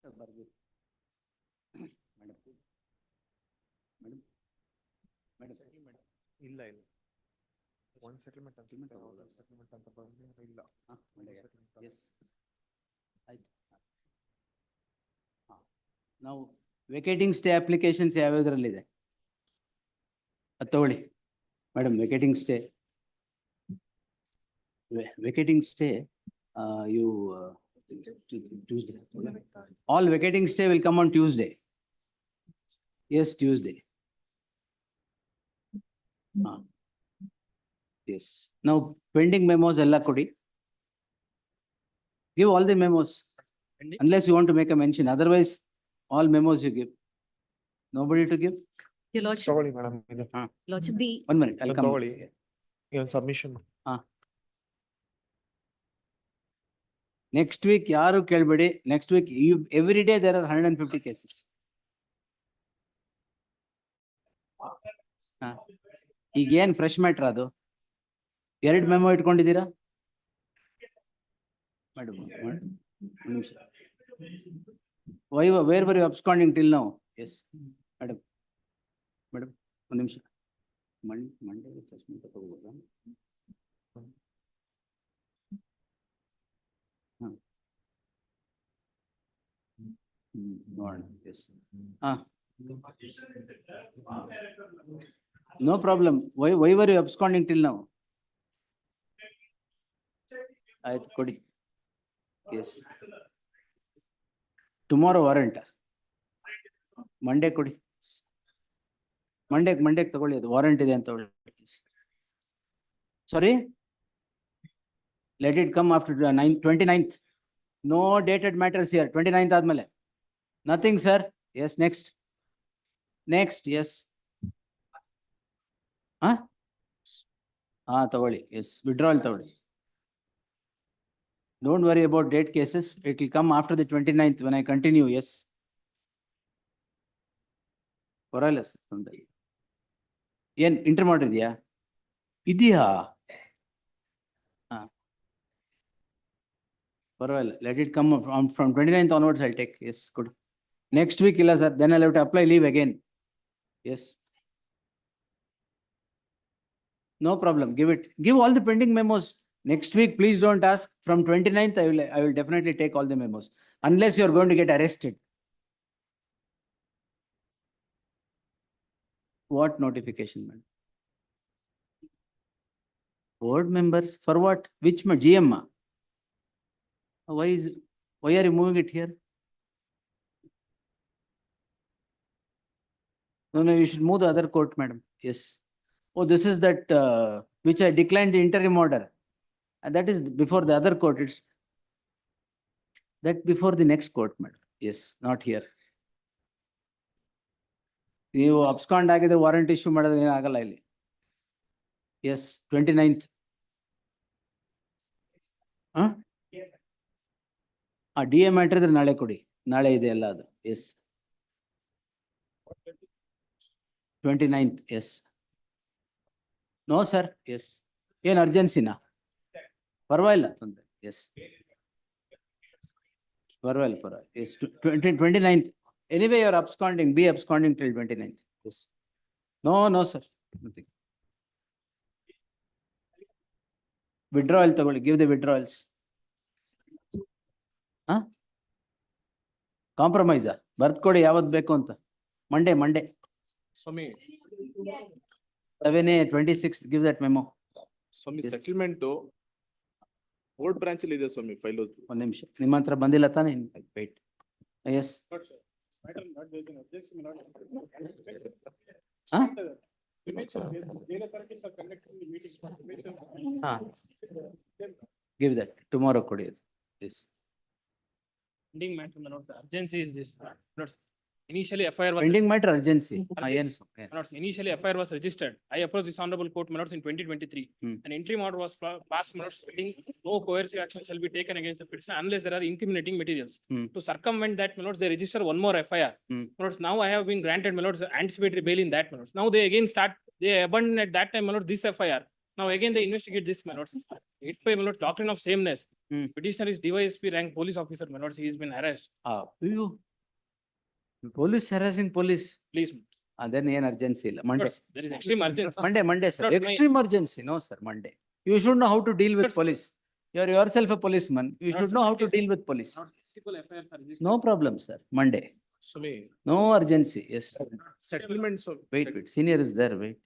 Madam. ಇಲ್ಲ ಇಲ್ಲ one settlement ಅನ್ಸುತ್ತೆ outer settlement ಅಂತ ಬಂದ್ರೆ ಇಲ್ಲ Yes. ನಾವು ವೆಕೇಟಿಂಗ್ ಸ್ಟೇ ಅಪ್ಲಿಕೇಶನ್ಸ್ ಯಾವ್ಯಾವ್ದ್ರಲ್ಲಿದೆ ಅದು ತಗೊಳ್ಳಿ madam. ವೆಕೇಟಿಂಗ್ stay you Tuesday. All vacating stay will come on Tuesday. Yes, Tuesday. Yes. Now pending memos ella kodi. Give all the memos. Unless you want to make a mention. Otherwise, all memos you give. Nobody to give? Your Lordship, ತಗೊಳ್ಳಿ madam ಇದು Lordship, the 1 minute. I'll come. ತಗೊಳ್ಳಿ ಇವನ್ submission Next week, yaru kelbedi. Next week, every day there are 150 cases. ಈಗ ಏನ್ fresh matter ಅದು? 2 memo ಇಟ್ಕೊಂಡಿದ್ದೀರಾ madam? Where were you absconding till now? Yes madam. ಒಂದು ನಿಮಿಷ. Monday placement ತಗೋಬೋದಾ? ನೋಡೋಣ. Yes. No problem. Why were you absconding till now? ಆಯ್ತು ಕೊಡಿ. Yes. Tomorrow warrant. Monday ಕೊಡಿ. Monday ತಗೊಳ್ಳಿ, ಅದು ವಾರಂಟ್ ಇದೆ ಅಂತ ಹೇಳಿ. Sorry? Let it come after 29th. No dated matters here. 29th ಆದ್ಮೇಲೆ. Nothing, sir. Yes, next. Yes. ತಗೊಳ್ಳಿ. Yes, withdrawal ತಗೊಳ್ಳಿ. Don't worry about date cases. It will come after the 29th when I continue. Yes. ಪರವಾಗಿಲ್ಲ sir, ತೊಂದರೆ. ಏನ್ inter ಮಾಡಿದ್ಯಾ? ಇದೆಯಾ? ಪರವಾಗಿಲ್ಲ. Let it come from 29th onwards. I'll take. Yes, good. Next week ಇಲ್ಲ sir. Then I'll have to apply leave again. Yes. No problem. Give it. Give all the pending memos. Next week, please don't ask. From 29th, I will definitely take all the memos. Unless you're going to get arrested. What notification, man? Board members for what? Which GM? Why are you moving it here? No, you should move the other court, madam. Yes. Oh, this is that which I declined the interim order. And that is before the other court. It's that before the next court, madam. Yes, not here. You abscond ಆಗಿದ್ರೆ warrant issue ಮಾಡೋದು ಏನಾಗಲ್ಲ ಇಲ್ಲಿ. Yes, 29th. DA matter ಇದ್ರೆ ನಾಳೆ ಕೊಡಿ. ನಾಳೆ ಇದೆ ಎಲ್ಲ ಅದು. Yes. 29th. Yes. No, sir. Yes. ಏನ್ ಅರ್ಜೆನ್ಸಿನಾ? ಪರವಾಗಿಲ್ಲ, ತೊಂದರೆ. Yes. ಪರವಾಗಿಲ್ಲ. Yes. 29th. Anyway, you are absconding. Be absconding till 29th. Yes. No, sir. Nothing. Withdrawal ತಗೊಳ್ಳಿ. Give the withdrawals. ಕಾಂಪ್ರಮೈಸ್ ಬರ್ದ್ಕೊಡಿ ಯಾವತ್ ಬೇಕು ಅಂತ. ಮಂಡೇ ಸ್ವಾಮಿ 26th. Give that memo. ಸ್ವಾಮಿ Yes. ಸೆಟಲ್ಮೆಂಟ್ ಬೋರ್ಡ್ ಬ್ರಾಂಚ್ ಅಲ್ಲಿ ಇದೆ ಸ್ವಾಮಿ ಫೈಲ್. ಒಂದ್ ನಿಮಿಷ. ನಿಮ್ಮ ಹತ್ರ ಬಂದಿಲ್ಲ ತಾನೇ? Wait. Yes. Give that. Tomorrow ಕೊಡಿ. Yes. Pending matter, my lord, the urgency is this. Lords, initially FIR was Pending matter urgency. Urgency. Initially FIR was registered. I approached this honorable court, my lords, in 2023. An interim order was passed, my lords, stating no coercive action shall be taken against the petitioner unless there are incriminating materials. To circumvent that, my lords, they register one more FIR. My lords, now I have been granted, my lords, anticipatory bail in that, my lords. Now they again they abandoned at that time, my lords, this FIR. Now again they investigate this, my lords. It by, my lords, doctrine of sameness. Petitioner is DYSP rank police officer, my lords. He has been harassed. You. Police harassing police. Please. Then ಏನ್ urgency ಇಲ್ಲ. Monday. Lords, there is extreme urgency. Monday, sir. Lord, my- Extreme urgency. No, sir, Monday. You should know how to deal with Lord, police. You are yourself a policeman. You Lord, should sir, know how to Monday. deal with police. Not multiple FIRs are registered. No problem, sir. Monday. No urgency. Yes. Settlements of. Wait. Senior is there. Wait.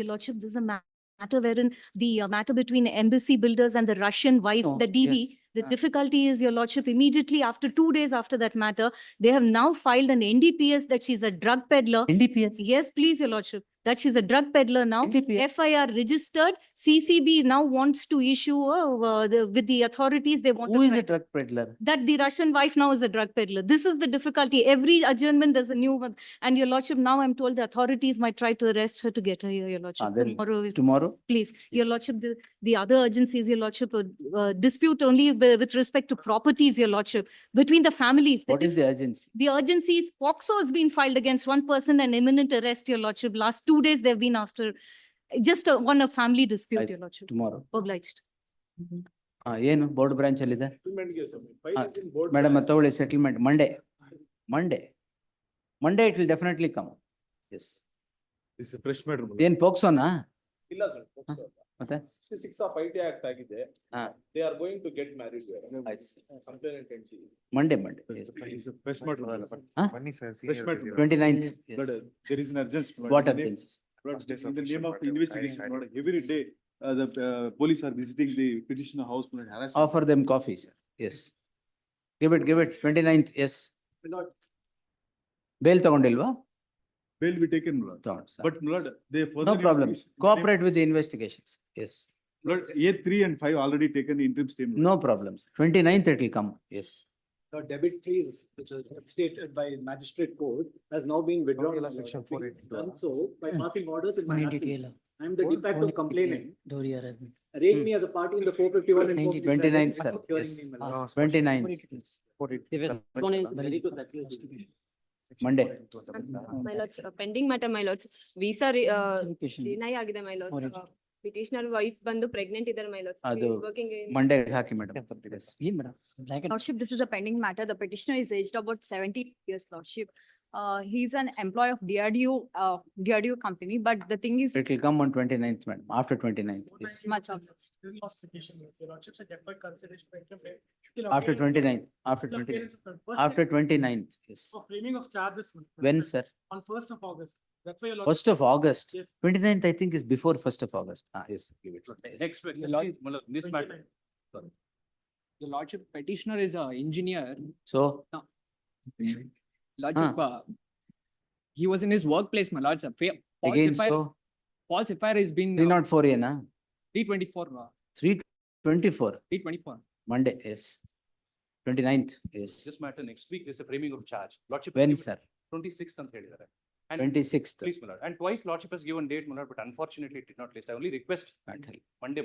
Your Lordship, this is a matter wherein the matter between embassy builders and the Russian wife, Oh, the DV. yes. The difficulty is, Your Lordship, immediately after 2 days after that matter, they have now filed an NDPS that she's a drug peddler. NDPS. Yes, please, Your Lordship, that she's a drug peddler now. NDPS. FIR registered. CCB now wants to issue with the authorities. They want Who to is a file- drug peddler? that the Russian wife now is a drug peddler. This is the difficulty. Every adjournment, there's a new one. And Your Lordship, now I'm told the authorities might try to arrest her to get her here, Your Lordship. Then Tomorrow, Tomorrow? please, Your Lordship, the other urgencies, Your Lordship, dispute only with respect to properties, Your Lordship, between the families. What is the urgency? The urgency is POXO has been filed against one person and imminent arrest, Your Lordship. Last 2 days, they've been after just a family dispute, Your Lordship. Tomorrow. Obliged. ಏನು board branch ಅಲ್ಲಿ ಇದೆ? Madam ತಗೊಳ್ಳಿ settlement Monday it will definitely come. Yes. This is fresh matter. ಏನ್ ಪೋಕ್ಸೋನಾ? ಇಲ್ಲ sir. ಮತ್ತೆ 6 of IT Act ಆಗಿದೆ. ಹಾ. They are going to get married there. ಆಯ್ತು. Complainant and she. Monday. It's a fresh matter. Huh? Fresh matter. 29th. But Yes. there is an urgency. What offenses? In the name of investigation, every day, the police are visiting the petitioner house and harassing. Offer them coffee, sir. Yes. Give it. 29th. Yes. Bail ತಗೊಂಡಿಲ್ವಾ? Bail be taken, Lord. ತಗೊಂಡು sir. But Lord, they further. No problem. Cooperate with the investigations. Yes. Lord, A3 and 5 already taken interim statement. No problems. 29th it will come. Yes. The debit freeze, which is stated by magistrate court, has now been withdrawn. Section Lord. 482. Done so by passing orders in my absence. I am the Only de facto complainant. Dori harassment. Arraign me as a party in the 451 and 29th, sir. 457 hearing Yes. me, my lord. 29th. The response is Ready to settle this. Monday. My lords, pending matter, my lords, visa Education. deny ಆಗಿದೆ, my lords. Origin. Petitioner wife ಬಂದು pregnant ಇದ್ದಾರೆ, my lords. He ಅದು is working in. Monday hockey madam. ಏನ್ madam? Black and Lordship, this is a pending matter. The petitioner is aged about 70 years, Lordship. He's an employee of DRDO company, but the thing is It will come on 29th, madam. After 29th. Yes. much of. After 29th. After 29th. After 29th. Yes. For framing of charges. When, sir? On 1st of August. That's why your lordship. 1st of August. Yes. 29th, I think, is before 1st of August. Yes. Give it. Yes. Next week. This matter. Your Lordship, petitioner is a engineer. So, Lordship, he was in his workplace, my lordship. again, so False FIR has been 304 na? 324, 324. 324. Monday, yes. 29th, yes. This matter next week is a framing of charge. Lordship. When, sir? 26th and 30th. And 26th. please, my lord. And twice Lordship has given date, my lord, but unfortunately it did not list. I only request Monday.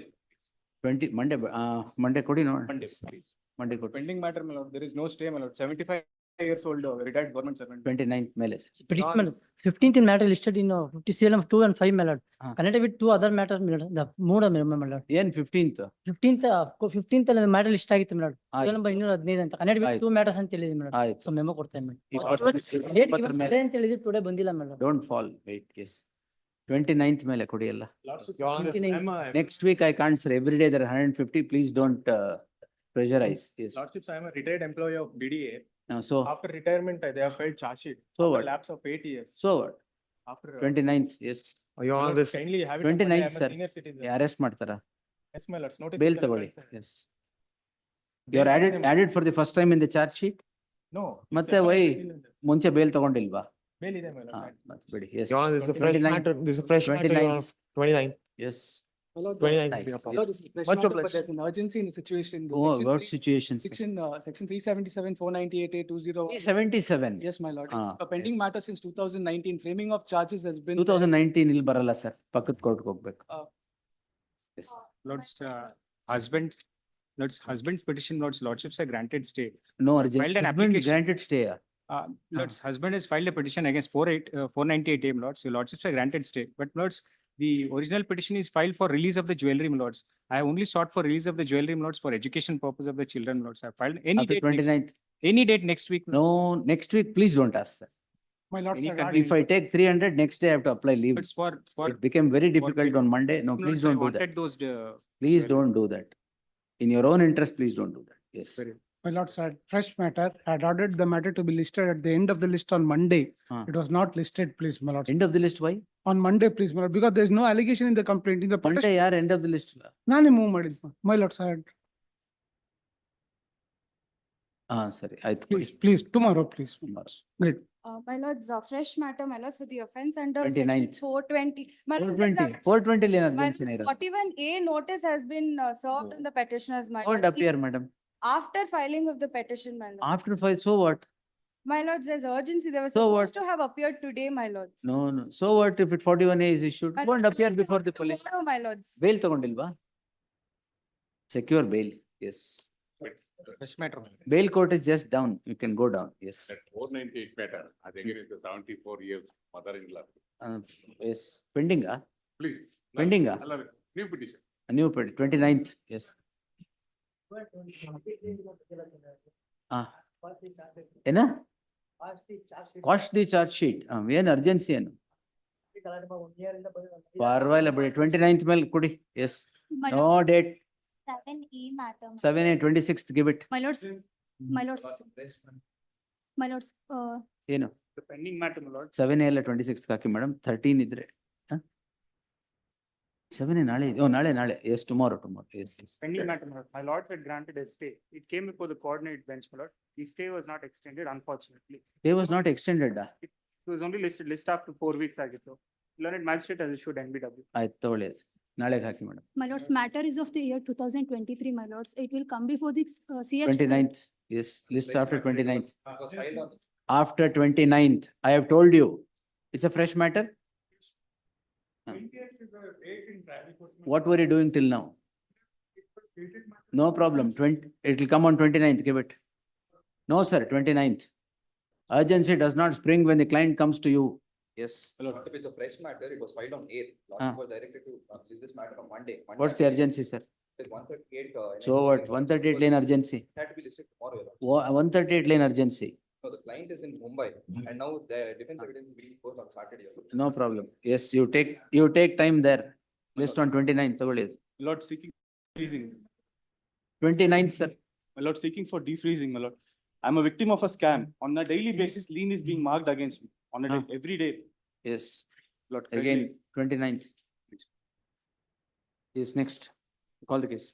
20, Monday ಕೊಡಿ ನೋಡೋಣ. Monday, please. Monday ಕೊಡಿ. Pending matter, my lord. There is no stay, my lord. 75 years old, retired government servant. 29th ಮೇಲೆ. sir. petition 15th matter listed in 50 CLM 2 and 5 malad. Ah. Connected with 2 other matters malad. The mood malad. ಏನ್ 15th? 15th ಅಲ್ಲಿ matter list ಆಗಿತ್ತು malad. ಆಯ್ತು. CLM 215 ಅಂತ. Connected with ಆಯ್ತು. 2 matters ಅಂತ ಹೇಳಿದ್ವಿ malad. ಆಯ್ತು. So memo ಕೊಡ್ತೇನೆ malad. ಇಪ್ಪತ್ತರ Date ಮೇಲೆ. today ಅಂತ ಹೇಳಿದ್ವಿ, today ಬಂದಿಲ್ಲ malad. Don't fall, wait, yes. 29th ಮೇಲೆ ಕೊಡಿ ಎಲ್ಲ. 29th. Next week I can't, sir. Every day there are 150. Please don't pressurize. Yes. Lordships, I am a retired employee of DDA. So, After retirement, they have filed charge sheet. So After what? lapse of 8 years. so what? After. 29th, yes. Your Honor, kindly have it. upon 29th, I am a sir. senior citizen. Arrest ಮಾಡ್ತಾರಾ? Yes, my lords. Notice. Bail is ತಗೊಳ್ಳಿ. advised. Yes. You are added for the first time in the charge sheet? No. ಮತ್ತೆ why ಮುಂಚೆ bail ತಗೊಂಡಿಲ್ವಾ? Bail ಇದೆ, my ಹಾ, lord. ಮತ್ತೆ ಬಿಡಿ. Yes. Your Honor, this is a fresh 29th. matter, this is a fresh matter, Your Honor, 29th. 29th, Yes. 29th. Nice. will be a problem. Lord, this is fresh Much matter, obliged. but there's an urgency in the situation. The Oh, section what three- situations? Section 377, 498A20. 77. Yes, my lord. Ah, It's a pending yes. matter since 2019. Framing of charges has been. 2019 ಇಲ್ಲಿ ಬರಲ್ಲ sir. ಪಕ್ಕದ ಕೋರ್ಟ್ಗೆ ಹೋಗ್ಬೇಕು. Yes. Lord's husband's petition, Lord's lordships are granted stay. No urgent. Filed an Husband application. Granted stay. Lord's husband has filed a petition against 498 A, Lords. Your lordships are granted stay. But Lords, The original petition is filed for release of the jewelry, my lords. I only sought for release of the jewelry, my lords, for education purpose of the children, my lords. I filed any After date next, 29th. any date next week. my lords. No, next week, please don't ask, sir. My lord, Any sir, country- If I take 300, next day I have to apply leave. It's for, It became very difficult people. on Monday. No, my please lords, I don't do that. wanted those, Please well- don't do that. In your own interest, please don't do that. Yes. Very- my lord, sir, fresh matter had ordered the matter to be listed at the end of the list on Monday. It was not listed, please, my lord. End of the list, why? On Monday, please, my lord, because there is no allegation in the complaint in the Monday, petition. yaar, end of the list. ನಾನೇ move ಮಾಡಿದ್ದು, my lord, sir. Sorry. I Please, tomorrow, please. my lords. Great. My lords, fresh matter, my lords, for the offence under 29th. section 420. My lords, 420. 420 lane my urgency nahi lords, 41A notice has been served on the petitioners, my Don't lords. appear, madam. After filing of the petition, my lords. After 5, so what? My lords, there's urgency. They were So supposed what? to have appeared today, my lords. No, no. So what if it 41A is issued? My Don't lords, appear they before have the police. tomorrow, my lords. Bail ತಗೊಂಡಿಲ್ವಾ? Secure bail. Yes. fresh matter. my lord. Bail court is just down. You can go down. Yes. That 498 matter, I think it is the 74 years mother-in-law. Yes. Pending, Please. Pending, Allow it. New petition. A new 29th. Yes. ಏನ? Quash the charge sheet. ಏನು urgency ಏನು? ಪರವಾಗಿಲ್ಲ ಬಿಡಿ 29th ಮೇಲೆ ಕೊಡಿ. Yes. My No date. 7E matter. 7A 26th give it. My lords, my lords, my lords, ಏನು? The pending matter, my lord. 7A ಎಲ್ಲ 26th ಹಾಕಿ madam 13 ಇದ್ರೆ 7A ನಾಳೆ ಇದೆ. ನಾಳೆ yes tomorrow yes. Pending matter, my lord. My lord had granted a stay. It came before the coordinate bench, my lord. The stay was not extended, unfortunately. It was not extended. It was only list after 4 weeks ಆಗಿತ್ತು. Learned magistrate has issued NBW. ಆಯ್ತು ತಗೊಳ್ಳಿ ನಾಳೆಗೆ ಹಾಕಿ madam. my lords, matter is of the year 2023, my lords. It will come before the CH. 29th. Yes, list after 29th. After 29th, I have told you. It's a fresh matter. What were you doing till now? No problem. It will come on 29th. Give it. No, sir. 29th. Urgency does not spring when the client comes to you. Yes. If it's a fresh matter, it was filed on 8th. Lordship was directed to release this matter on Monday. What's the urgency, sir? There's 138. So what? 138 lane urgency. Had to be listed tomorrow. Your Lordship. 138 lane urgency. So the client is in Mumbai and now the defense evidence is being posted on Saturday. Your Lordship. No problem. Yes, you take time there. List on 29th. ತಗೊಳ್ಳಿ. My lord seeking defreezing. 29th, sir. My lord seeking for defreezing, my lord. I'm a victim of a scam. On a daily basis, lien is being marked against me. On a day, every day. Yes. Lord, Again, 29th. Yes, next. Call the case.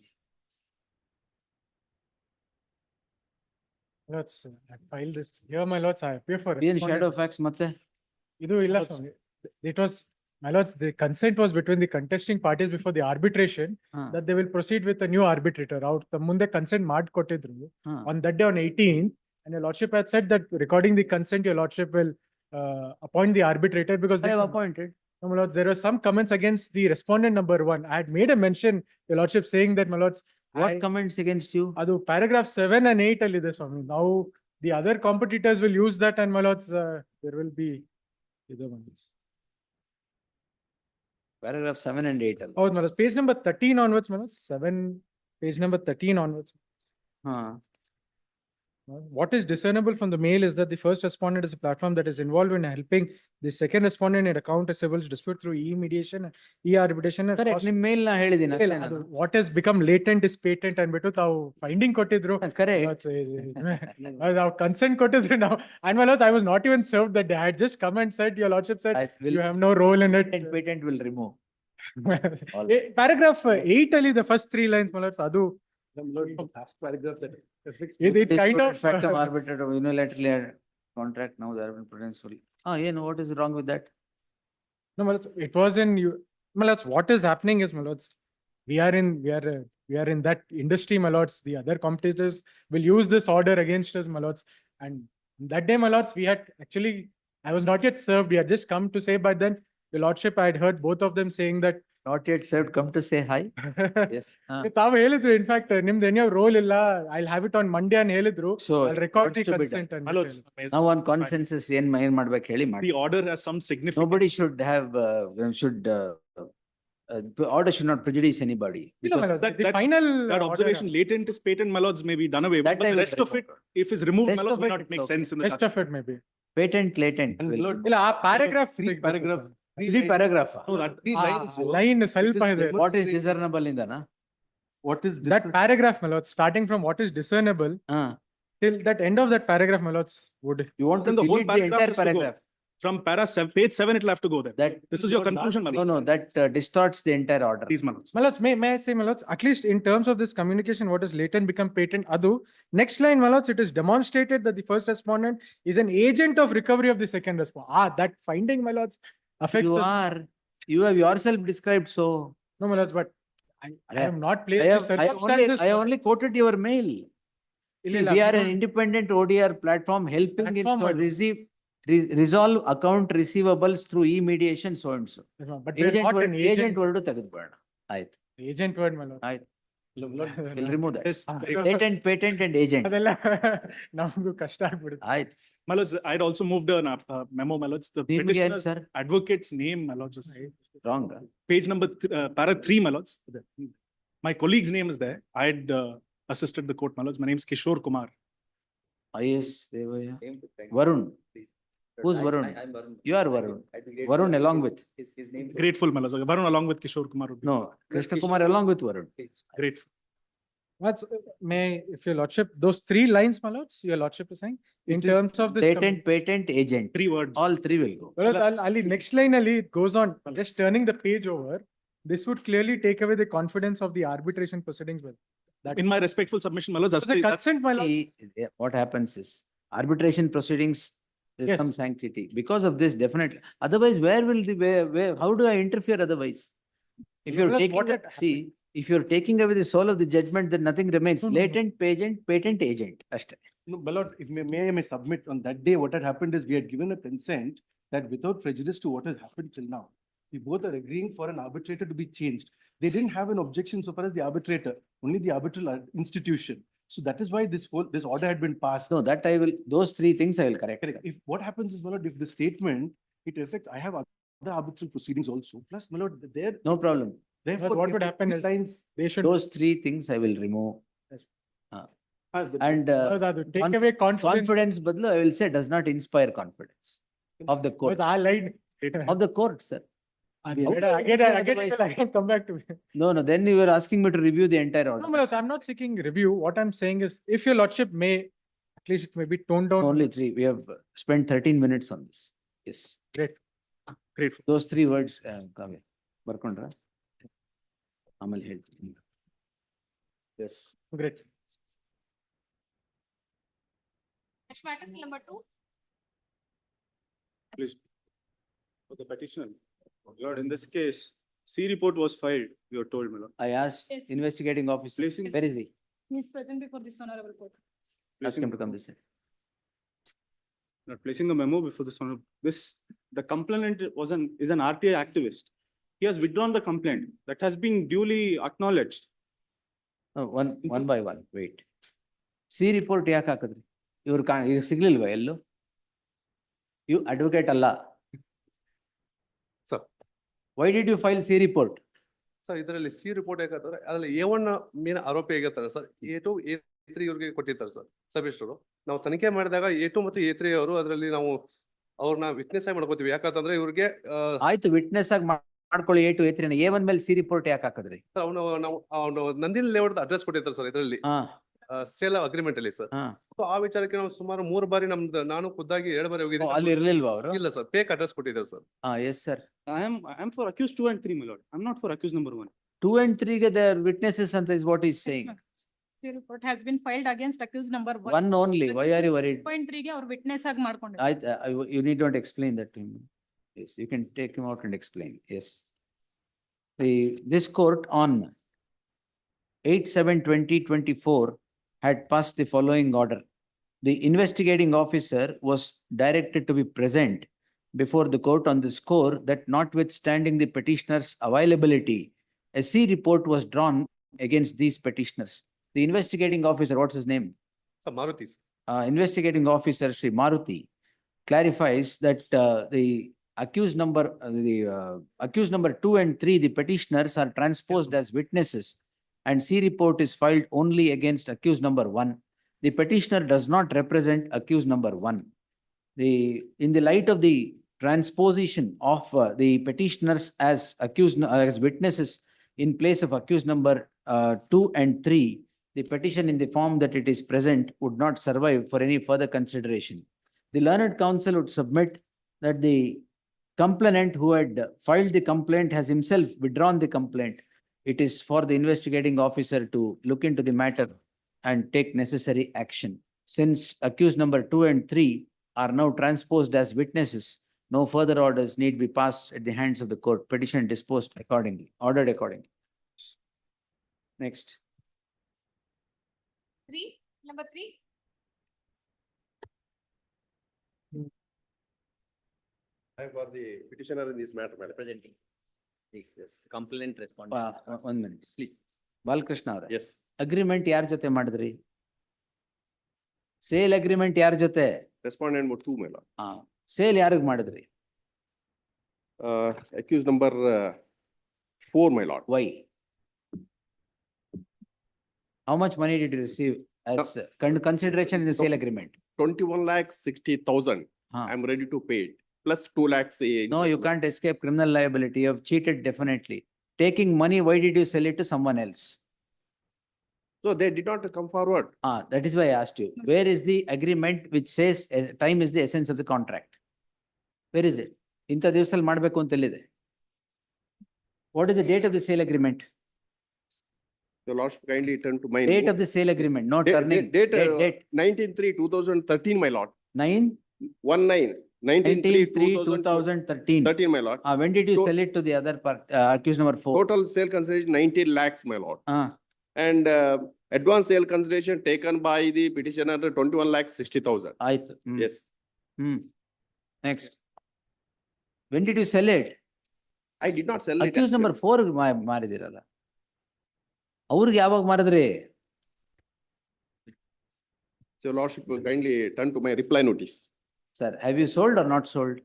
Lords, I filed this. Here, my lords, I appear for. ಏನ್ shadow facts ಮತ್ತೆ? ಇದು ಇಲ್ಲ ಸ್ವಾಮಿ. It was, my lords, the consent was between the contesting parties before the arbitration that they will proceed with a new arbitrator. Out the ಮುಂದೆ consent ಮಾಡ್ಕೊಟ್ಟಿದ್ರು. On that day on 18th, and your lordship had said that recording the consent, your lordship will appoint the arbitrator because I they have appointed. No, my lords, there were some comments against the respondent number 1. I had made a mention, your lordship, saying that, my lords, What comments against you? ಅದು paragraph 7 and 8 ಅಲ್ಲಿ ಇದೆ ಸ್ವಾಮಿ. Now the other competitors will use that and my lords, there will be other ones. Paragraph 7 and 8. Oh, my lords, page number 13 onwards, my lords, 7, page number 13 onwards. What is discernible from the mail is that the first respondent is a platform that is involved in helping the second respondent in account a civil dispute through e-mediation, e-arbitration. and Correct. cost- ನಿಮ್ ಮೇಲ್ ನಾ ಹೇಳಿದೀನಿ ಇಲ್ಲ, ಅದು what has become latent is patent ಅಂದ್ಬಿಟ್ಟು ತಾವು finding ಕೊಟ್ಟಿದ್ರು. Correct. Our consent ಕೊಟ್ಟಿದ್ರು ನಾವು. And my lords, I was not even served that day. I had just come and said, your lordship said, you have no role in it. Patent will remove. Paragraph 8 ಅಲ್ಲಿ the first 3 lines, my lords, ಅದು Last paragraph that. it kind of. Factum arbitrator unilaterally contract now the urban prudence will. What is wrong with that? No, my lords, it was in you. My lords, what is happening is, my lords, we are in that industry, my lords. The other competitors will use this order against us, my lords. And that day, my lords, we had actually, I was not yet served. We had just come to say, but then the lordship, I had heard both of them saying that. Not yet served, come to say hi. Yes. ತಾವು ಹೇಳಿದ್ರು, in fact, ನಿಮ್ದು ಏನೋ roll ಇಲ್ಲ, I'll have it on Monday ಅಂತ ಹೇಳಿದ್ರು. So I'll record what's the to be consent. done? and Lords, Now on consensus ಏನ್ ಮಾಡ್ಬೇಕು ಹೇಳಿ ಮಾಡಿ. the order has some significance. Nobody should have, should the order should not prejudice anybody. No, my because lords, the final. That order- observation latent is patent, my lords, may be done away with, That but I the will rest of it, remove. if it's removed, Rest my lords, of may it, not it's make okay. sense in the. Rest of it maybe. Patent, latent. And will- Lord, ಇಲ್ಲ, ಆ paragraph. Three paragraph. Three paragraph. No, that, Line ಸ್ವಲ್ಪ ಇದೆ. What is discernible in the? what is That paragraph, my lords, starting from what is discernible till that end of that paragraph, my lords, would. You want to Then the whole delete the paragraph entire is to go. paragraph. From page 7, it'll have to go there. That, This is your conclusion, my no, lords. no, that distorts the entire order. Please, my lords. My lords, may I say, my lords, at least in terms of this communication, what is latent become patent, adu. Next line, my lords, it is demonstrated that the first respondent is an agent of recovery of the second respondent. That finding, my lords, affects. You have yourself described so. No, my lords, but I am not placed I the have, circumstances. I only quoted your mail. ಇಲ್ಲ, See, ಇಲ್ಲ, we are no. an independent ODR platform helping in Platform to ಅದು. resolve account receivables through e-mediation so and so. But we are not an Agent agent. word ತೆಗೆದುಬೇಡ. ಆಯ್ತು. Agent word, my lords. ಆಯ್ತು. We'll remove that. Yes, Patent, patent and agent. ಅದೆಲ್ಲ ನಮಗೂ ಕಷ್ಟ ಆಗ್ಬಿಡುತ್ತೆ. ಆಯ್ತು. my lords, I'd also moved a memo, my lords. The ನಿಮ್ಗೆ ಏನ್ petitioner's sir? advocate's name, my lords, was Wrong. page number, para 3, my lords. My colleague's name is there. I had assisted the court, my lords. My name is Kishore Kumar. IS Devaya. Varun. Who's Varun? You are Varun. Varun along with. Grateful, my lords. Varun along with Kishore Kumar would be No, Krishna Kumar along with Varun. grateful. That's, if your lordship, those 3 lines, my lords, your lordship is saying, in It is terms of this. Patent, patent, agent. 3 words. All three will go. Well, Ali, next line, Ali, it goes on, just turning the page over. This would clearly take away the confidence of the arbitration proceedings. Well, that In my respectful submission, my lords, was the consent, my lords. See, what happens is arbitration proceedings, there's Yes. some sanctity. Because of this, definitely. Otherwise, where will the, where, how do I interfere otherwise? If you're Well, taking, what had see, if you're taking away the soul of the judgment, then nothing remains. No, no, no. Latent, patent, agent. Ashta. No, my lord, if may I submit, on that day, what had happened is we had given a consent that without prejudice to what has happened till now, we both are agreeing for an arbitrator to be changed. They didn't have an objection so far as the arbitrator, only the arbitral institution. So that is why this order had been passed. No, that I will, those 3 things I will correct. Correct. sir. If what happens is, my lord, if the statement, it affects, I have other arbitral proceedings also, plus, my lord, there, No problem. therefore. what if would the happen is- Lines. They should. Those 3 things I will remove. And Those are the take away confidence. confidence badlu, I will say does not inspire confidence of the court. Was our line. Of the court, sir. Again, How can you again, otherwise? again, come back to me. No, no, then you were asking me to review the entire No, order. my lords, I'm not seeking review. What I'm saying is, if your lordship may, at least it may be toned down. Only 3. We have spent 13 minutes on this. Yes. Great. Grateful. Those 3 words, Kavya, ಬರ್ಕೊಂಡ್ರಾ? ಆಮೇಲೆ ಹೇಳ್ತೀನಿ. Yes. Great. Next matter is number 2. Please. For the petition, Lord, in this case, C report was filed, you are told, my lord. I asked Yes. investigating officer, Placing- where is he? He is present before this honorable court. Ask him to come this side. Not placing a memo before this one. This, the complainant is an RTI activist. He has withdrawn the complaint that has been duly acknowledged. Oh, one by one, wait. C report ಯಾಕೆ ಹಾಕಿದ್ರಿ? ಇವ್ರು ಸಿಗ್ಲಿಲ್ವಾ ಎಲ್ಲೂ? You advocate ಅಲ್ಲ. Sir. Why did you file C report? Sir ಇದರಲ್ಲಿ C report ಯಾಕಂದ್ರೆ ಅದ್ರಲ್ಲಿ A1 main ಆರೋಪಿ ಆಗಿರ್ತಾರೆ ಸರ್, A2, A3 ಇವ್ರಿಗೆ ಕೊಟ್ಟಿರ್ತಾರೆ ಸರ್ ಸಬ್ಮಿಸ್ಟರು. ನಾವು ತನಿಖೆ ಮಾಡಿದಾಗ A2 ಮತ್ತು A3 ಅವರು ಅದರಲ್ಲಿ ನಾವು ಅವ್ರನ್ನ ವಿಟ್ನೆಸ್ ಆಗಿ ಮಾಡ್ಕೋತೀವಿ. ಯಾಕಂತಂದ್ರೆ ಇವ್ರಿಗೆ ಆಯ್ತು, ವಿಟ್ನೆಸ್ ಆಗಿ ಮಾಡ್ಕೊಳ್ಳಿ. A2, A3 A1 ಮೇಲೆ C report ಯಾಕೆ ಹಾಕಿದ್ರಿ? ಅವನು ನಂದಿನಿ ಲೇಔಟ್ ಅಡ್ರೆಸ್ ಕೊಟ್ಟಿರ್ತಾರೆ ಸರ್ ಇದರಲ್ಲಿ ಸೇಲ್ ಅಗ್ರಿಮೆಂಟ್ ಅಲ್ಲಿ ಸರ್. ಆ ವಿಚಾರಕ್ಕೆ ನಾವು ಸುಮಾರು 3 ಬಾರಿ ನಾನು ಖುದ್ದಾಗಿ 7 ಬಾರಿ ಹೋಗಿದ್ದೀನಿ. ಅಲ್ಲಿ ಇರ್ಲಿಲ್ವಾ ಅವರು? ಇಲ್ಲ ಸರ್, ಫೇಕ್ ಅಡ್ರೆಸ್ ಕೊಟ್ಟಿದ್ದಾರೆ sir. Yes sir. I am for accused 2 and 3, my lord. I'm not for accused number 1. 2 and 3 ಗೆ their witnesses ಅಂತ is what he is saying. The report has been filed against accused number 1. One only. Why are you worried? 2.3 ಗೆ ಅವ್ರು witness ಆಗಿ ಮಾಡ್ಕೊಂಡಿದ್ದಾರೆ. You need not explain that to him. Yes, you can take him out and explain. Yes. This court on 8/7/2024 had passed the following order. The investigating officer was directed to be present before the court on the score that notwithstanding the petitioner's availability, a C report was drawn against these petitioners. The investigating officer, what's his name? Sir Maruti. Investigating officer Sri Maruti clarifies that the accused number, accused number 2 and 3, the petitioners are transposed as witnesses and C report is filed only against accused number 1. The petitioner does not represent accused number 1. In the light of the transposition of the petitioners as as witnesses in place of accused number 2 and 3, the petition in the form that it is present would not survive for any further consideration. The learned counsel would submit that the complainant who had filed the complaint has himself withdrawn the complaint. It is for the investigating officer to look into the matter and take necessary action. Since accused number 2 and 3 are now transposed as witnesses, no further orders need be passed at the hands of the court. Petition disposed accordingly, ordered accordingly. Next. Number 3. I for the petitioner in this matter, Madam. Presenting. Yes, complaint responding. 1 minute, please. Balkrishna ಅವರೇ. Yes. Agreement ಯಾರ ಜೊತೆ ಮಾಡಿದ್ರಿ? Sale agreement ಯಾರ ಜೊತೆ? Respondent number 2, my lord. Sale ಯಾರಿಗ್ ಮಾಡಿದ್ರಿ? Accused number 4, my lord. Why? How much money did you receive as consideration in the sale agreement? 21,60,000. I'm ready to pay it. Plus 2 lakhs. No, you can't escape criminal liability. You have cheated definitely. Taking money, why did you sell it to someone else? So they did not come forward. That is why I asked you. Where is the agreement which says time is the essence of the contract? Where is it? Inta divasal ಮಾಡಬೇಕು ಅಂತ ಎಲ್ಲಿದೆ? What is the date of the sale agreement? The lordship kindly turn to my Date of the sale agreement, not turning. Date Date. 19/3/2013, my lord. 19/3/2013. 19/3/2013, my lord. When did you sell it to the other part, accused number 4? Total sale consideration 19 lakhs, my lord. And advance sale consideration taken by the petitioner 21,60,000. ಆಯ್ತು. Yes. Next. When did you sell it? I did not sell it. Accused number 4 ಮಾರಿದಿರಲ್ಲ. ಅವ್ರಿಗೆ ಯಾವಾಗ ಮಾರಿದ್ರಿ? So lordship kindly turn to my reply notice. Sir, have you sold or not sold?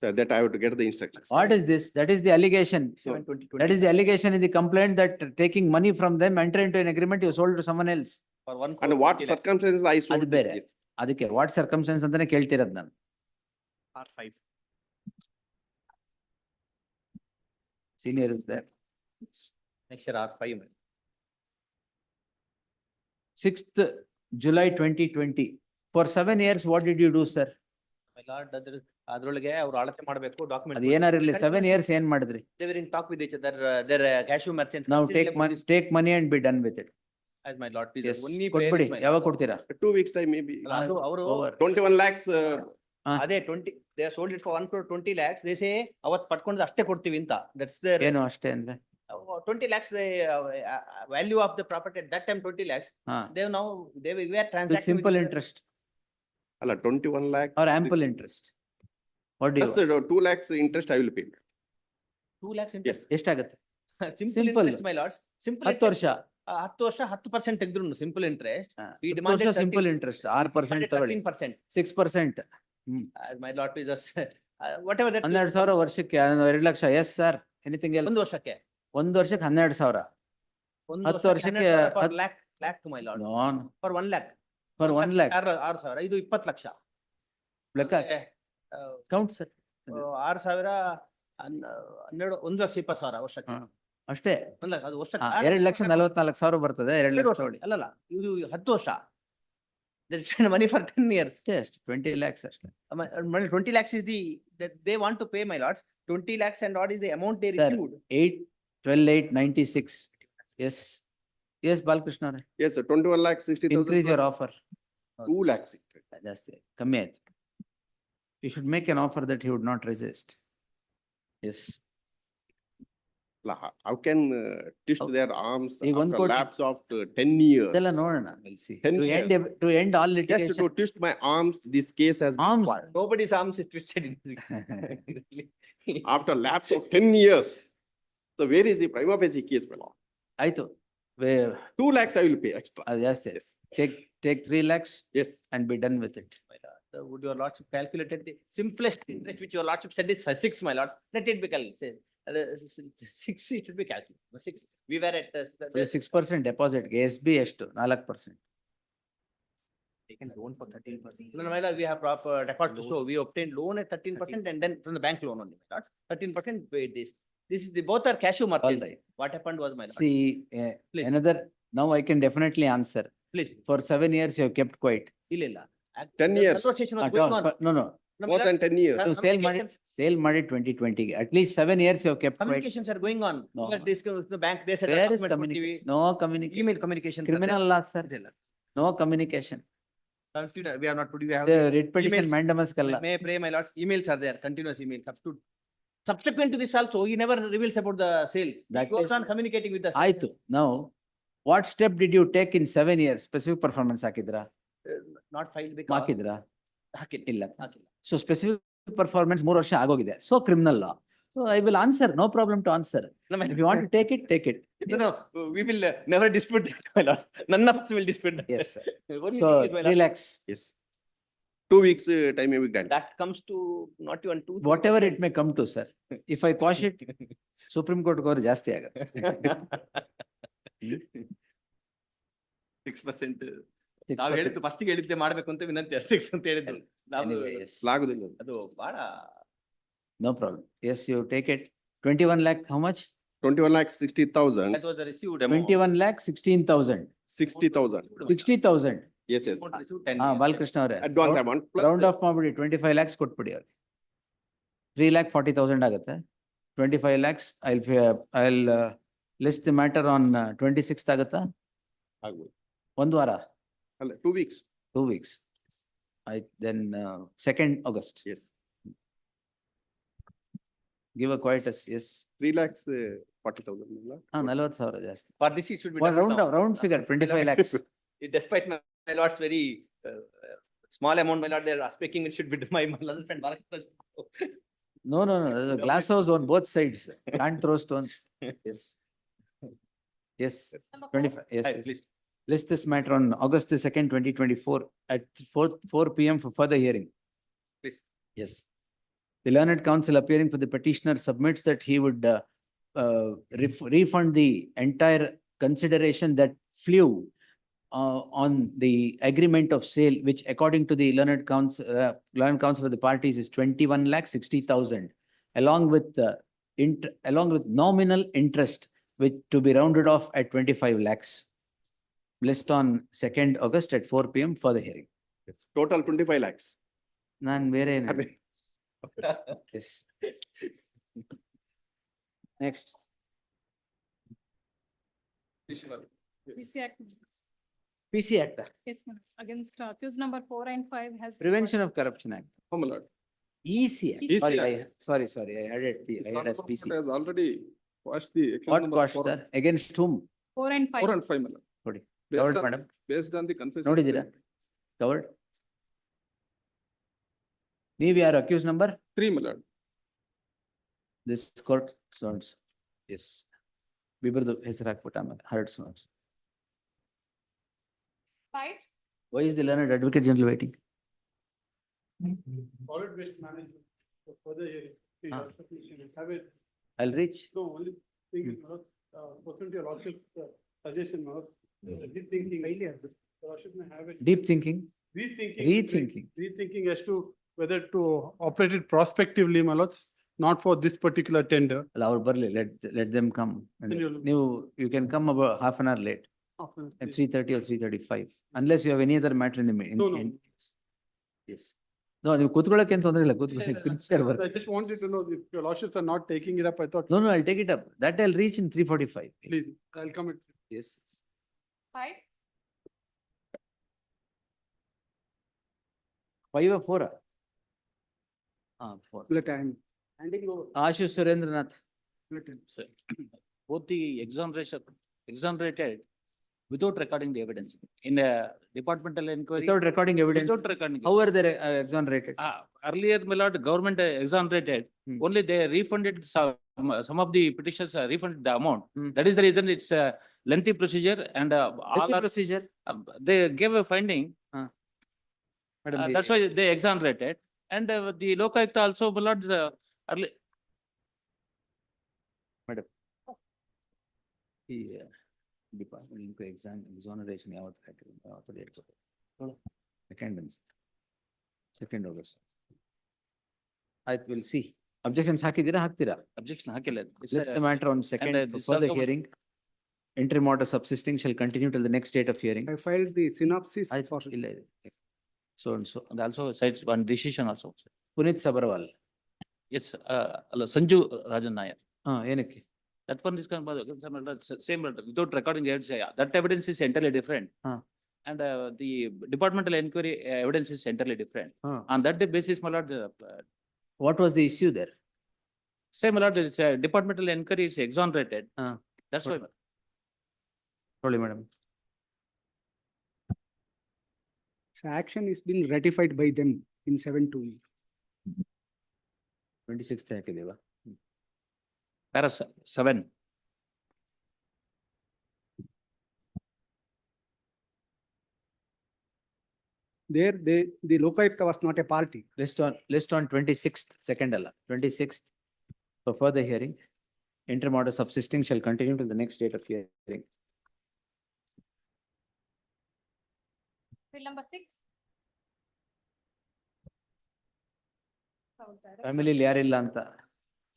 So that I have to get the instructions. What is this? That is the allegation. That is the allegation in the complaint that taking money from them, enter into an agreement, you sold to someone else. For 1 crore And what 50 lakhs. circumstances I sold? ಅದು ಬೇರೆ. Yes. ಅದಕ್ಕೆ what circumstances ಅಂತಾನೆ ಕೇಳ್ತಿರೋದು ನಾನು. R5. Senior is there. Next year R5. 6th July 2020. For 7 years, what did you do, sir? My lord, ಅದ್ರೊಳಗೆ ಅವ್ರು ಅಳತೆ ಮಾಡಬೇಕು ಅದು ಡಾಕ್ಯುಮೆಂಟ್. ಏನಾರಿರ್ಲಿ 7 years ಏನ್ ಮಾಡಿದ್ರಿ? They were in talk with each other, their cashew merchants. Now constantly take money and be done with it. As my lord, please. Yes. Only ಕೊಟ್ಬಿಡಿ. prayer is my ಯಾವಾಗ lord. ಕೊಡ್ತೀರಾ? 2 weeks time maybe. ಅವರು Over. 21 lakhs. ಅದೇ 20, they have sold it for 1 crore 20 lakhs. They say ಅವತ್ ಪಡ್ಕೊಂಡ್ರೆ ಅಷ್ಟೇ ಕೊಡ್ತೀವಿ ಅಂತ. That's their ಏನು ಅಷ್ಟೇ ಅಂದ್ರೆ? 20 lakhs the value of the property at that time 20 lakhs. They have now we are With transacting simple with interest Alla 21 lakh. or ample interest? What do you Plus want? 2 lakhs interest I will pay. 2 lakhs interest. ಎಷ್ಟಾಗತ್ತೆ? Simple Simple. interest, my lords. Simple 10 ವರ್ಷ. 10 ವರ್ಷ 10% ತೆಗೆದ್ರು simple interest. We 10 demanded ವರ್ಷ simple interest 6% ತಗೊಳ್ಳಿ. 13%. 6%. As my lord is just whatever that. 12,000 ವರ್ಷಕ್ಕೆ 2 lakh. Yes, sir. Anything else? 1 ವರ್ಷಕ್ಕೆ. 1 ವರ್ಷಕ್ಕೆ 12,000. 10 ವರ್ಷಕ್ಕೆ for lakh my lord. No. For 1 lakh. For 1 lakh. 6,000 ಇದು 20 ಲಕ್ಷ. ಲೆಕ್ಕ ಕೌಂಟ್ ಸರ್. 6,000 12 1,20,000 ವರ್ಷಕ್ಕೆ. ಅಷ್ಟೇ. 1 ಲಕ್ಷ ಅದು ವರ್ಷಕ್ಕೆ. 2,44,000 ಬರ್ತದೆ. 2 ಲಕ್ಷ ತಗೊಳ್ಳಿ. ಅಲ್ಲಲ್ಲ ಇದು 10 ವರ್ಷ. They money for 10 years. Just 20 lakhs ಅಷ್ಟೇ. 20 lakhs is that they want to pay, my lords. 20 lakhs and what is the amount they Sir, received? 8/12/8/96. Yes. Yes, Balkrishna. Yes, sir. 21 lakhs 60,000. Increase your offer. 2 lakhs. ಜಾಸ್ತಿ ಕಮ್ಮಿ ಆಯ್ತು. You should make an offer that he would not resist. Yes. How can twist their arms ಈಗ ಒಂದ್ after ಕೋಟಿ- lapse of 10 years? ಇದೆಲ್ಲ ನೋಡೋಣ. We'll see. 10 To years. end all Just litigation. to twist my arms, this case has been Arms. filed. Nobody's arms is twisted. After lapse of 10 years. So where is the prima facie case, my lord? ಆಯ್ತು. 2 lakhs I will pay extra. ಅದು ಜಾಸ್ತಿ. Yes. Take 3 lakhs Yes. and be done with it. would your lordship calculated the simplest interest which your lordship said is 6, my lords, let it be calculated. 6 it should be calculated. 6. We were at 6% deposit, SB ಎಷ್ಟು 4%. taken loan for 13%. No, no, my lord, we have proper records to show. We obtained loan at 13% and then from the bank loan only, my lords. 13% paid this. This is the both are cashew merchants. right. What happened was, my lord. See, Please. another, now I can definitely answer. Please. For 7 years you have kept quiet. ಇಲ್ಲ ಇಲ್ಲ. 10 The years. conversation was going on. No, no. No, my More than lord, 10 years. So sale communications- ಮಾಡಿ 2020. At least 7 years you have kept quiet. Communications are going on. No. But this the bank, they said. Where is document ಕೊಡ್ತೀವಿ. communication? No communication. Email communication. Criminal law, sir. ಇದೆಲ್ಲ. No communication. We are not putting, we have. The writ petition emails. mandamus kalla. May I pray, my lords, emails are there, continuous emails up to. Subsequent to this also, he never reveals about the sale. That He goes is- on communicating with the. ಆಯ್ತು. Now, what step did you take in 7 years? Specific performance ಹಾಕಿದ್ರಾ? Not filed because. ಹಾಕಿದ್ರಾ? ಹಾಕಿಲ್ಲ. ಇಲ್ಲ. ಹಾಕಿಲ್ಲ. So specific performance 3 ವರ್ಷ ಆಗೋಗಿದೆ. So criminal law. So I will answer, no problem to answer. No, my If you want to take it, take it. No, no, we will never dispute that, my lords. None of us will dispute that. Yes, sir. Only So thing is, my lord, relax. Yes. 2 weeks time may be granted. that comes to not even 2. Whatever it may come to, sir. If I quash it, Supreme Court go ಜಾಸ್ತಿ ಆಗುತ್ತೆ. 6%. 6%. ನಾವು ಹೇಳಿದ್ದು first ಹೇಳಿದ್ದೆ ಮಾಡ್ಬೇಕು ಅಂತ ವಿನಂತಿ 6 ಅಂತ ಹೇಳಿದ್ದು. ನಾವು Anyway, yes. ಆಗುದಿಲ್ಲ. ಅದು ಬಹಳ. No problem. Yes, you take it. 21 lakh, how much? 21,60,000. That was the received amount. 21 lakh 16,000. 60,000. 60,000. Yes, yes. Received 10 ಹಾ, years. ಬಾಲಕೃಷ್ಣ ಅವರೇ. Advance amount plus. Round of ಮಾಡ್ಬಿಡಿ 25 lakhs ಕೊಟ್ಬಿಡಿ ಅವ್ರಿಗೆ. 3,40,000 ಆಗುತ್ತೆ. 25 lakhs, I'll list the matter on 26th ಆಗುತ್ತಾ? ಆಗ್ಬೋದು. ಒಂದು ವಾರ, ಅಲ್ಲ, 2 weeks. 2 weeks. Then 2nd August. Yes. Give a quietus, yes. 3,40,000. ಹಾ, 40,000 ಜಾಸ್ತಿ. For this, it should be. doubled now. Round figure, 25 lakhs. Despite my lord's very small amount, my lord, they are speaking, it should be my lord friend. No, there's a glass house on both sides. Can't throw stones. Yes. Yes, 25, yes. Hi, Yes. please. List this matter on August the 2nd, 2024 at 4 PM for further hearing. Please. Yes. The learned counsel appearing for the petitioner submits that he would refund the entire consideration that flew on the agreement of sale, which according to the learned counsel of the parties is 21 lakh 60,000, along with nominal interest, which to be rounded off at 25 lakhs. List on 2nd August at 4 PM for the hearing. Yes. Total 25 lakhs. Nan vere. ಅದೇ. Yes. Next. PC Act. PC Act. Yes, ma'am. Against accused number 4 and 5 has. been Prevention of Corruption Act. Oh, my lord. EC Act. EC Sorry, I had it. I had as PC. Has already quashed the. account What number cost, 4 sir? Against whom? 4 and 5. 4 and 5, my lord. Sorry. Based Covered, on- madam. Based on the confession. ನೋಡಿದ್ದೀರಾ? Covered? ನೀವು ಯಾರು accused number? 3, my lord. This court sounds, yes. ಬಿಬರ್ದು ಹೆಸರು ಹಾಕ್ಬಿಟ್ಟು ಆಮೇಲೆ hertz notes. Right? Why is the learned advocate general waiting? Solid waste management, for further hearing. Ah. Have it, I'll reach. no, only thing is, pursuant to your lordship's suggestion, deep thinking. Your lordship may have it. Deep thinking, Rethinking. rethinking. As to whether to operate it prospectively, my lords, not for this particular tender. ಅಲ್ಲ ಅವ್ರು ಬರ್ಲಿ, let them come. Then you'll- You can come about half an hour late, at 3:30 or 3:35, unless you have any other matter in the meeting. No, no. Yes. No, ನೀವು ಕೂತ್ಕೊಳ್ಳೋಕೆ ಏನು ತೊಂದ್ರೆ ಇಲ್ಲ, ಕೂತ್ಕೊಳ್ಳಿ. I just wanted to know if your lordships are not taking it up, I thought. No, I'll take it up. That I'll reach in 3:45. Please, I'll come at. Yes. Right? 5 or 4? 4. Let I'm handing over. Ashish Surendranath. Sir, both the exonerated without recording the evidence in a departmental inquiry. Without recording evidence. Without recording. How are they exonerated? Earlier, my lord, government exonerated, only they refunded some of the petitions refunded the amount. That is the reason it's a lengthy procedure and all What's the are, procedure? they gave a finding. Madam, That's why they exonerated. And the Lok Adalat also, my lords, early. Madam. ಈ department ಎಕ್ಸಾನರೇಷನ್ ಯಾವತ್ತು ಹಾಕಿದ್ರು ಯಾವತ್ತು date ಕೊಟ್ಟು second August ಆಯ್ತು will C objections ಹಾಕ್ತೀರಾ Objection ಹಾಕಿಲ್ಲ. Let's the matter on second this for the also- hearing. Interim order subsisting shall continue till the next date of hearing. I filed the synopsis ಆಯ್ತು, ಇಲ್ಲ ಇದೆ. So and so. And also cites one decision also. Puneeth Sabharwal. Yes, Sanju Rajan Nair. ಏನಕ್ಕೆ? That one is same, without recording evidence, that evidence is entirely different. And the departmental inquiry evidence is entirely different. On that basis, my lord, What was the issue there? same, my lord, departmental inquiry is exonerated. That's why. Sorry, madam. Action is been ratified by them in 7/2. 26th ಹಾಕಿದೇವಾ? Para 7. There, the Lokayukta was not a party. List on 26th, second alla, 26th. For further hearing, interim order subsisting shall continue till the next date of hearing. Bill number 6. Family ಯಾರಿಲ್ಲ ಅಂತ.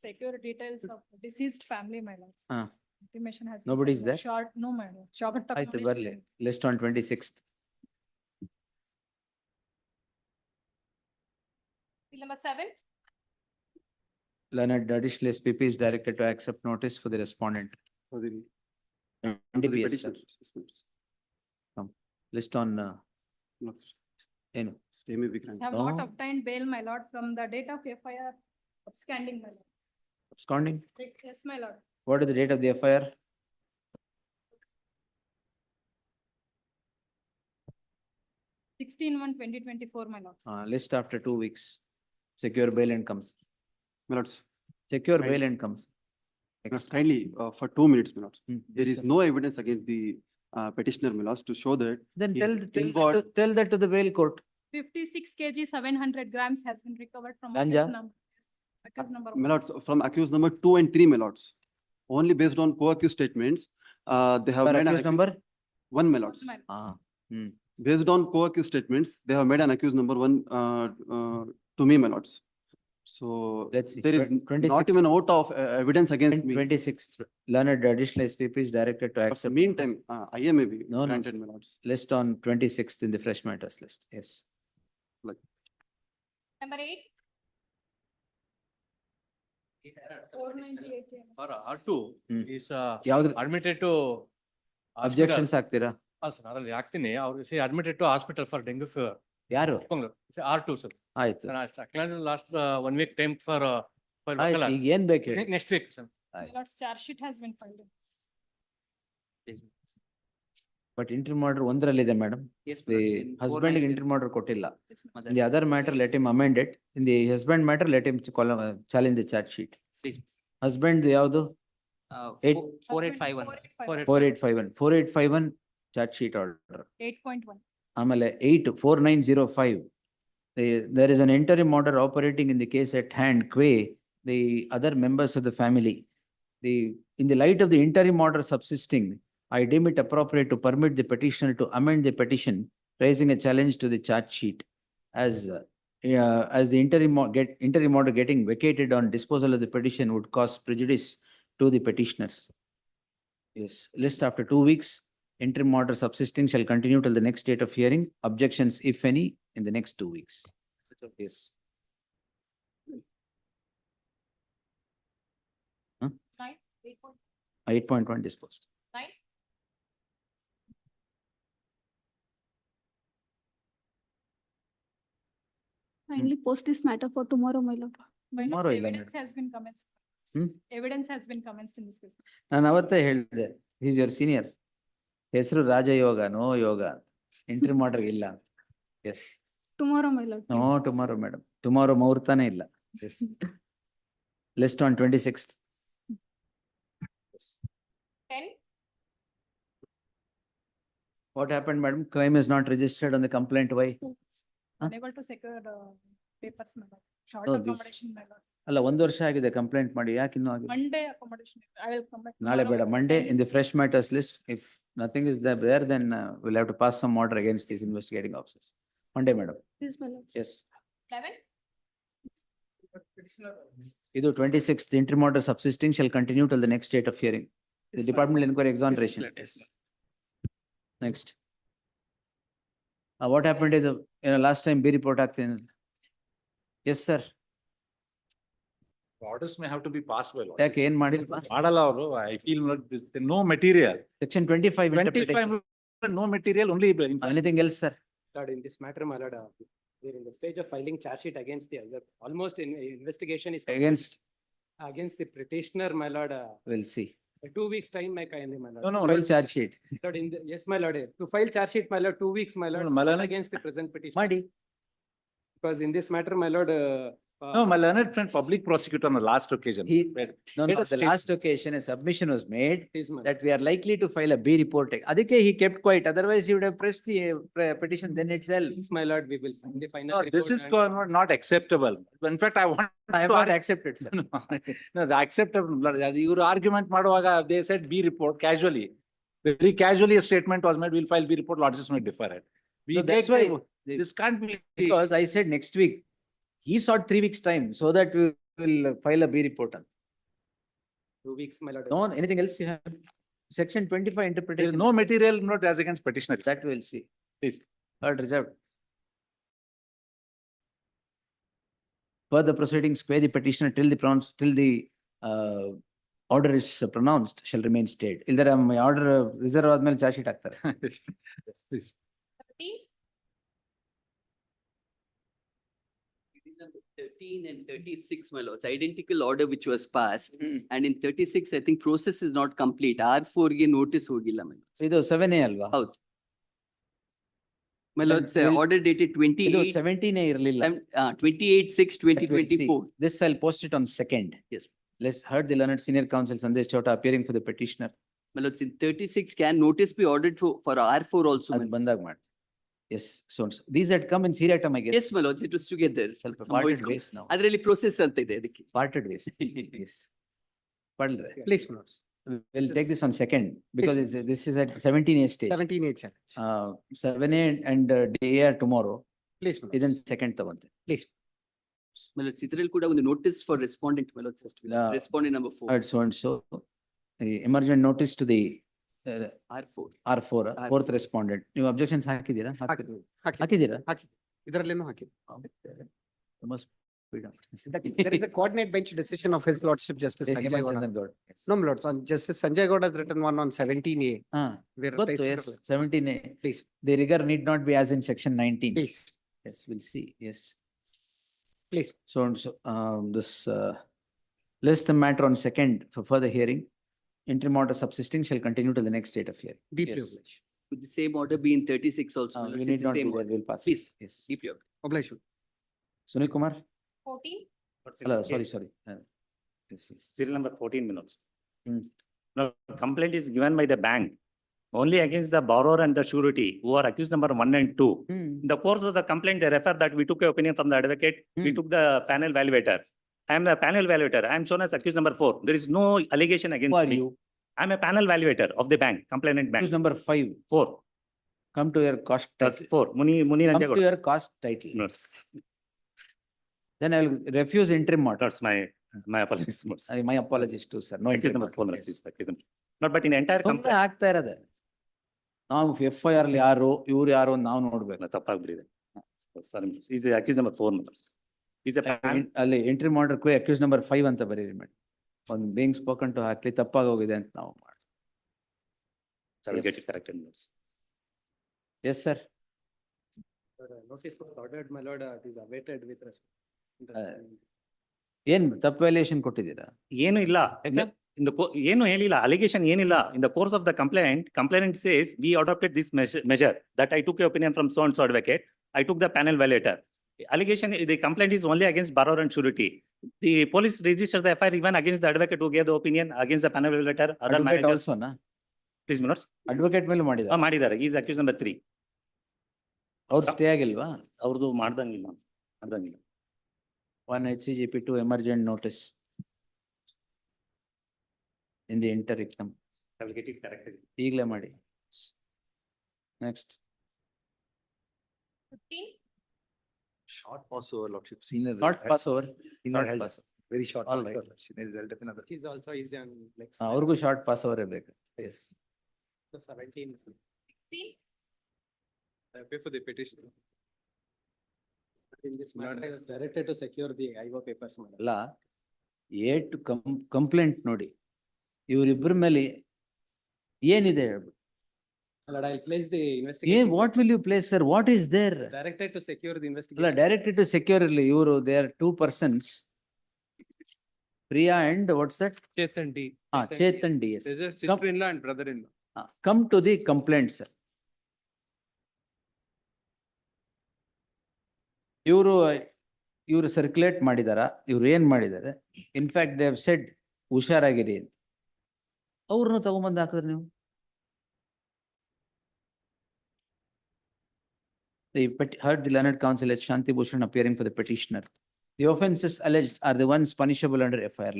Secure details of deceased family, my lords. Intimation has. Nobody is there? Short, no, my lord. Short. ಆಯ್ತು ಬರ್ಲಿ. List on 26th. Bill number 7. Learned additional SPP is directed to accept notice for the respondent. For the NDPS, sir. List on, ಏನು? Stay may be granted. Have No. not obtained bail, my lord, from the date of FIR absconding, my lord. Absconding? Yes, my lord. What is the date of the FIR? 16/1/2024, my lords. List after 2 weeks. Secure bail and comes. My lords, Secure Right. bail and comes. Lords, kindly, for 2 minutes, my lords. There Yes, is sir. no evidence against the petitioner, my lords, to show that. Then he tell, is tell, involved- that to- tell that to the bail court. 56 kg, 700 grams has been recovered from. Ganja? Accused number My 1. lords, from accused number 2 and 3, my lords. Only based on co-accused statements, they have For made an accused number? 1, my lords. My lords. Based on co-accused statements, they have made an accused number 1 to me, my lords. So Let's see. there is 26th. not even out of evidence against me. 26th, learned additional SPP is directed to But accept. meantime, IA may be No, no, granted, sir. my lords. List on 26th in the fresh matters list. Yes. Number 8. 498. For R2 is ಯಾವ್ದು admitted to. objections ಹಾಕ್ತೀರಾ? Sir, ಅದ್ರಲ್ಲಿ ಹಾಕ್ತೀನಿ ಅವ್ರು admitted to hospital for dengue fever. ಯಾರು? R2 sir. ಆಯ್ತು. Last 1 week time for ಆಯ್ತು, ಈಗ ಏನ್ ಬೇಕು ಹೇಳಿ? next week sir. My lords, charge sheet has been filed. But interim order ಒಂದರಲ್ಲಿದೆ madam. Yes, The madam, in husband 490. interim order ಕೊಟ್ಟಿಲ್ಲ. Yes, my In the other matter, let him amend it. In the husband matter, let him challenge the charge sheet. Please. Husband ಯಾವ್ದು? 4851. 4851. 4851 charge sheet order. 8.1. ಆಮೇಲೆ 4905. There is an interim order operating in the case at hand, the other members of the family. In the light of the interim order subsisting, I deem it appropriate to permit the petitioner to amend the petition, raising a challenge to the charge sheet. As the interim order getting vacated on disposal of the petition would cause prejudice to the petitioners. Yes, list after 2 weeks, interim order subsisting shall continue till the next date of hearing. Objections, if any, in the next 2 weeks. Yes. 9. 8.1 disposed. 9. Kindly post this matter for tomorrow, my lord. My lords, Tomorrow ಇಲ್ಲ evidence has been commenced. Hmm? Evidence has been commenced in this case. ನಾನು ಅವತ್ತೇ ಹೇಳಿದೆ, is your senior. ಹೆಸರು Rajayoga, no yoga. Entry order ಇಲ್ಲ. Yes. Tomorrow, my lord. No tomorrow madam. Tomorrow ಮುಹೂರ್ತಾನೇ ಇಲ್ಲ. Yes. List on 26th. 10. What happened, madam? Crime is not registered on the complaint. Why? Unable to secure papers, my lord. Short No, this- accommodation, my lord. ಅಲ್ಲ 1 ವರ್ಷ ಆಗಿದೆ complaint ಮಾಡಿ, ಯಾಕೆ ಇನ್ನೂ ಆಗಿಲ್ಲ? Monday accommodation, I will come back. ನಾಳೆ ಬೇಡ, tomorrow. Monday in the fresh matters list. If nothing is there, then we'll have to pass some order against these investigating officers. Monday, madam. Please, my lords. Yes. 11? Idu 26th, the interim order subsisting shall continue till the next date of hearing. The departmental inquiry exoneration. Next. What happened is, last time B report ಆಗ್ತೀನಿ. Yes, sir. Orders may have to be passed by law. ಯಾಕೆ ಏನ್ ಮಾಡಿಲ್ವಾ? ಮಾಡಲ್ಲ ಅವರು, I feel no material. Section 25. 25, no material, only. Anything else, sir? Lord, in this matter, my lord, we are in the stage of filing charge sheet against the other, almost in investigation is Against, against the petitioner, my lord. we'll see. 2 weeks time, my kind, my lord. No, File charge sheet. Lord, yes, my lord, to file charge sheet, my lord, 2 weeks, my lord, No, my lord. against the present petition. ಮಾಡಿ. Because in this matter, my lord. No, my learned friend, public prosecutor on the last occasion. No, Made a the statement. last occasion, a submission was made Is my that we are likely to file a B report. ಅದಕ್ಕೆ he kept quiet, otherwise he would have pressed the petition then itself. Yes, my lord, we will find the final. No, this report is and- not acceptable. In fact, I want. I have not accepted, sir. No, the acceptable, your argument ಮಾಡುವಾಗ they said B report casually. Very casually a statement was made, we'll file B report, lodges may defer it. We No, that's take- why- This can't be. Because I said next week, he sought 3 weeks' time so that we will file a B report. 2 weeks, my lord. No, anything else you have? Section 25 There is interpretation. no material not as against petitioner. That we will see. Please. Heard reserved. Further proceedings, where the petitioner till the order is pronounced shall remain stayed. Ilder my order reserve ಆದ್ಮೇಲೆ charge sheet ಹಾಕ್ತಾರೆ. Please. 13? 13 and 36, my lords, identical order which was passed. And in 36, I think process is not complete. R4 ಗೆ notice ಹೋಗಿಲ್ಲ, my lords. ಇದು 7A ಅಲ್ವಾ? ಹೌದು. My lords, will- order dated ಇದು 28, 17A ಇರಲಿಲ್ಲ. 28/6/2024. This I'll post it on 2nd. Yes. Let's heard the learned senior counsel Sandesh Chowta appearing for the petitioner. My lords, in 36, can notice be ordered for R4 also? my ಅದು lords? ಬಂದಾಗ ಮಾಡಿ. Yes, so these had come in seriatim, I guess. Yes, my lords, it was together. ಸ್ವಲ್ಪ Somehow parted it's ways now. ಅದರಲ್ಲಿ process ಅಂತ ಇದೆ ಅದಕ್ಕೆ. Parted ways. Yes. Padle. Please, my lords. We'll take this on 2nd because this is at 17A stage. 17A challenge. 7A and DA are tomorrow. Please, my lords. ಇದನ್ನ 2nd ತಗೊಂತೆ. Please. My lords, ಇದರಲ್ಲಿ ಕೂಡ ಒಂದು notice for respondent, my lords, has to be there. Yeah. Respondent number 4. So and so. The emergent notice to the R4. R4, fourth respondent. ನೀವು objections ಹಾಕಿದ್ದೀರಾ? ಹಾಕಿದ್ದೀರಾ? ಹಾಕಿ. ಇದರಲ್ಲೇನೂ ಹಾಕಿ. Must be done. There is a coordinate bench decision of His Lordship Justice Yes, Sanjay Hemant Gowda. Yes. No, my lords, on Justice Sanjay Gowda has written one on 17A. Where Good, placed- yes, 17A. Please. The rigor need not be as in section 19. Please. Yes, we'll see, yes. Please. So and so, this, list the matter on 2nd for further hearing. Interim order subsisting shall continue to the next date of hearing. Deeply Yes. obliged. Could the same order be in 36 also? my We lords? need It's the not be same there, order. we'll pass. it. Please. Yes. Deeply obliged. Obliged. Sunil Kumar? 14? Hello, sorry. Yes, yes. Serial number 14 minutes. Hmm. Now, complaint is given by the bank only against the borrower and the surety who are accused number 1 and 2. In the course of the complaint, they refer that we took an opinion from the advocate, we took the panel valuator. I am the panel valuator. I am shown as accused number 4. There is no allegation against Who are me. you? I am a panel valuator of the bank, complainant bank. Accused number 5. 4. Come to your cost That's title. 4. Muni Come to Nanjagowda. your cost title. No, Then I will refuse interim order. that's my apologies. My apologies too, sir. No Accused interim number 4 order. minutes Yes. is accused number. Not, but in the entire ಸುಮ್ನೆ complaint. ಆಗ್ತಾ ಇರೋದು. ನಾವು FIR ಅಲ್ಲಿ ಯಾರು ಇವ್ರು ಯಾರು ಅಂತ ನಾವು ನೋಡ್ಬೇಕು. ತಪ್ಪಾಗ್ಬಿಟ್ಟಿದೆ. Sorry, is accused number 4 members. Is a ಅಲ್ಲಿ interim order accused number 5 ಅಂತ ಬರೀರಿ ಮೇಡಮ್. ಒಂದು being spoken to ಹಾಕ್ಲಿ ತಪ್ಪಾಗಿ ಹೋಗಿದೆ ಅಂತ ನಾವು ಮಾಡಿ. So I will get it corrected. Members. Yes, sir. Notice was ordered, my lord, it is awaited with respect. ಏನ್ ತಪ್ಪು ವ್ಯಾಲ್ಯೂಯೇಷನ್ ಕೊಟ್ಟಿದ್ದೀರಾ? ಏನು ಇಲ್ಲ. In the ಏನು ಹೇಳಿಲ್ಲ, allegation ಏನಿಲ್ಲ. In the course of the complainant says, we adopted this measure that I took your opinion from so and so advocate. I took the panel valuator. Allegation, the complaint is only against borrower and surety. The police registered the FIR even against the advocate who gave the opinion, against the panel valuator, other Advocate managers. also, na? Please, minutes. Advocate ಮೇಲೂ ಮಾಡಿದ್ದಾರೆ. ಮಾಡಿದ್ದಾರೆ. He is accused number 3. ಅವ್ರು stay ಆಗಿಲ್ವಾ? ಅವ್ರದ್ದು ಮಾಡ್ದಂಗಿಲ್ಲ ಮಾಡ್ದಂಗಿಲ್ಲ. 1 HCGP 2 emergent notice in the interim. I will get it corrected. ಈಗಲೇ ಮಾಡಿ. Next. 15. Short passover, Lordship, senior. Not passover. Senior Short held pass. very short. All right. Senior is held up in other. He's also easy on like. ಅವ್ರಿಗೂ short pass ಅವರೇ ಬೇಕು. Yes. So 17. 16. I pay for the petition. In this matter, I was directed to secure the IO papers. madam. ಅಲ್ಲ complaint ನೋಡಿ ಇವರಿಬ್ಬರ ಮೇಲೆ ಏನಿದೆ ಹೇಳ್ಬಿಟ್ಟು. Lord, I'll place the ಏನ್ investigation. What will you place sir? What is there? Directed to secure the ಅಲ್ಲ investigation. Directed to secure ಇರಲಿ. ಇವರು they are 2 persons. Priya and what's that? Chetan D. Chetan DS. There's a sister-in-law and brother-in-law. Come to the complaint, sir. ಇವರು circulate ಮಾಡಿದಾರ? ಇವ್ರು ಏನ್ ಮಾಡಿದ್ದಾರೆ? In fact they have said ಹುಷಾರಾಗಿರಿ ಅಂತ. ಅವ್ರನ್ನ ತಗೊಂಬಂದು ಹಾಕಿದ್ರೆ ನೀವು. Heard the learned counsel as Shanti Bhushan appearing for the petitioner. The offences alleged are the ones punishable under FIR.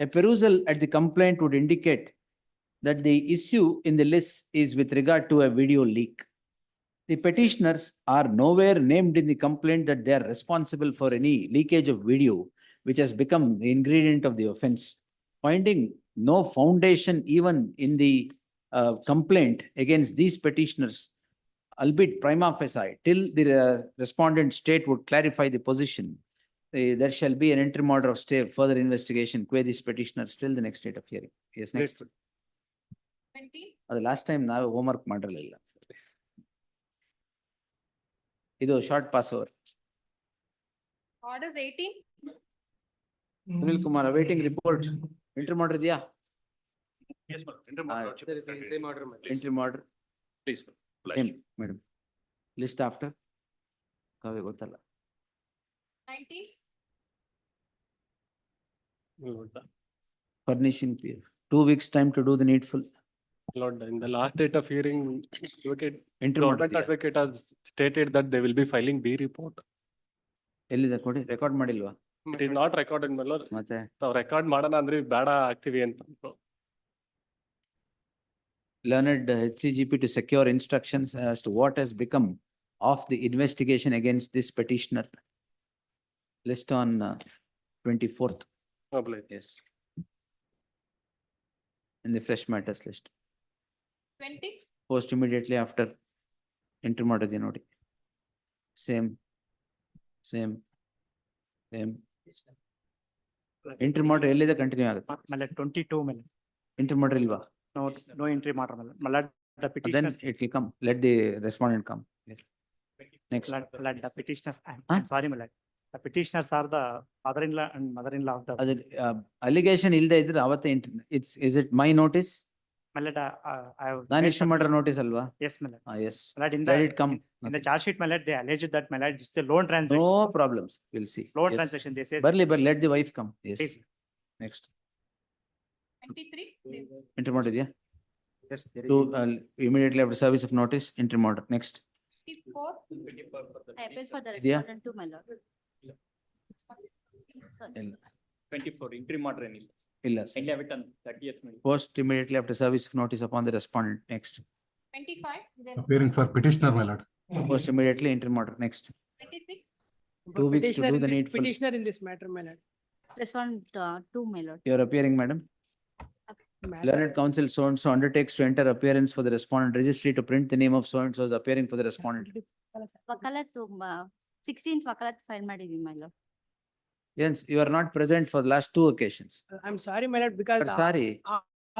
A perusal at the complaint would indicate that the issue in the list is with regard to a video leak. The petitioners are nowhere named in the complaint that they are responsible for any leakage of video, which has become the ingredient of the offense. Finding no foundation even in the complaint against these petitioners, albeit prima facie, till the respondent state would clarify the position, there shall be an interim order of stay, further investigation, quay this petitioner till the next date of hearing. Yes, next. 20. ಅದು last time ನಾವು homework ಮಾಡಿರಲಿಲ್ಲ. ಇದು short pass over. Orders 18. Sunil Kumar awaiting report. Interim order ಇದೆಯಾ? Yes, ma'am. Interim order, Lordship. There is an interim order. madam. Interim order. Please. Madam. List after. ಕಾವ್ಯ ಗೊತ್ತಲ್ಲ. 19. Furnishing peer. 2 weeks time to do the needful. Lord, in the last date of hearing, Interim order government ಇದೆಯಾ? advocate has stated that they will be filing B report. ಎಲ್ಲಿದೆ ಕೊಡಿ, record ಮಾಡಿಲ್ವಾ? It is not recorded, my lord. ಮತ್ತೆ ನಾವು record ಮಾಡೋಣ ಅಂದ್ರೆ ಬೇಡ ಆಗ್ತೀವಿ ಅಂತ. learned HCGP to secure instructions as to what has become of the investigation against this petitioner. List on 24th. Yes. In the fresh matters list. 20. Post immediately after interim order the noti. Same. Interim order ಎಲ್ಲಿದೆ continue ಆಗುತ್ತೆ? 22 ಮೇಲೆ. Interim order ಇಲ್ವಾ? No entry matter. Malad, the Then petitioners. it will come. Let the respondent come. Yes. Next. Malad, the petitioners. I'm sorry, Malad. The petitioners are the father-in-law and mother-in-law of the. ಅದು allegation ಇಲ್ಲದೆ ಇದ್ರೆ ಅವತ್ತೇ is it my notice? Malad, I have. ನಾನು issue ಮಾಡಿರೋ notice ಅಲ್ವಾ? Yes, Malad. Yes. Malad, in Let the, it come. in the charge sheet, Malad, they alleged that Malad, it's a loan transaction. No problems. We'll see. Loan Yes. transaction, they say. Barley, let the wife come. Yes. Please. Next. 23. Interim order ಇದೆಯಾ? Yes, there To is. immediately after service of notice, interim order. Next. 24. I appeal for the ಇದೆಯಾ? respondent to my lord. Sorry. ಇಲ್ಲ. 24, interim order ಏನಿಲ್ಲ. ಇಲ್ಲ. Kindly have it on 30th. May. Post immediately after service of notice upon the respondent. Next. 25. Appearing for petitioner, my lord. Post immediately interim order. Next. 26. 2 weeks to do the needful. Petitioner in this matter, Malad. Respondent to my lord. You are appearing, madam. Learned counsel so and so undertakes to enter appearance for the respondent. Registry to print the name of so and so is appearing for the respondent. Wakalat 16th wakalat file ಮಾಡಿದೀನಿ my lord. Yes, you are not present for the last 2 occasions. I'm sorry, Malad, because But sorry.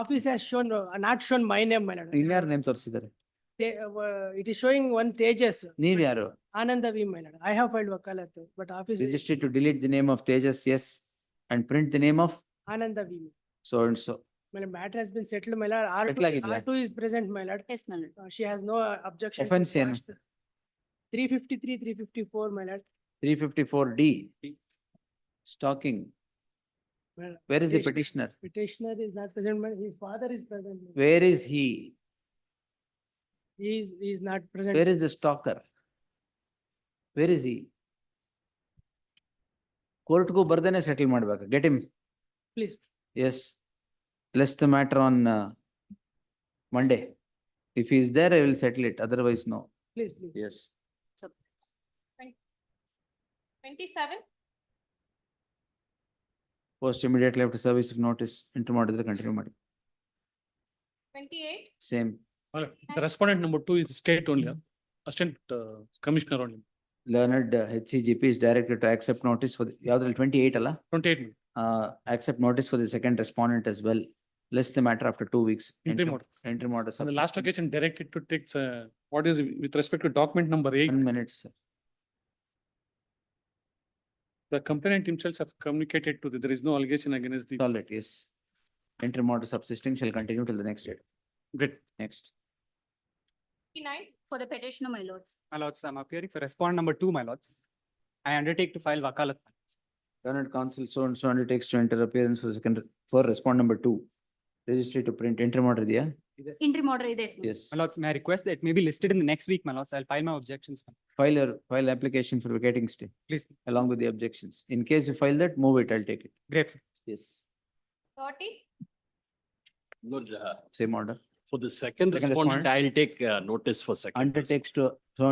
office has shown, not shown my name, Malad. ಇನ್ಯಾರ name ತೋರಿಸಿದ್ದಾರೆ? It is showing one Tejas. ನೀವ್ ಯಾರು? Ananda V, Malad. I have filed wakalat, but office. Registry to delete the name of Tejas, yes, and print the name of Ananda V. so and so. My matter has been settled, my lord. Settle ಆಗಿದ್ಯಾ? R2 is present, my lord. Yes, my lord. She has no objection. to Offense ಏನು? past. 353, 354, my lord. 354D. Stalking. Well, Where is the petitioner? Petitioner is not present, my, his father is present. Where is he? He is not present. Where is the stalker? Where is he? ಕೋರ್ಟ್ಗೂ ಬರ್ದೇನೆ settle ಮಾಡ್ಬೇಕು. Get him. Please. Yes. List the matter on Monday. If he is there, I will settle it. Otherwise, no. Please, please. Yes. 27. Post immediately after service of notice. Interim ಮಾಡಿದ್ರೆ continue ಮಾಡಿ. 28. Same. The respondent number 2 is state only, assistant commissioner only. Learned HCGP is directed to accept notice for the, ಯಾವ್ದ್ರಲ್ಲಿ 28 ಅಲ್ಲ? 28. Accept notice for the second respondent as well. List the matter after 2 weeks. Interim order. Interim order. On the last occasion directed to take, what is with respect to document number 8, 1 minute, sir. the complainant himself have communicated to there is no allegation against the. Solid, yes. Interim order subsisting shall continue till the next date. Great. Next. 29. For the petitioner, my lords. My lords, I'm appearing for respondent number 2, my lords. I undertake to file wakalat. Learned counsel so and so undertakes to enter appearance for the second, for respond number 2. Registry to print. Interim order ಇದೆಯಾ? Interim order ಇದೆ. Yes. My lords, may I request that it may be listed in the next week, my lords. I'll file my objections. File application for vacating stay Please. along with the objections. In case you file that, move it, I'll take it. Grateful. Yes. 30. Lord, Same order. for the second Second respondent, respondent. I'll take notice for second. Undertakes to, so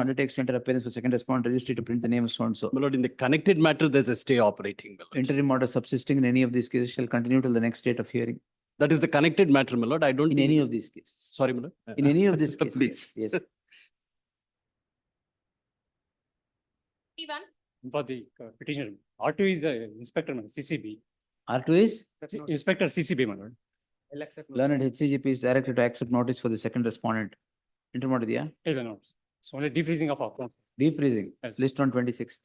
undertakes to enter appearance for second respondent, registry to print the name of so and so. My lord, in the connected matter, there's a stay operating, my lord. Interim order subsisting in any of these cases shall continue till the next date of hearing. That is the connected matter, my lord. I don't. In think- any of these cases. Sorry, my lord. In any of these cases. Please. Yes. 31. For the petitioner, R2 is the inspector, CCB. R2 is Inspector CCB, my lord. I'll accept. learned HCGP is directed to accept notice for the second respondent. Interim order ಇದೆಯಾ? Is a note. It's only defreezing of account. Defreezing. Yes. List on 26th.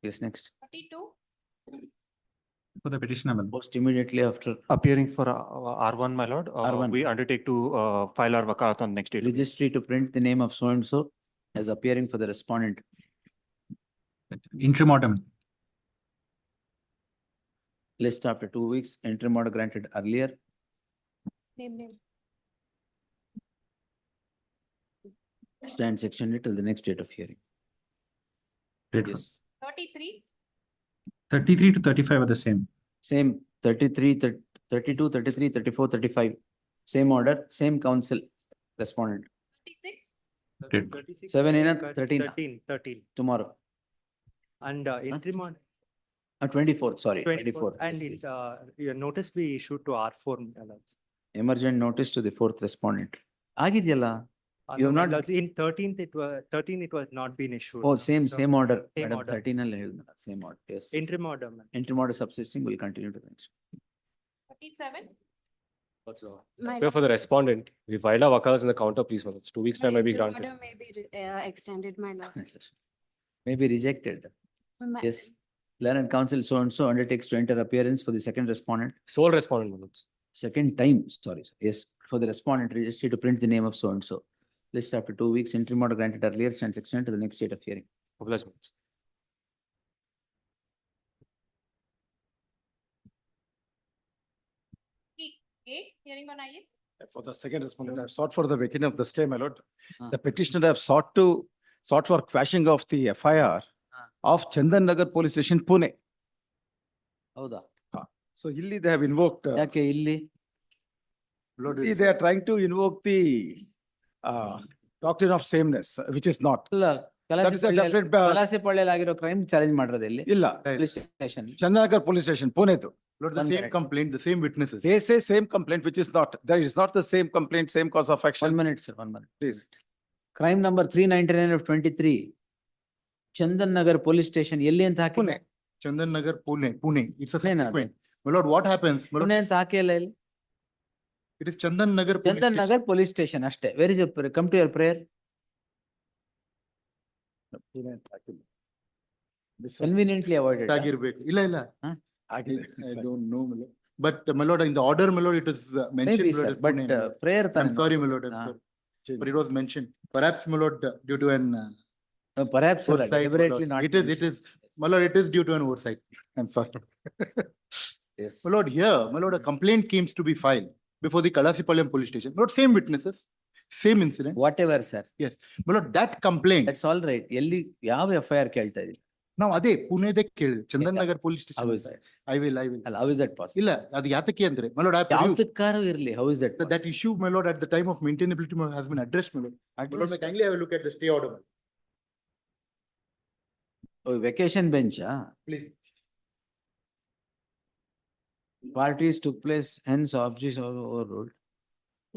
Yes, next. 32. For the petitioner, my lord. Post immediately after Appearing for R1, my lord. R1. We undertake to file our wakalat on next date. registry to print the name of so and so as appearing for the respondent. Interim order. List after 2 weeks. Interim order granted earlier. Name. Stands extended till the next date of hearing. Grateful. Yes. 33. 33 to 35 are the same. Same 33, 32, 33, 34, 35. Same order, same counsel respondent. 36. Great. 7 in 13 13. tomorrow. And interim order. 24th, sorry, 24th. 24th. And yes, yes. your notice be issued to R4, my lords. Emergent notice to the fourth respondent. ಆಗಿದೆಯಲ್ಲ? You have No, my not- lords, in 13th, it was not been issued. Oh, no. same So, order. Same Madam, order. 13 ಅಲ್ಲಿ ಹೇಳಿದ್ನಲ್ಲ, same order, yes. yes. Interim order, man. Interim order subsisting will continue to the next. 37. Pray for the respondent. We filed our wakalas in the counter, please, my lords. 2 weeks time may be granted. Order may be extended, my lord. May be rejected. My- Yes. Learned counsel so and so undertakes to enter appearance for the second respondent. Sole respondent, my lords. Second time, sorry, yes, for the respondent registry to print the name of so and so. List after 2 weeks, interim order granted earlier, stands extended to the next date of hearing. Obliged, my lords. Hearing on IE. For the second respondent, I have sought for the vacating of the stay, my lord. Ah. The petitioner have sought for quashing of the FIR of Chandan Nagar Police Station, Pune. ಹೌದಾ? So illi they have invoked, ಯಾಕೆ ಇಲ್ಲಿ? illi they are trying to invoke the doctrine of sameness, which is not. ಅಲ್ಲ, That is a definite, ಕಲಾಸಿಪಳ್ಳಿಯಲ್ಲಿ ಆಗಿರೋ crime challenge ಮಾಡಿರೋದು ಇಲ್ಲಿ? ಇಲ್ಲ. Police station. Chandan Nagar Police Station, Pune. Lord, the One same minute. complaint, the same witnesses. They say same complaint, which is not. There is not the same complaint, same cause of 1 action. minute, sir, 1 minute. Please. Crime number 399 of 23. Chandan Nagar police station ಎಲ್ಲಿ ಅಂತ ಹಾಕಿ? Pune. Chandan Nagar, Pune. It's a Pune na. subsequent. My lord, what happens? My lord, Pune ಅಂತ ಹಾಕಿಲ್ಲ ಇಲ್ಲಿ? it is Chandan Nagar. Police Chandan Station. Nagar police station ಅಷ್ಟೇ. Where is come to your prayer. Conveniently avoided. ಆಗಿರ್ಬೇಕು. ಇಲ್ಲ ಇಲ್ಲ. ಹಾ? ಆಗಿದೆ. I don't know, my lord. But my lord, in the order, my lord, it is mentioned. Maybe my lord, sir, as but Pune, my lord. prayer I'm sorry, my lord, I'm Ah. sorry. But it was mentioned. Perhaps, my lord, due to an perhaps oversight, my deliberately lord. not. It is, my lord, it is due to an oversight. I'm sorry. Yes. My lord, here, my lord, a complaint came to be filed before the Kalasipalayam police station. My lord, same witnesses, same incident. Whatever, sir. Yes, my lord, that complaint. That's all right. ಎಲ್ಲಿ ಯಾವ FIR ಕೇಳ್ತಾ ಇದೀವಿ? ನಾವು ಅದೇ ಪುಣೆದೇ ಕೇಳಿದೆ, Chandan Nagar police How is station. that? I will. ಅಲ್ಲ, how is that possible? ಇಲ್ಲ, ಅದು ಯಾತಕ್ಕೆ ಅಂದ್ರೆ, my lord, I have produced ಯಾವ್ದಕ್ಕಾರು ಇರ್ಲಿ, how is that? that issue, my lord, at the time of maintainability has been addressed, my lord. My lord, may kindly have a look at the stay order, Vacation bench, please. parties took place, hence objects overruled.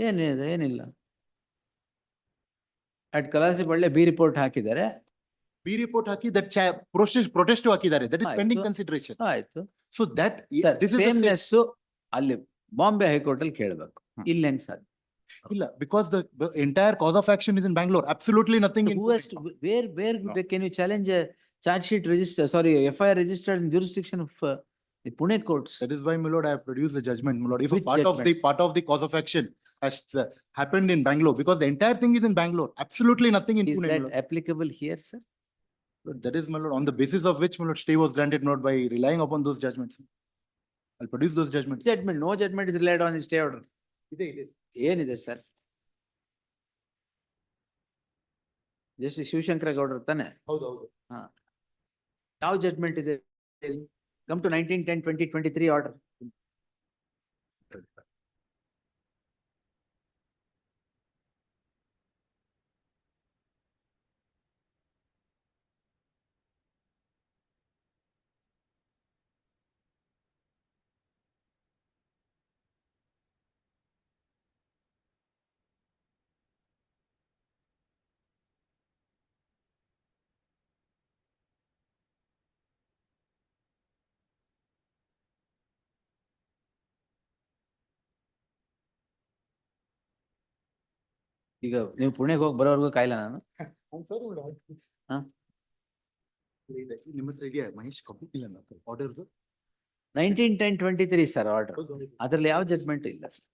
ಏನಿಲ್ಲ. At ಕಲಾಸಿಬಳ್ಳೆ B report ಹಾಕಿದ್ದಾರೆ. B report haki, that protest ಹಾಕಿದ್ದಾರೆ, that is pending consideration. ಆಯ್ತು. So that, this is the same. ಸೇಮ್ನೆಸ್ ಅಲ್ಲಿ Bombay high court ಅಲ್ಲಿ ಕೇಳಬೇಕು. ಇಲ್ಲಿ ಹೆಂಗ್ ಸಾಧ್ಯ? ಇಲ್ಲ, because the entire cause of action is in Bangalore, absolutely nothing in. Who has to, where can you challenge a charge sheet register, sorry, FIR registered in jurisdiction of the Pune courts? That is why, my lord, I have produced the judgment, my lord. If a Which part of the cause of action has happened in Bangalore, because the entire thing is in Bangalore, absolutely nothing in Is Pune, my that lord. applicable here, sir? Lord, that is, my lord, on the basis of which, my lord, stay was granted, not by relying upon those judgments. I'll produce those judgments. Judgment, no judgment is relied on in stay order. ಇದೆ. ಏನಿದೆ sir? Justice Shivashankara ಗೌಡ್ರು ತಾನೆ? ಹೌದು. ಯಾವ judgment ಇದೆ? Come to 19/10/2023 order. ಈಗ ನೀವು ಪುಣೆಗೆ ಹೋಗಿ ಬರೋವರೆಗೂ ಕಾಯಿಲ್ಲ ನಾನು. ಹಾ? ನಿಮ್ಮ ಹತ್ರ ಇದೆಯಾ ಮಹೇಶ್ ಕಾಪಿ? ಇಲ್ಲ, ಆರ್ಡರ್ 19/10/23 ಸರ್ ಆರ್ಡರ್. ಅದ್ರಲ್ಲಿ ಯಾವ ಜಡ್ಜ್ಮೆಂಟ್ ಇಲ್ಲ sir.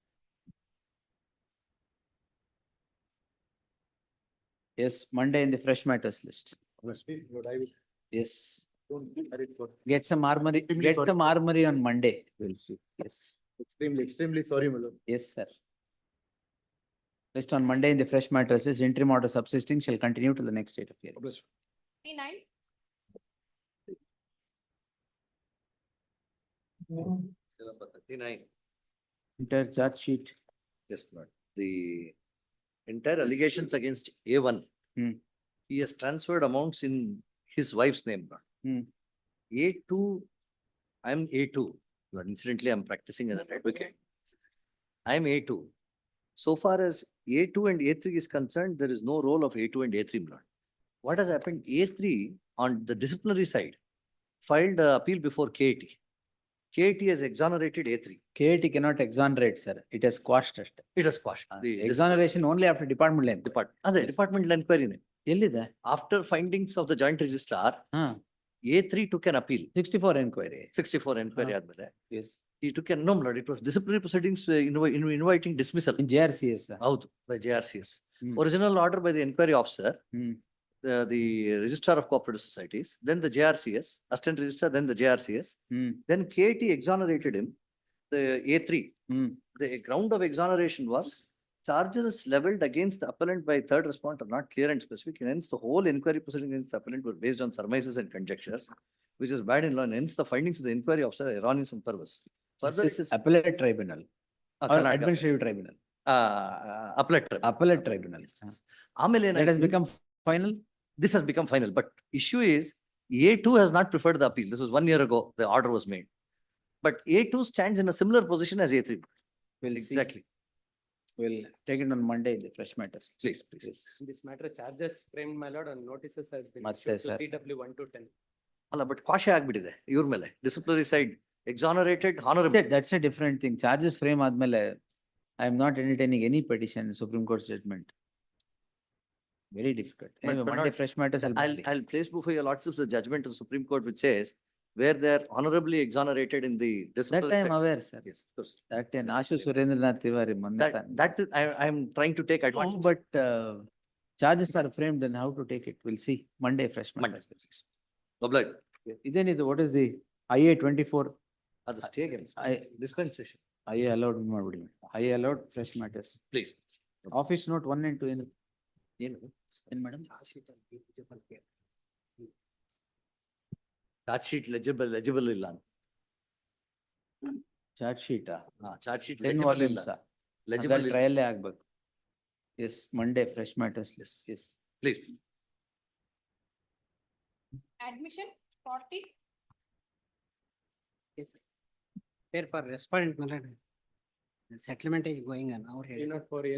Yes, Monday in the fresh matters list. Yes. Get some armory on Monday. We'll see. Yes. Extremely sorry, my lord. Yes, sir. List on Monday in the fresh matters is interim order subsisting shall continue to the next date of hearing. 39. Entire charge sheet. Yes, Lord. The entire allegations against A1. He has transferred amounts in his wife's name, Lord. A2, I'm A2. Lord, incidentally, I'm practicing as an advocate. I'm A2. So far as A2 and A3 is concerned, there is no role of A2 and A3, Lord. What has happened? A3 on the disciplinary side filed an appeal before KAT. KAT has exonerated A3. KAT cannot exonerate, sir. It has quashed. It has quashed. The Exoneration only after departmental inquiry. departmental inquiry. ಎಲ್ಲಿದೆ? After findings of the joint registrar, A3 took an appeal. 64 inquiry. 64 inquiry ಆದ್ಮೇಲೆ. Yes. He took an, no, Lord, it was disciplinary proceedings inviting dismissal. In JRCS. Houdu, by JRCS. Original order by the inquiry officer, the registrar of cooperative societies, then the JRCS, assistant registrar, then the JRCS. Then KAT exonerated him, the A3. The ground of exoneration was charges leveled against the appellant by third respondent are not clear and specific, and hence the whole inquiry proceeding against the appellant were based on surmises and conjectures, which is bad in law, and hence the findings of the inquiry officer are erroneous and perverse. Further, This is appellate tribunal or Karnataka. administrative tribunal. Appellate tribunal. ಆಮೇಲೆ That has become final. This has become final, but issue is A2 has not preferred the appeal. This was 1 year ago, the order was made. But A2 stands in a similar position as A3. We'll see. Exactly. We'll take it on Monday in the fresh matters. Please. In this matter, charges framed, my lord, and notices has been Matte issued sir. to CW 1 to 10. ಅಲ್ಲ, but ಕ್ವಾಶೆ ಆಗ್ಬಿಟ್ಟಿದೆ ಇವ್ರ ಮೇಲೆ. Disciplinary side exonerated honorable. That's a different thing. Charges frame ಆದ್ಮೇಲೆ I am not entertaining any petition in Supreme Court's judgment. Very difficult. Anyway, but Monday not- fresh matters. I'll place before your lordships the judgment of the Supreme Court which says where they are honorably exonerated in the That disciplinary I am side. aware, sir. Yes, of course. That Ashu Surendranath Tiwari ಮೊನ್ನೆ ತಾನೆ. That is, I'm trying to take advantage. But charges are framed and how to take it. We'll see. Monday fresh matters. Obliged. ಇದೇನಿದು? What is the IA 24? ಅದು stay I dispensation. IA allowed ಮಾಡ್ಬಿಡಿ. IA allowed fresh matters. Please. Office note 1 and 2 ಏನು? ಏನು madam? Charge sheet legible ಇಲ್ಲ. Charge ಶೀಟಾ? Charge sheet 10 legible ಇಲ್ಲ. Volumes. Legible ಟ್ರಯಲ್ಲೇ ಆಗ್ಬೇಕು. Yes, Monday fresh matters. Yes. Please. Admission 40. Yes. There for respondent, my lord. The settlement is going on. Our head. Not for you.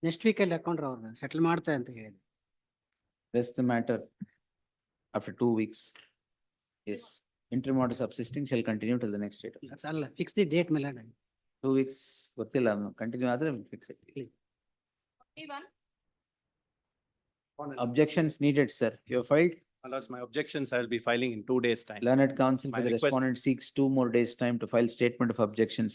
Next week ಅಲ್ಲಿ ಹಾಕೊಂಡ್ರೆ ಅವ್ರು settle ಮಾಡ್ತಾರೆ ಅಂತ ಹೇಳಿದ್ರು. That's the matter. After 2 weeks. Yes. Interim order subsisting shall continue till the next date. ಅಲ್ಲ fix the date ಮೇಲೆ 2 weeks ಗೊತ್ತಿಲ್ಲ, continue ಆದ್ರೆ fix it. 41. Objections needed, sir. You have filed? My lords, my objections I will be filing in 2 days' time. Learned counsel My for the request- respondent seeks 2 more days' time to file statement of objections.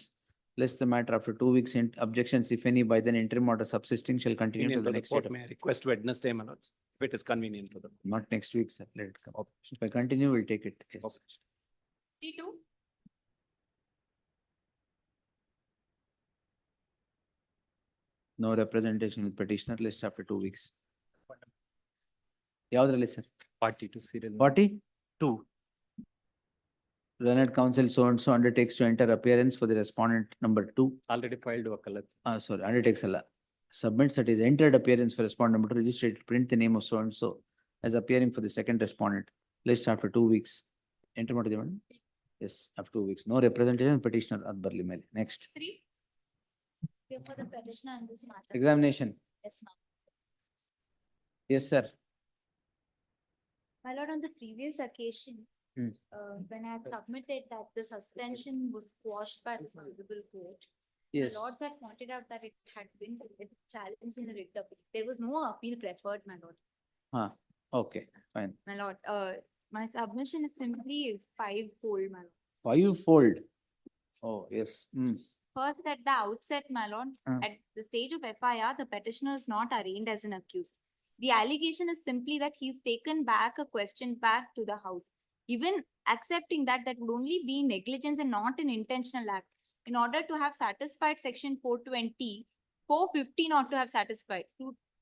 List the matter after 2 weeks in objections, if any, by then interim order subsisting shall continue Convenient till to the the next court, date. may I request Wednesday, my lords, if it is convenient to them. Not next week, sir. Let it come. If I continue, we'll take it. Yes. 52. No representation with petitioner, list after 2 weeks. ಯಾವ್ದ್ರಲ್ಲಿ sir? 42 serial. 42. Learned counsel so and so undertakes to enter appearance for the respondent number 2. Already filed Vakalat. Sorry, undertakes alla. Submits that is entered appearance for respondent number 2, registered, print the name of so and so as appearing for the second respondent. List after 2 weeks. Enter ಮಾಡಿದೆ madam? Yes, after 2 weeks. No representation petitioner ad ಬರ್ಲಿ ಮೇಲೆ. Next. 3. For the petitioner in this matter. Examination. Yes, ma'am. Yes, sir. My lord, on the previous occasion, when I had submitted that the suspension was quashed by this honorable court, Yes. the lords had pointed out that it had been challenged in a writ appeal. There was no appeal preferred, my lord. Okay, fine. My lord, my submission is simply 5-fold, my lord. 5-fold. Oh, yes. First, at the outset, my lord, at the stage of FIR, the petitioner is not arraigned as an accused. The allegation is simply that he's taken back a question back to the house. Even accepting that, that would only be negligence and not an intentional act. In order to have satisfied section 420, 415 ought to have satisfied.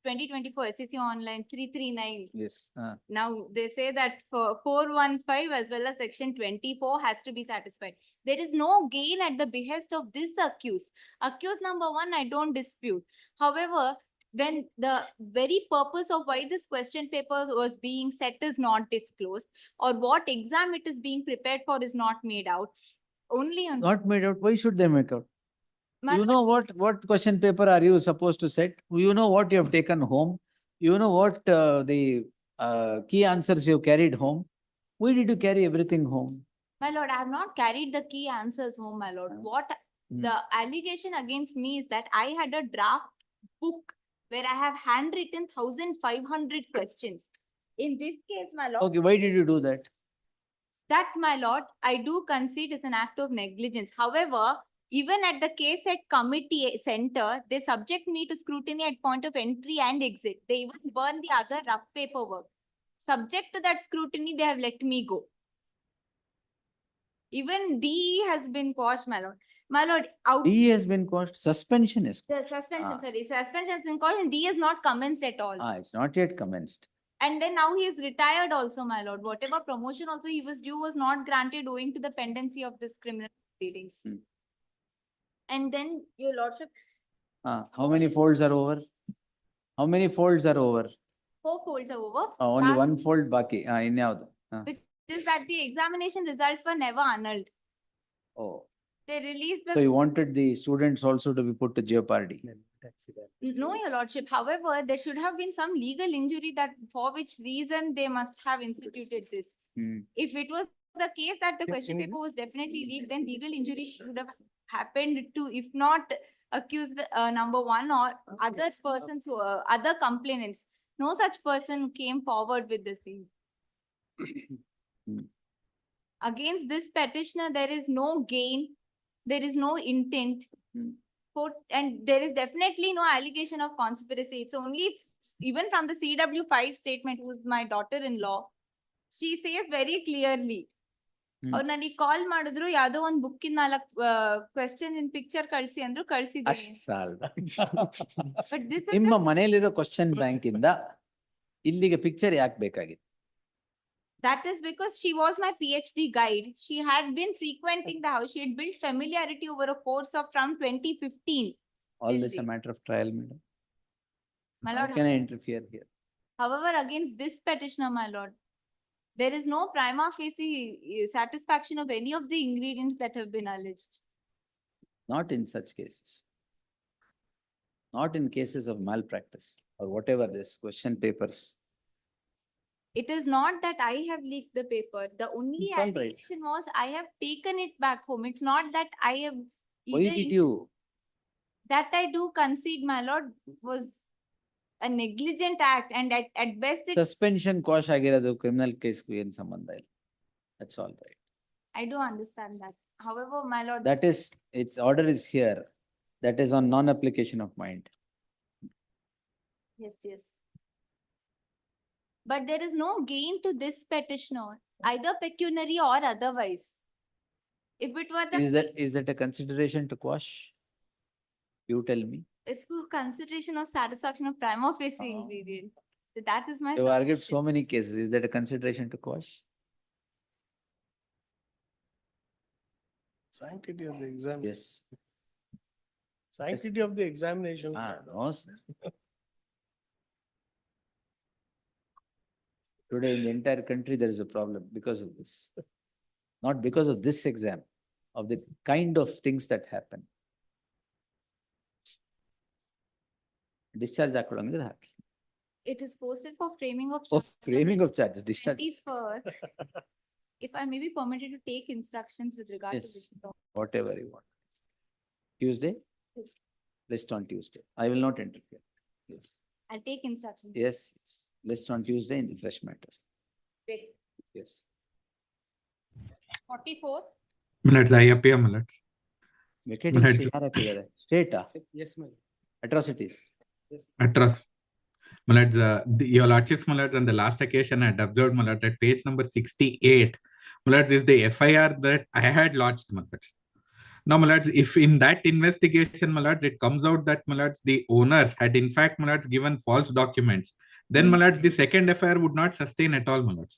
2024 SEC online 339. Yes. Now they say that for 415 as well as section 24 has to be satisfied. There is no gain at the behest of this accused. Accused number 1, I don't dispute. However, when the very purpose of why this question paper was being set is not disclosed, or what exam it is being prepared for is not made out, only on Not made out. Why should they make out? my You know what question paper are you supposed to set? You know what you have taken home. You know what the key answers you carried home. Why did you carry everything home? My lord, I have not carried the key answers home, my lord. What the allegation against me is that I had a draft book where I have handwritten 1,500 questions. In this case, my lord, Okay, why did you do that? that, my lord, I do concede is an act of negligence. However, even at the case at committee center, they subject me to scrutiny at point of entry and exit. They even burn the other rough paperwork. Subject to that scrutiny, they have let me go. Even DE has been quashed, my lord. My lord, out. D has been quashed. Suspension is. The suspension, Ah. sorry, suspension has been called and D has not commenced at all. It's not yet commenced. And then now he is retired also, my lord. Whatever promotion also he was due was not granted owing to the pendency of this criminal proceedings. And then, your lordship, How many folds are over? How many folds are over? 4 folds are over. Only Last- one fold baki. Inyavadu. Which is that the examination results were never annulled. Oh, They released so you the, wanted the students also to be put to jeopardy. no, your lordship. However, there should have been some legal injury that for which reason they must have instituted this. If it was the case that the question paper was definitely leaked, then legal injury should have happened to, if not accused number 1 or other persons, who, other complainants. No such person came forward with the same. Against this petitioner, there is no gain, there is no intent. And there is definitely no allegation of conspiracy. It's only, even from the CW5 statement, who's my daughter-in-law, she says very clearly ಅವ್ರು ನನಗೆ ಕಾಲ್ ಮಾಡಿದ್ರು, ಯಾವ್ದೋ ಒಂದ್ book in 4 question in picture ಕಳ್ಸಿ ಅಂದ್ರು, ಕಳ್ಸಿದ್ದೀನಿ. ಅಷ್ಟ್ ಸಾಲದ. But this is ನಿಮ್ಮ the- ಮನೆಯಲ್ಲಿರೋ ಕ್ವಶನ್ ಬ್ಯಾಂಕ್ ಇಂದ ಇಲ್ಲಿಗೆ ಪಿಕ್ಚರ್ ಯಾಕೆ ಬೇಕಾಗಿತ್ತು? That is because she was my PhD guide. She had been frequenting the house. She had built familiarity over a course of from 2015. All till this a date. matter of trial, madam. My How lord, can I interfere here? however, against this petitioner, my lord, there is no prima facie satisfaction of any of the ingredients that have been alleged. Not in such cases. Not in cases of malpractice or whatever this question papers. It is not that I have leaked the paper. The only It's all right. allegation was I have taken it back home. It's not that I have Why either did you? that I do concede, my lord, was a negligent act, and at best it, Suspension quash ಆಗಿರೋದು criminal case ಗೂ ಏನ್ ಸಂಬಂಧ ಇಲ್ಲ. That's all right. I do understand that. However, my lord, That is, its order is here. That is on non-application of mind. yes, yes. But there is no gain to this petitioner, either pecuniary or otherwise. If it were the Is that a consideration to quash? You tell me. it's for consideration of satisfaction of prima facie ingredient. So that is my You argued submission. so many cases. Is that a consideration to quash? Sanctity of the exam. Yes. Sanctity of the examination. No, sir. Today in the entire country, there is a problem because of this. Not because of this exam, of the kind of things that happen. Discharge ಹಾಕೊಳ್ಳಂಗಿದ್ರೆ hockey. It is posted for framing of Oh, framing of charges, discharge. 21st. If I may be permitted to take instructions with regard to Yes, this. whatever you want. Tuesday? Yes. List on Tuesday. I will not interfere. Yes, I'll take instructions. yes, yes. List on Tuesday in the fresh matters. Wait. Yes. 44. Minutes, I appear, minutes. Vacating Minutes. stay ಯಾರ್ ಹಾಕಿದ್ದಾರೆ? State ಆ? Yes, my lord. Atrocities. Yes. Address. Minutes, your lordship's minutes on the last occasion I had observed minutes at page number 68. Minutes is the FIR that I had lodged minutes. Now, minutes, if in that investigation, minutes, it comes out that minutes, the owners had in fact minutes given false documents, then minutes, the second FIR would not sustain at all minutes.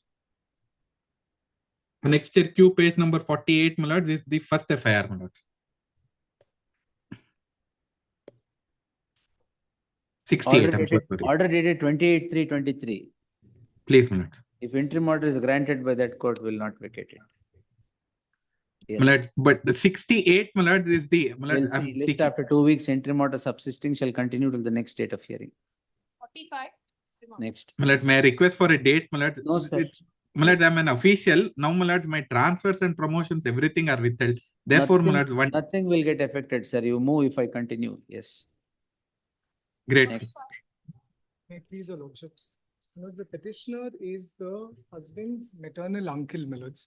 Next year, Q page number 48 minutes is the first FIR minutes. 68, I'm so sorry. Order dated 28/3/23. Please, minutes. If interim order is granted by that court, will not vacate it. Yes. Minutes, but the 68 minutes is the We'll minutes, I'm see, list seeking- after 2 weeks, interim order subsisting shall continue till the next date of hearing. 45. Next. Minutes, may I request for a date, minutes? No, sir. Minutes, I'm an official. Now, minutes, my transfers and promotions, everything are withheld. Therefore, minutes, one Nothing will get affected, sir. You move if I continue. Yes. great. Next. May it please your lordships. Because the petitioner is the husband's maternal uncle, my lords.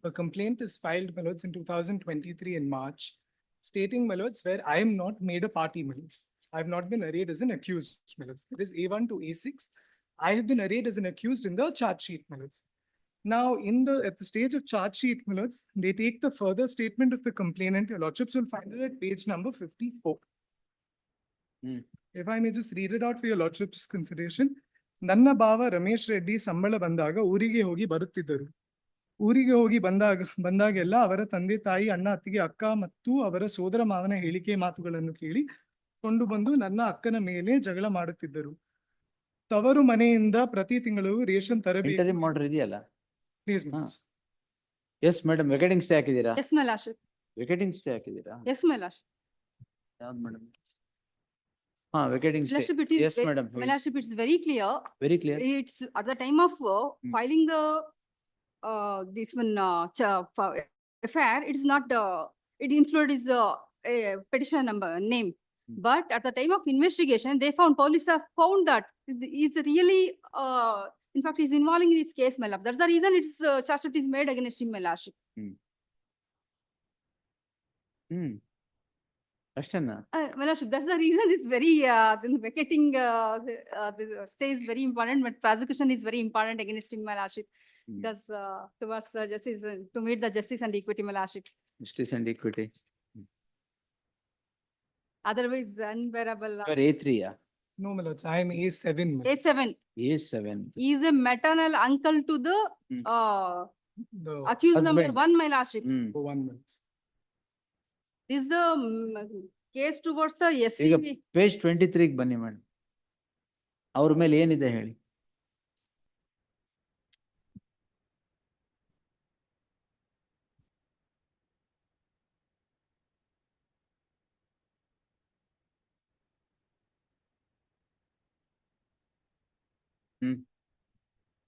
A complaint is filed, my lords, in 2023 in March, stating, my lords, where I am not made a party, my lords. I have not been arraigned as an accused, my lords. There is A1 to A6. I have been arraigned as an accused in the charge sheet, my lords. Now, at the stage of charge sheet, my lords, they take the further statement of the complainant. Your lordships will find it at page number 54. If I may just read it out for your lordship's consideration. ನನ್ನ ಭಾವ ರಮೇಶ್ ರೆಡ್ಡಿ ಸಂಬಳ ಬಂದಾಗ ಊರಿಗೆ ಹೋಗಿ ಬರುತ್ತಿದ್ದರು. ಊರಿಗೆ ಹೋಗಿ ಬಂದಾಗೆಲ್ಲ ಅವರ ತಂದೆ ತಾಯಿ, ಅಣ್ಣ, ಅತ್ತಿಗೆ, ಅಕ್ಕ ಮತ್ತು ಅವರ ಸೋದರ ಮಾವನ ಹೇಳಿಕೆ ಮಾತುಗಳನ್ನು ಕೇಳಿ ಕೊಂಡು ಬಂದು ನನ್ನ ಅಕ್ಕನ ಮೇಲೆ ಜಗಳ ಮಾಡುತ್ತಿದ್ದರು. ತವರು ಮನೆಯಿಂದ ಪ್ರತಿ ತಿಂಗಳು ರೇಷನ್ ತರಬೇಕು. Interim order ಇದೆಯಲ್ಲ? Please, ಹಾ. Yes, madam. Vacating stay ಹಾಕಿದ್ದೀರಾ? Yes, my lordship. Vacating stay ಹಾಕಿದ್ದೀರಾ? Yes, my lordship. ಯಾವ್ದು madam? ಹಾ, vacating stay. Lordship, it is Yes, madam. My lordship, it's very clear. Very clear. It's at the time of filing the this one affair, it is not it included is a petition number name. But at the time of investigation, they found, police have found that is really in fact is involving this case, my lord. That's the reason it's charge sheet is made against him, my lordship. ಅಷ್ಟೇನಾ? My lordship, that's the reason it's very the vacating the stay is very important, but prosecution is very important against him, my lordship. Thus, towards justice, to meet the justice and equity, my lordship. Justice and equity. Otherwise unbearable. You are A3, yeah? No, my lords, I am A7. my lords. A7 A7. is a maternal uncle to the The accused number Husband. 1, my lordship. for 1 minute. This is the case towards the ಈಗ SC. Page 23 ಬನ್ನಿ madam. ಅವ್ರ ಮೇಲೆ ಏನಿದೆ ಹೇಳಿ.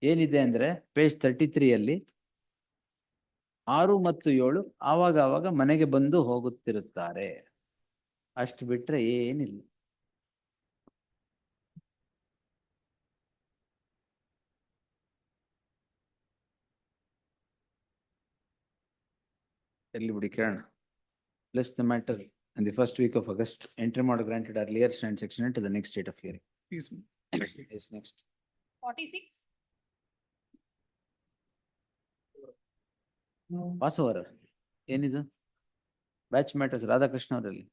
ಏನಿದೆ ಅಂದ್ರೆ page 33 ಅಲ್ಲಿ 6 ಮತ್ತು 7 ಆವಾಗ ಮನೆಗೆ ಬಂದು ಹೋಗುತ್ತಿರುತ್ತಾರೆ. ಅಷ್ಟು ಬಿಟ್ರೆ ಏನಿಲ್ಲ. ಎಲ್ಲಿ ಬಿಡಿ ಕೇಳೋಣ. Bless the matter in the first week of August. Interim order granted earlier stands extended to the next date of hearing. Please. Yes, next. 46. ವಾಸವರ ಏನಿದು? ಬ್ಯಾಚ್ ಮ್ಯಾಟರ್ಸ್ ರಾಧಾಕೃಷ್ಣ ಅವರಲ್ಲಿ.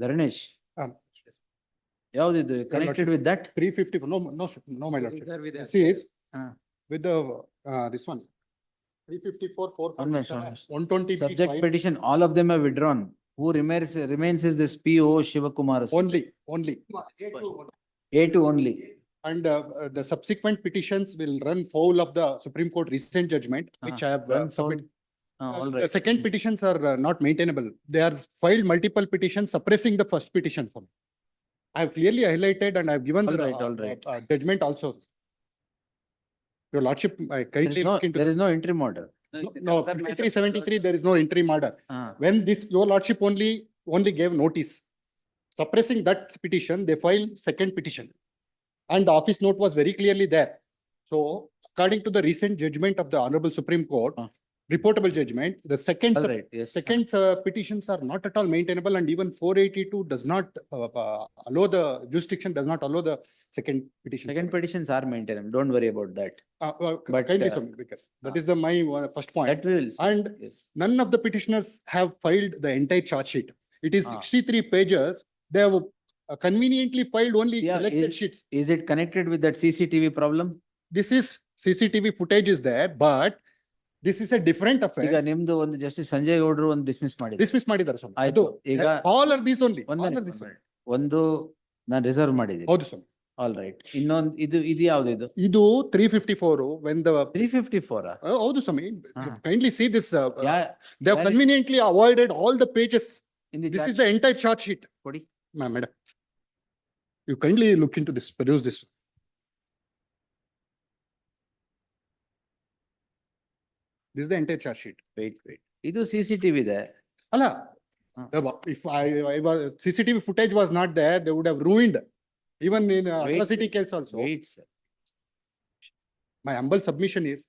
ಧರಣೇಶ್ ಯಾವ್ದಿದು connected with that? 354, no, my lordship. See, with the, this one, 354, 120. Subject petition, all of them are withdrawn. Who remains is this P.O. Shivakumar. Only. A2 only. And the subsequent petitions will run foul of the Supreme Court recent judgment, which I have run foul. submitted. All The right. second petitions are not maintainable. They are filed multiple petitions suppressing the first petition for me. I have clearly highlighted and I have given All the right. judgment also. Your lordship, I kindly look into. There is no interim order. No, 5373, there is no interim order. Ah. When this, your lordship only gave notice. Suppressing that petition, they filed second petition. And the office note was very clearly there. So according to the recent judgment of the Honorable Supreme Court, reportable judgment, the second, All right, yes. second petitions are not at all maintainable, and even 482 does not allow the jurisdiction, does not allow the second petition. Second petitions are maintainable. Don't worry about that. But, Kindly submit, because that is my first point. That we will see. And Yes. none of the petitioners have filed the entire charge sheet. It is Ah. 63 pages. They have conveniently filed only Yeah, selected sheets. Is it connected with that CCTV problem? This is CCTV footage is there, but this is a different ಈಗ offense. ನಿಮ್ದು ಒಂದು justice Sanjay ಗೌಡ್ರು ಒಂದು dismiss ಮಾಡಿದ್ರು. Dismiss ಮಾಡಿದ್ದಾರೆ ಸ್ವಾಮಿ. ಆಯ್ತು. ಅದು ಈಗ all are these only. ಒಂದ್ All are minute, these only. ಒಂದು ನಾನು ರಿಸರ್ವ್ ಮಾಡಿದ್ದೀನಿ. ಹೌದು ಸ್ವಾಮಿ. All right. ಇನ್ನೊಂದು ಇದು ಯಾವ್ದು ಇದು? ಇದು 354 when the 354. ಹೌದು ಸ್ವಾಮಿ. Ah. Kindly see this. Yeah. They have conveniently avoided all the pages. In the This charge is the entire charge sheet. ಕೊಡಿ. Madam, you kindly look into this, produce this. This is the entire charge sheet. Wait. ಇದು CCTV ಇದೆ. ಅಲ್ಲ, Ah. if I was, CCTV footage was not there, they would have ruined. Even in Wait, atrocity case also. Wait, sir. My humble submission is,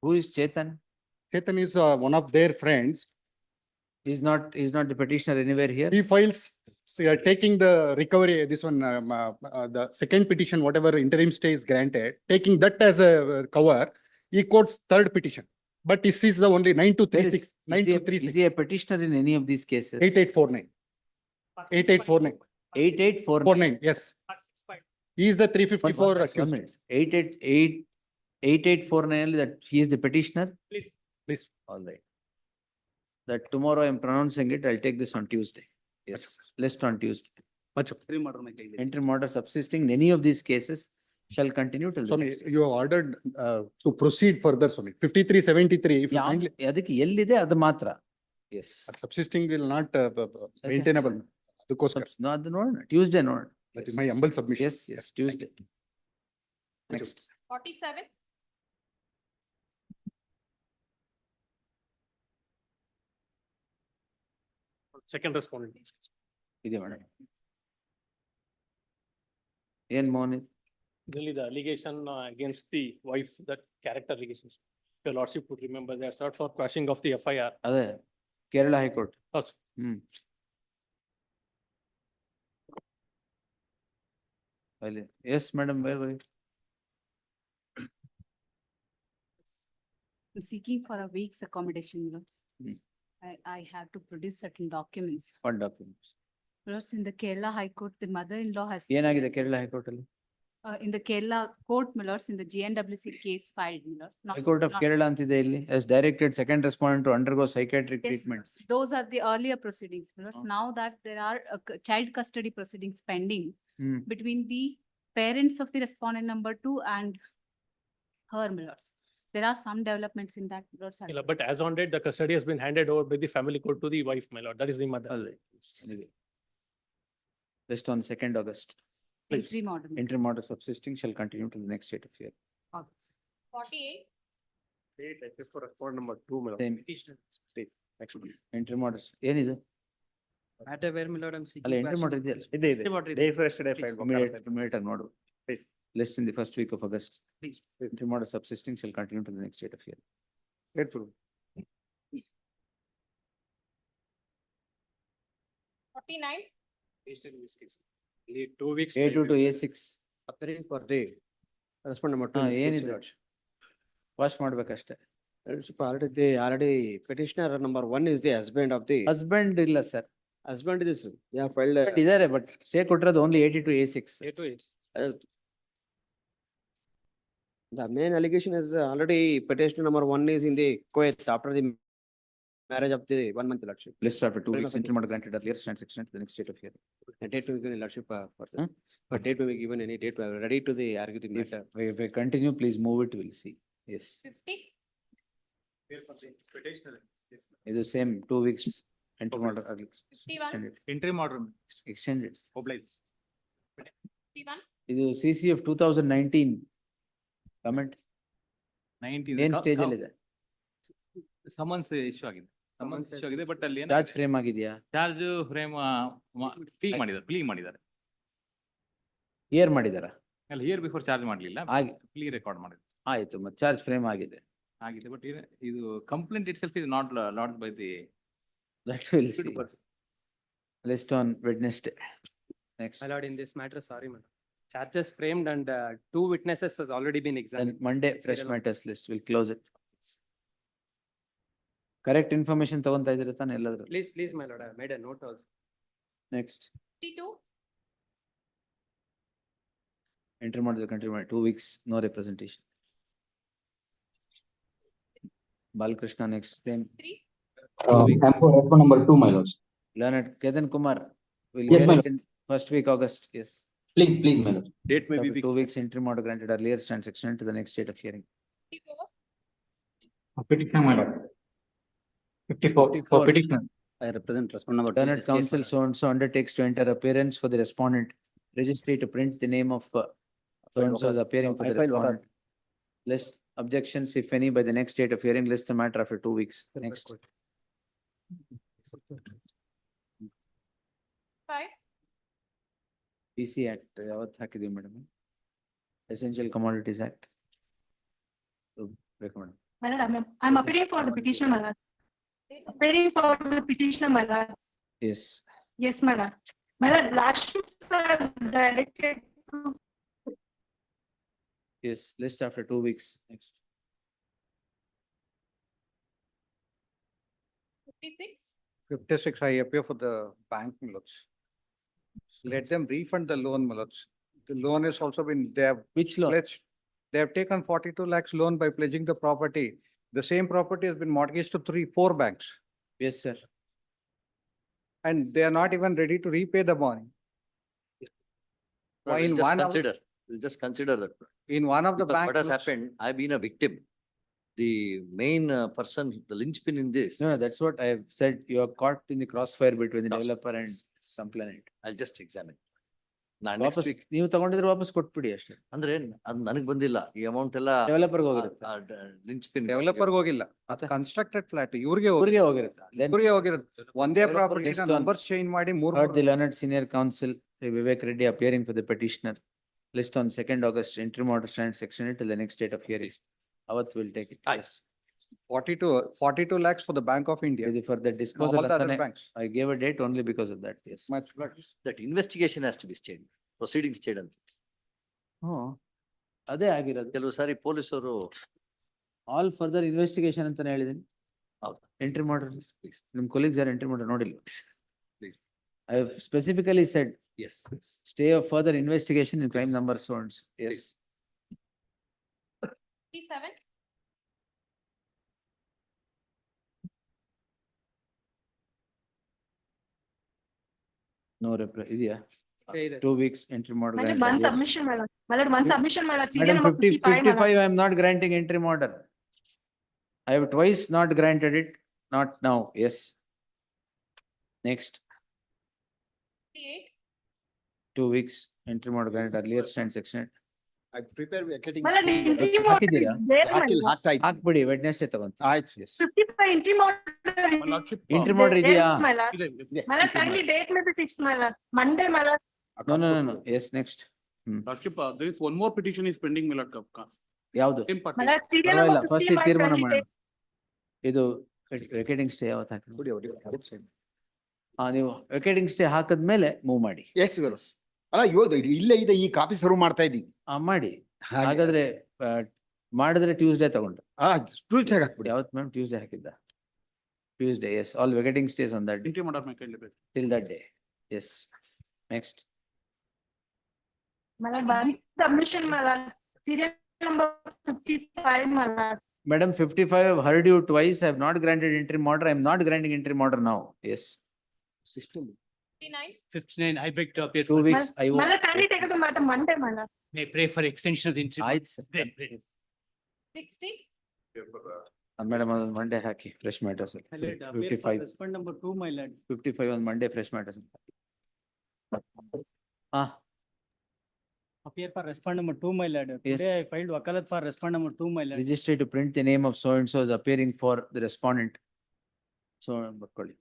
Who is Chetan? Chetan is one of their friends. He's not the petitioner anywhere here. He files, taking the recovery, this one, the second petition, whatever interim stay is granted, taking that as a cover, he quotes third petition. But this is the only 9236, Is 9236, he a petitioner in any of these cases? 8849. 8849, 8849. 49, yes. He is the 354 One accused. minute. 8849 that he is the petitioner? Please. All right. That tomorrow I am pronouncing it. I'll take this on Tuesday. Yes, list on Tuesday. Interim order subsisting in any of these cases shall continue till the Swami, next. you have ordered to proceed further, Swami. 5373, if you kindly, ಅದಕ್ಕೆ ಎಲ್ಲಿದೆ ಅದು ಮಾತ್ರ. Yes. subsisting will not maintainable. ಅದಕ್ಕೋಸ್ಕರ. No, ಅದು ನೋಡೋಣ. Tuesday ನೋಡೋಣ. That is my humble submission. Yes, Tuesday. Next. 47. Second respondent. ಇದೆ madam. ಏನ್ Mohan? Really the allegation against the wife, that character allegations. Your lordship would remember they are sought for quashing of the FIR. ಅದೇ Kerala high court. Yes. Yes, madam, where were you? I'm seeking for a week's accommodation, Lords. I have to produce certain documents. What documents? Lords, in the Kerala High Court, the mother-in-law has. ಏನಾಗಿದೆ Kerala high court ಅಲ್ಲಿ? In the Kerala court, my lords, in the GNWC case filed, my lords. High court of Kerala ಅಂತಿದೆ ಇಲ್ಲಿ. Has directed second respondent to undergo psychiatric Yes, treatment. lords. Those are the earlier proceedings, my lords. Now that there are child custody proceedings pending between the parents of the respondent number 2 and her, my lords. There are some developments in that, my lords. Yeah, but as on date, the custody has been handed over by the family court to the wife, my lord. That is the mother. Based on 2nd August. Interim order. Interim order subsisting shall continue to the next date of hearing. 48. Date, I prefer respondent number 2, my lord. Same. Petitioner, please. Next one. Interim orders. ಏನಿದು? Matter where, my lord, I'm seeking. ಅಲ್ಲ interim order ಇದೆಯಲ್ಲ? ಇದೆ. Interim order ಇದೆ. Day for yesterday filed. Immediate ಆಗಿ ನೋಡು. Please. List in the first week of August. Please. Interim order subsisting shall continue to the next date of hearing. Grateful. 49. Petitioner in this case. Only 2 weeks. A2 to A6. Appearing for the respondent number 2. ಹಾ, in this case, ಏನಿದೆ? my lordship. ವಾಶ್ ಮಾಡ್ಬೇಕಷ್ಟೇ. Already petitioner number 1 is the husband of the. Husband ಇಲ್ಲ sir. Husband is, yeah, filed. ಇದಾರೆ but stay ಕೊಟ್ಟಿರೋದು only 80 to A6. The main allegation is already petitioner number 1 is in the Kuwait after the marriage of the 1 month lordship. List after 2 weeks interim order granted earlier stands extended to the next date of hearing. A date will be given lordship for this. But date will be given any date, we are ready to the argue the matter. If we continue, please move it, we'll see. Yes. 50. ಇದು same 2 weeks interim order earlier. 51. Interim order. Extended. Obliged. 51. ಇದು CC of 2019. Comment. 19. ಏನ್ stage ಅಲ್ಲಿ ಇದೆ? Summons issue ಆಗಿದೆ. Summons issue ಆಗಿದೆ but ಅಲ್ಲಿ charge frame ಆಗಿದೆಯಾ? Charge frame plea ಮಾಡಿದ್ದಾರೆ. ಇಯರ್ ಮಾಡಿದಾರಾ? ಅಲ್ಲ ಇಯರ್ ಬಿಫೋರ್ ಚಾರ್ಜ್ ಮಾಡಲಿಲ್ಲ. ಪ್ಲೀ ರೆಕಾರ್ಡ್ ಮಾಡಿದ್ರು. ಆಯ್ತು, ಮತ್ತೆ ಚಾರ್ಜ್ ಫ್ರೇಮ್ ಆಗಿದೆ. ಆಗಿದೆ ಬಟ್ ಇದು complaint it self is not lodged by the. That will see. List on Wednesday. Next. My lord, in this matter, sorry, my lord. Charges framed and 2 witnesses has already been Then examined. Monday, fresh matters list. We'll close it. Correct information ತಗೊಂತಾ ಇದ್ದೀರಾ ತಾನೆ ಎಲ್ಲಾದ್ರೂ? Please, my lord, I made a note also. Next. 52. Enter ಮಾಡಿದ್ರೆ continue ಮಾಡಿ. 2 weeks, no representation. Balkrishna next. Same. 3. Respondent number 2, my lords. Leonard Kedan Kumar. Will Yes, hear my it in first week August. Yes. Please, my lord. Date may be. 2 weeks interim order granted earlier stands extended to the next date of hearing. 54. Petitioner, my lord. 54. For petitioner. I represent respondent number 2. Learned counsel so and so undertakes to enter appearance for the respondent. Registry to print the name of so and so is appearing for the respondent. List objections, if any, by the next date of hearing. List the matter after 2 weeks. Next. 5. PC Act ಯಾವತ್ತು ಹಾಕಿದೀವಿ madam? Essential Commodities Act. Recommend. My lord, I'm appearing for the petitioner, my lord. Appearing for the petitioner, my lord. Yes. Yes, my lord. My lord, lordship has directed to. Yes. List after 2 weeks. Next. 56. 56, I appear for the bank, my lords. Let them refund the loan, my lords. The loan has also been, they have. Which loan? Pledged. They have taken 42 lakhs loan by pledging the property. The same property has been mortgaged to 4 banks. Yes, sir. And they are not even ready to repay the money. No, In we'll just one of, consider, we'll just consider that. in one of the Because bank. what has happened, I've been a victim. The main person, the linchpin in this. No, that's what I have said. You are caught in the crossfire between the developer and complainant. I'll just examine. Non next ವಾಪಸ್ week, ನೀವು ತಗೊಂಡಿದ್ರೆ ವಾಪಸ್ ಕೊಟ್ಬಿಡಿ ಅಷ್ಟೇ. ಅಂದ್ರೆ ಅದು ನನಗ್ ಬಂದಿಲ್ಲ ಈ ಅಮೌಂಟ್ ಎಲ್ಲ ಡೆವಲಪರ್ ಹೋಗಿರುತ್ತೆ. ಲಿಂಚ್ಪಿನ್ ಡೆವಲಪರ್ ಹೋಗಿಲ್ಲ. ಕನ್ಸ್ಟ್ರಕ್ಟೆಡ್ ಫ್ಲಾಟ್ ಇವ್ರಿಗೆ ಊರಿಗೆ ಹೋಗಿರುತ್ತೆ. ಇವ್ರಿಗೆ ಹೋಗಿರುತ್ತೆ. ಒಂದೇ Developer property list on- numbers change ಮಾಡಿ Heard the learned senior counsel Vivek Reddy appearing for the petitioner. List on 2nd August. Interim order stands extended till the next date of hearing. Avath will take it. Yes. 42 lakhs for the Bank of India. For the and disposal, all the other Asane, banks. I gave a date only because of that, yes. That investigation has to be stayed. Proceedings stayed ಅಂತ. Oh, ಅದೇ ಆಗಿರೋದು. ಕೆಲವು ಸಾರಿ ಪೊಲೀಸರು all further investigation ಅಂತಾನೆ ಹೇಳಿದೀನಿ. ಹೌದಾ? Entry ಮಾಡ್ರಿ. ನಿಮ್ ಕೊಲೀಗ್ಸ್ ಯಾರು ಎಂಟ್ರಿ ಮಾಡ್ರಿ ನೋಡಿಲ್ಲ. Please. I have specifically said Yes. stay of further investigation in crime number so and so. Yes. 57. No reply. ಇದೆಯಾ? Stay there. 2 weeks entry model. My lord, one submission, my lord. My lord, one submission, my lord. Serial Madam, number 55, my lord. 55, I am not granting entry order. I have twice not granted it, not now, yes. Next, 58. 2 weeks entry order granted earlier stand section. I prepare vacating. My lord, scheme. interim order is ಹಾಕಿದ್ದೀರಾ? there, my ಹಾಕಿಲ್ಲ, lord. ಹಾಕ್ತಾ ಇದ್ದೀನಿ. ಹಾಕ್ಬಿಡಿ, Wednesday ತಗೊಂತ. ಆಯ್ತು. Yes. 55 interim order. My lordship. Interim there, order ಇದೆಯಾ? My lord. My lord, kindly date may be fixed, my lord. Monday, my lord. No. Yes, next. Lordship, there is one more petition is pending, my lord. ಯಾವ್ದು? Same party. My lord, serial ಪರವಾಗಿಲ್ಲ, number first 50, my lord, ತೀರ್ಮಾನ kindly ಮಾಡೋಣ. date. ಇದು ವೆಕೇಟಿಂಗ್ stay ಯಾವತ್ತು ಹಾಕಿ? ನೀವು ವೆಕೇಟಿಂಗ್ stay ಹಾಕಿದ್ಮೇಲೆ move ಮಾಡಿ. Yes, your lord. ಅಲ್ಲ ಇವಾಗ ಇಲ್ಲೇ ಇದೆ, ಈ ಕಾಪಿ ಸರ್ವ್ ಮಾಡ್ತಾ ಇದ್ದೀನಿ. ಮಾಡಿ. ಹಾಗಾದ್ರೆ ಮಾಡಿದ್ರೆ ಟ್ಯೂಸ್ಡೇ ತಗೊಂಡು. ಟ್ಯೂಸ್ಡೇ ಹಾಕ್ಬಿಡಿ. ಯಾವತ್ತು ಮ್ಯಾಮ್? ಟ್ಯೂಸ್ಡೇ ಹಾಕಿದ್ದ. Tuesday, yes. All vacating stays on that day. Interim order, my kindly beg. Till that day. Yes. Next. My lord, one submission, my lord. Serial number 55, my lord. Madam, 55, I've heard you twice. I have not granted interim order. I am not granting interim order now. Yes. 59. 59, I beg to appear. 2 for- weeks. I My lord, kindly take it to matter Monday, my lord. May pray for extension of the interim. ಆಯ್ತು sir. Then, please. 60. Madam, on Monday haki, fresh matters. My lord, appear for 55. respond number 2, my lord. 55 on Monday, fresh matters. Appear for respond number 2, my lord. Yes. Today I filed wakalat for respond number 2, my lord. Registry to print the name of so and so is appearing for the respondent. So, ಬರ್ಕೊಳ್ಳಿ.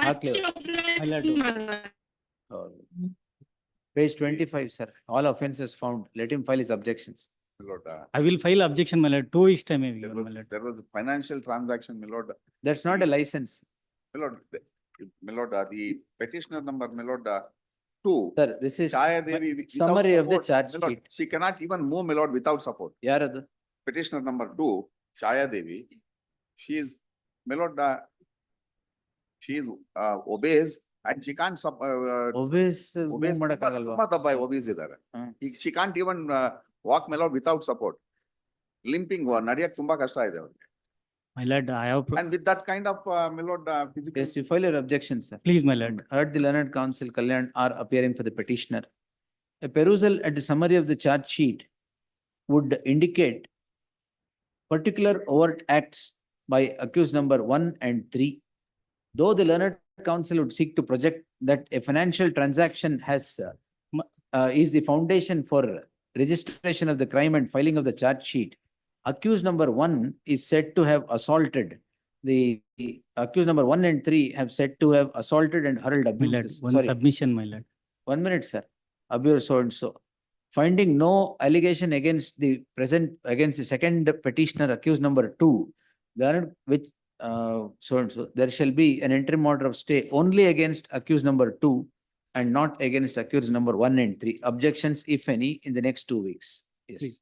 Much clear. obliged, my lord. Page 25, sir. All offences found. Let him file his objections. I will file objection, my lord. 2 weeks time I will give, my lord. There was a financial transaction, my lord. That's not a license. My lord, the petitioner number, my lord, 2. Sir, this is Chaya Devi without summary of the support, charge my lord. sheet. She cannot even move, my lord, without support. ಯಾರದು? Petitioner number 2, Chaya Devi, she is, my lord, she is obeys and she can't Obeys obeys ಮಾಡಕ್ಕಾಗಲ್ವಾ? ತುಂಬಾ ದಬ್ಬ obeys ಇದ್ದಾರೆ. She can't even walk, my lord, without support. Limping, ನಡಿಯಕ್ ತುಂಬಾ ಕಷ್ಟ ಇದೆ ಅವ್ರಿಗೆ. My lord, I have. And with that kind of, my lord, physical. Yes, you file your objections, sir. Please, my lord. Heard the learned counsel Kalyan are appearing for the petitioner. A perusal at the summary of the charge sheet would indicate particular overt acts by accused number 1 and 3. Though the learned counsel would seek to project that a financial transaction is the foundation for registration of the crime and filing of the charge sheet, accused number 1 is said to have assaulted. The accused number 1 and 3 have said to have assaulted and hurled My lord, abuse. one submission, my lord. 1 minute, sir. Abuse so and so. Finding no allegation against the second petitioner, accused number 2, which so and so, there shall be an interim order of stay only against accused number 2 and not against accused number 1 and 3. Objections, if any, in the next 2 weeks. Yes. Please.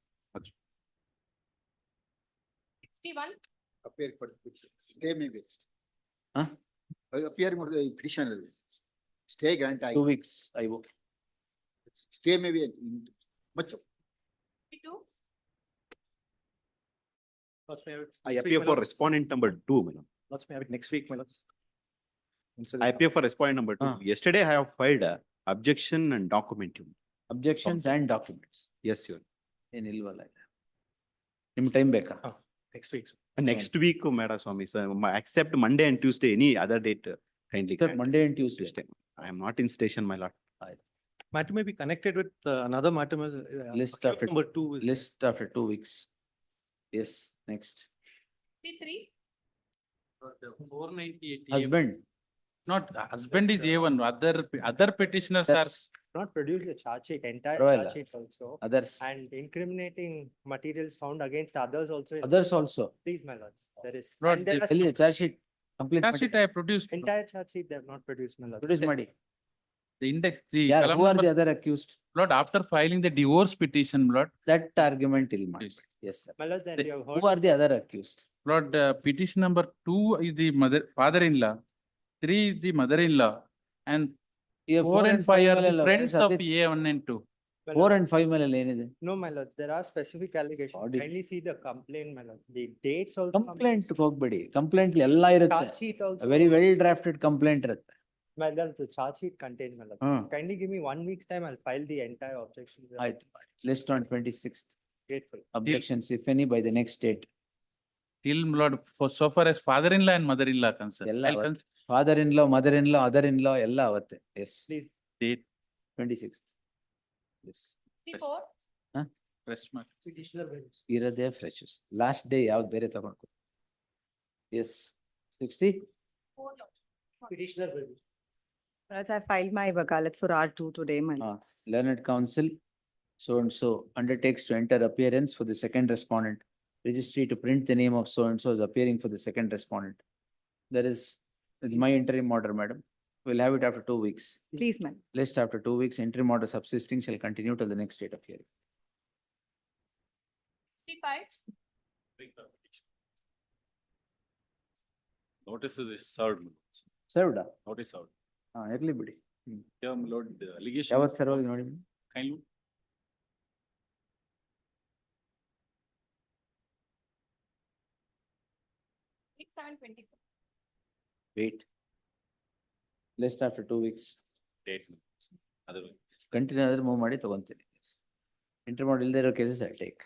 61. Appear for stay may be. Huh? Appear for the petitioner. Stay grant. 2 weeks, I will. Stay may be much. 52. I appear for respondent number 2, my lord. Let's have it next week, my lord. I appear for respondent number 2. Yesterday I have filed a objection and document. Objections and documents. Yes, your. ಏನಿಲ್ವಲ್ಲ. ನಿಮ್ time ಬೇಕಾ? Next week. Next week, Madam Swami, sir, except Monday and Tuesday, any other date kindly. Sir, Monday and Tuesday. I am not in station, my lord. Matter may be connected with another matter. List after Number 2 is. list after 2 weeks. Yes, next. 63. 498. Husband. Not husband is A1, other petitioners are. not produced the charge sheet, entire Provide. charge sheet also. Others, And incriminating materials found against others also. others also. Please, my lords, there is. Lord, and there the- are Tell you, charge sheet, complete. Charge sheet I have produced. entire charge sheet they have not produced, my lord. Produce ಮಾಡಿ. The index, the Yeah, column who are the number, other accused? Lord, after filing the divorce petition, Lord, That argument will not. Yes. Yes, sir. My lords, and The- you have Who heard. are the other accused? Lord, petition number 2 is the father-in-law, 3 is the mother-in-law, and Yeah, 4 and 5 are the ಮೇಲೆ friends of ಸತ್ಯ- A1 and 2. My 4 lords, and 5 ಮೇಲೆ ಏನಿದೆ? no, my lords, there are specific allegations. Audit. Kindly see the complaint, my lords. The dates also. Complaint ಹೋಗ್ಬೇಡಿ, complaint ಎಲ್ಲ ಇರುತ್ತೆ. Charge sheet also. Very well drafted complaint ಇರುತ್ತೆ. My lords, the charge sheet contained, my lords. Kindly give me 1 week's time, I'll file the entire objection. ಆಯ್ತು, list on 26th. Grateful. Objections if any by the next date. Till, Lord, for so far as father-in-law and mother-in-law concerned. ಎಲ್ಲ I'll ಅವತ್ತು. Father-in-law, mother-in-law, other-in-law ಎಲ್ಲ ಅವತ್ತೆ. Yes, Please. date, 26th. Yes. 64. rest mark. Petitioner will. ಇರೋದೇ precious. Last day ಯಾವ್ದು ಬೇರೆ ತಗೊಂಡು. Yes, 60. Petitioner will. As I filed my wakalat for R2 today, my lords. Learned counsel, so and so undertakes to enter appearance for the second respondent. Registry to print the name of so and so is appearing for the second respondent. There is, it's my interim order, madam. We'll have it after 2 weeks. Please, my lords. List after 2 weeks, interim order subsisting shall continue till the next date of hearing. 65. Notice is served. Served? Notice served. ಇರ್ಲಿ ಬಿಡಿ. Yeah, my lord, the allegation. ಯಾವತ್ತು serve ಆಗಿ ನೋಡಿ. Kindly. It's 7:24. Wait. List after 2 weeks. Date. Otherwise, Continue ಆದ್ರೆ move ಮಾಡಿ ತಗೊಂತೀನಿ. Interim order ಇಲ್ದೇ ಇರೋ cases I take.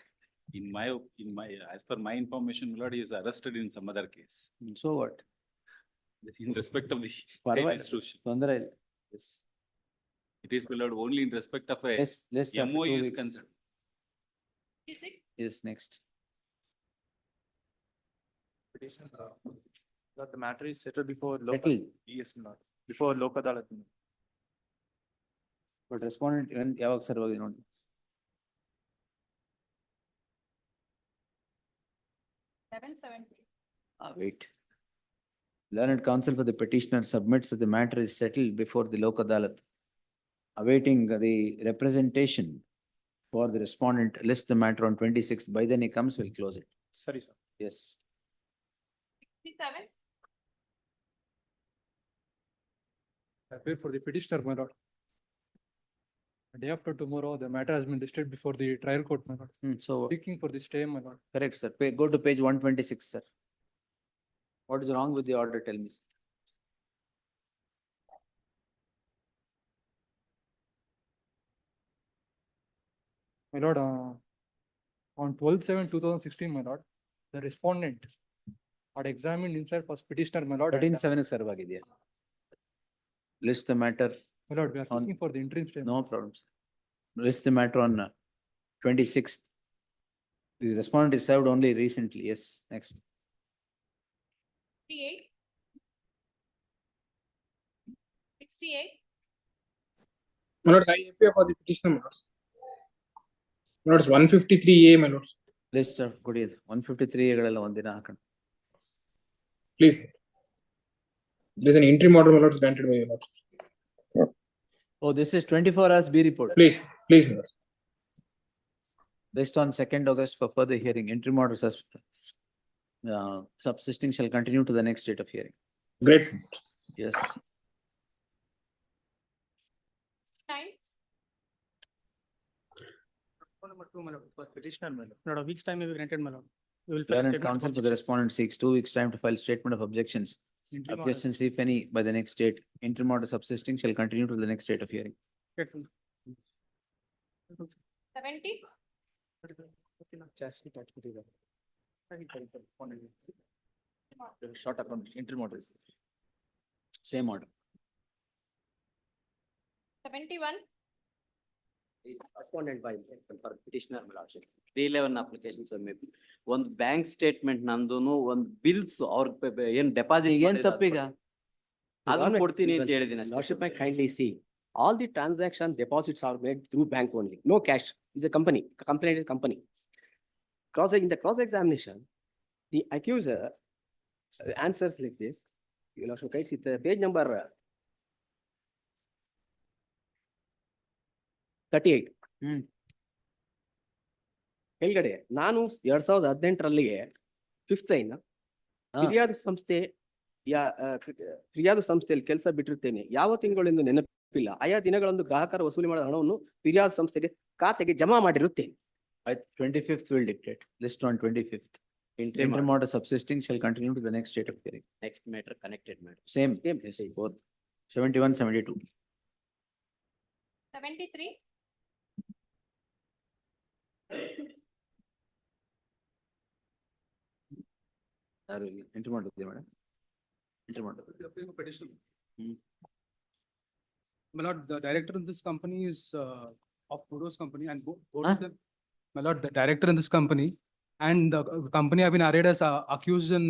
in my, as per my information, my lord, he is arrested in some other case. So what? In respect of the state ಪರವಾಗಿಲ್ಲ, institution. ತೊಂದರೆ ಇಲ್ಲ. Yes. It is, my lord, only in respect of a List after MOE 2 is weeks. concerned. Yes, next. Petition, that the matter is settled before Settled. Yes, my lord. Before Lok Adalat. But respondent ಯಾವಾಗ serve ಆಗಿದೆ ನೋಡಿ. Wait. Learned counsel for the petitioner submits that the matter is settled before the Lok Adalat. Awaiting the representation for the respondent, list the matter on 26th. By then he comes, we'll close it. Sorry, sir. Yes. 67. I appear for the petitioner, my lord. The day after tomorrow, the matter has been listed before the trial court, my lord. So Seeking for the stay, my lord. correct, sir. Go to page 126, sir. What is wrong with the order? Tell me, sir. My lord, on 12/7/2016, my lord, the respondent had examined himself as petitioner, my lord. and, 13/7 serve ಆಗಿದೆಯಾ? List the matter. My lord, we are on- seeking for the interim stay. No problem, sir. List the matter on 26th. The respondent is served only recently. Yes, next. 68. 68. My lords, I appear for the petitioner, my lords. My lords, 153A, my lords. List of ಕೊಡಿ 153 ಗಳೆಲ್ಲ ಒಂದಿನ ಹಾಕೋಣ. Please. There's an interim order, my lords, granted by your lords. Oh, this is 24 hours B report. Please, my lords. Based on 2nd August for further hearing, interim order subsisting shall continue to the next date of hearing. Great. Yes. 9. Number 2, my lord, for petitioner, my lord. Not a week's time may be granted, my lord. We will file a Learned statement of counsel for the objection. respondent seeks 2 weeks time to file statement of objections. Interim order. Objections, if any, by the next date. Interim order subsisting shall continue to the next date of hearing. Grateful. 70. Charge sheet actually there. Short account, interim order is there. Same order. 71. Respondent by for petitioner, my lordship. 311 applications are made. ಒಂದು bank statement ನಂದುನು ಒಂದು bills ಅವ್ರ ಏನ್ deposit ಏನ್ ತಪ್ಪೀಗ? ಅದನ್ನ ಕೊಡ್ತೀನಿ ಅಂತ ಹೇಳಿದ್ದೀನಿ Lordship, I kindly see, all the transaction deposits are made through bank only, no cash. It's a company, complaint is company. In the cross-examination, the accuser answers like this. You know, so it's page number 38. ಕೆಳಗಡೆ ನಾನು 2018 fifth line ಫಿರ್ಯಾದು ಸಂಸ್ಥೆ ಫಿರ್ಯಾದು ಸಂಸ್ಥೆಯಲ್ಲಿ ಕೆಲಸ ಬಿಟ್ಟಿರ್ತೇನೆ, ಯಾವ ತಿಂಗಳೆಂದು ನೆನಪಿಲ್ಲ, ಆಯಾ ದಿನಗಳಂದು ಗ್ರಾಹಕರ ವಸೂಲಿ ಮಾಡಿದ ಹಣವನ್ನು ಫಿರ್ಯಾದು ಸಂಸ್ಥೆಗೆ ಖಾತೆಗೆ ಜಮಾ ಮಾಡಿರುತ್ತೇನೆ. 25th will dictate. List on 25th. Interim order subsisting shall continue to the next date of hearing. Next matter connected matter. Same. Yes, both. 71, 72. 73. Interim order, madam. Interim order. Petition. My lord, the director in this company is of Kudos company and both of them. My lord, the director in this company and the company have been arraigned as accused in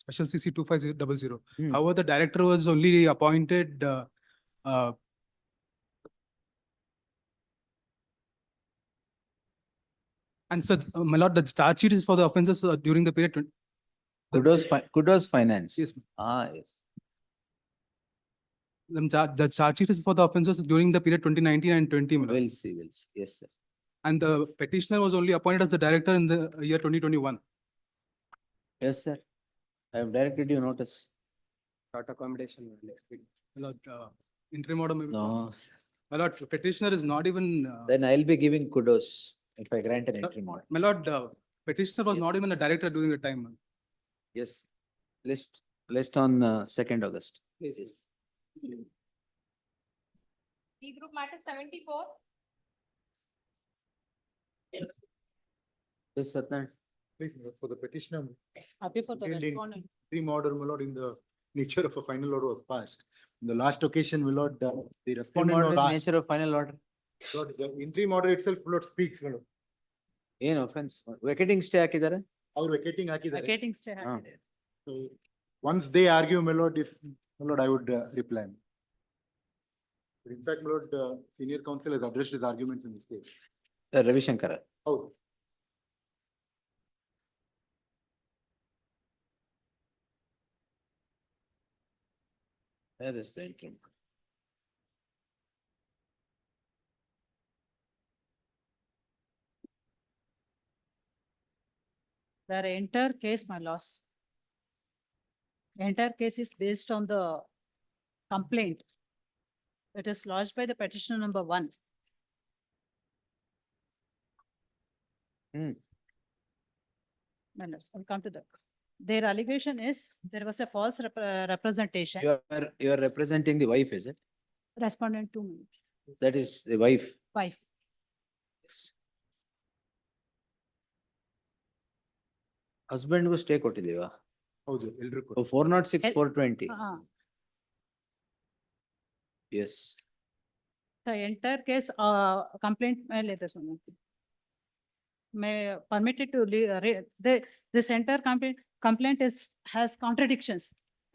special CC 2500. However, the director was only appointed and so, my lord, the charge sheet is for the offences during the period. Kudos Finance. Yes. Yes. The charge sheet is for the offences during the period 2019 and 20. my lord. We'll see. Yes, sir. And the petitioner was only appointed as the director in the year 2021. Yes, sir. I have directed you notice. Short accommodation next week. My lord, interim order maybe. No, sir. My lord, petitioner is not even. Then I'll be giving kudos if I grant an interim order. My lord, petitioner was not even a director during the time. Yes. List on 2nd August. Yes. B group matter 74. Yes, Satyan. Please, for the petitioner. Happy for the detailed in respondent. Interim order, my lord, in the nature of a final order was passed. In the last occasion, my lord, the Interim respondent order was is asked. nature of final order. Lord, the interim order itself, my lord, speaks, my lord. ಏನು offense? Vacating stay ಹಾಕಿದ್ದಾರೆ? ಅವ್ರು vacating ಹಾಕಿದ್ದಾರೆ. Vacating stay ಹಾಕಿದ್ದಾರೆ. So, once they argue, my lord, my lord, I would reply. But in fact, my lord, senior counsel has addressed his arguments in this case. Ravi Shankar. Oh. Where is the interim? The entire case, my loss. Entire case is based on the complaint. It is lodged by the petitioner number 1. I'll come to that. Their allegation is there was a false representation. You are representing the wife, is it? Respondent 2 minutes. That is the wife. Wife. Yes. Husband ಗೂ stay ಕೊಟ್ಟಿದ್ದೀವಾ? ಹೌದು, ಎಲ್ರಿಗೂ. 406, 420. Yes. The entire case, complaint, let us know. May permitted to this entire complaint has contradictions.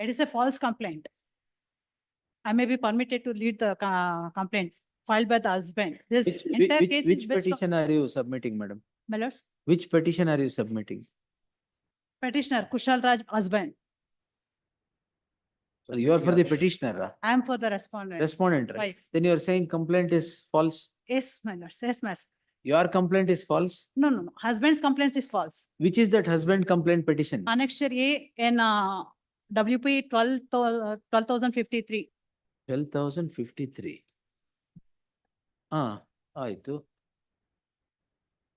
It is a false complaint. I may be permitted to lead the complaint filed by the husband. This entire case is Which based on. petition are you submitting, madam? My lords, Which petition are you submitting? petitioner Kushal Raj husband. So you are for the petitioner, I am for the respondent. respondent, right? Wife. Then you are saying complaint is false. Yes, my lords, yes, ma'am. Your complaint is false. No. Husband's complaint is false. Which is that husband complaint petition? Annexure A in WP 12,053. 12,053. ಆಯ್ತು.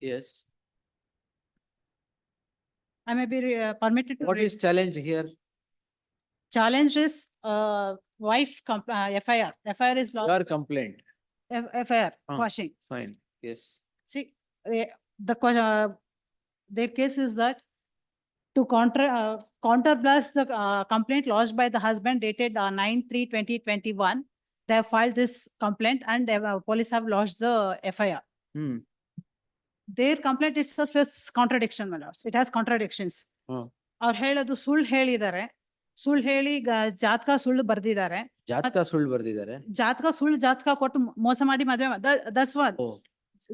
Yes. I may be permitted to. What is challenged here? Challenge is wife FIR. FIR is law. Your complaint. FIR Ah. quashing. Fine. Yes. See, their case is that to counterblast the complaint lodged by the husband dated 9/3/2021, they have filed this complaint and police have lodged the FIR. Their complaint itself is contradiction, my lords. It has contradictions. ಅವ್ರು ಹೇಳೋದು ಸುಳ್ಳು ಹೇಳಿದ್ದಾರೆ, ಸುಳ್ಳು ಹೇಳಿ ಜಾತಕ ಸುಳ್ಳು ಬರ್ದಿದ್ದಾರೆ. ಜಾತಕ ಸುಳ್ಳು ಬರ್ದಿದ್ದಾರೆ. ಜಾತಕ ಕೊಟ್ಟು ಮೋಸ ಮಾಡಿ ಮದ್ವೆ ದಟ್ಸ್ ವಾಟ್.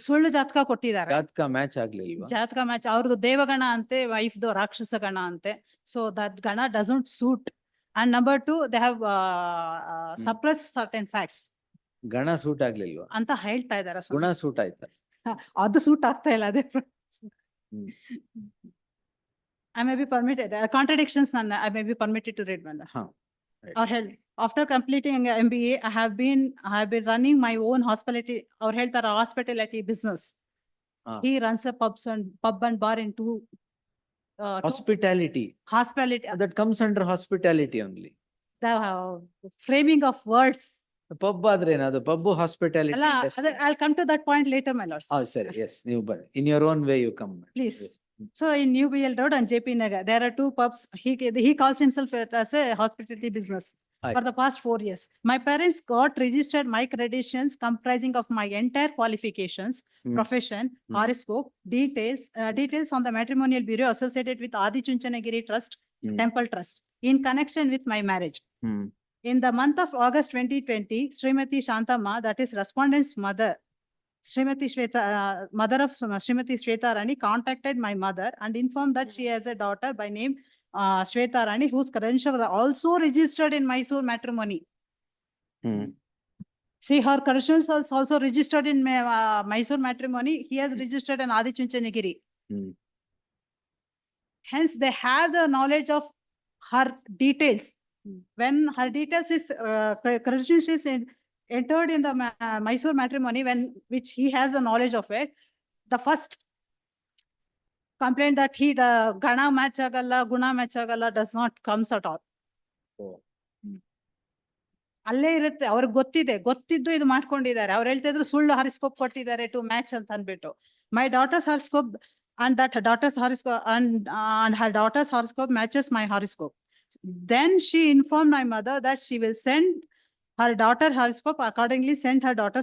ಸುಳ್ಳು ಜಾತಕ ಕೊಟ್ಟಿದ್ದಾರೆ. ಜಾತಕ ಮ್ಯಾಚ್ ಆಗ್ಲಿಲ್ವಾ? ಜಾತಕ ಮ್ಯಾಚ್ ಅವ್ರದ್ದು ದೇವಗಣ ಅಂತೆ, ವೈಫ್ದು ರಾಕ್ಷಸ ಗಣ ಅಂತೆ. So that gana doesn't suit. And number 2, they have suppress certain facts ಗಣ ಸೂಟ್ ಆಗ್ಲಿಲ್ವಾ ಅಂತ ಹೇಳ್ತಾ ಇದ್ದಾರೆ. ಗುಣ ಸೂಟ್ ಆಯ್ತಾ? ಅದು ಸೂಟ್ ಆಗ್ತಾ ಇಲ್ಲ. ಅದೇ I may be permitted, contradictions, I may be permitted to read, madam. Right. Our health, after completing MBA, I have been running my own hospitality, our health or hospitality business. He runs a pub and bar in two. Hospitality. Hospitality, That comes under hospitality only. the framing of words. Pub ಆದ್ರೆ ಏನದು? Pub hospitality. I'll come to that point later, my lords. ಸರಿ, S, ನೀವು ಬನ್ನಿ. In your own way you come. Please. So in New BL Road and JP Nagar, there are two pubs. He calls himself as a hospitality business for the past 4 years. My parents got registered my credentials comprising of my entire qualifications, profession, horoscope, details on the Matrimonial Bureau associated with Adi Chunchanagiri Trust, Temple Trust, in connection with my marriage. In the month of August 2020, Srimati Shantama, that is respondent's mother, Srimati Shweta, mother of Srimati Shweta Rani, contacted my mother and informed that she has a daughter by name Shweta Rani, whose credentials are also registered in Mysore Matrimony. See, her credentials are also registered in Mysore Matrimony. He has registered in Adi Chunchanagiri. Hence, they have the knowledge of her details. When her details is credentials is entered in the Mysore Matrimony, which he has the knowledge of it, the first complaint that the gana match agalla, guna match agalla does not comes at all. ಅಲ್ಲೇ ಇರುತ್ತೆ, ಅವ್ರಿಗೆ ಗೊತ್ತಿದ್ದು ಇದು ಮಾಡ್ಕೊಂಡಿದ್ದಾರೆ. ಅವ್ರು ಹೇಳ್ತಿದ್ರು ಸುಳ್ಳು ಹಾರಿಸ್ಕೋಪ್ ಕೊಟ್ಟಿದ್ದಾರೆ ಟು ಮ್ಯಾಚ್ ಅಂತ ಅಂದ್ಬಿಟ್ಟು. My daughter's horoscope and that her daughter's horoscope and her daughter's horoscope matches my horoscope. Then she informed my mother that she will send her daughter horoscope, accordingly sent her daughter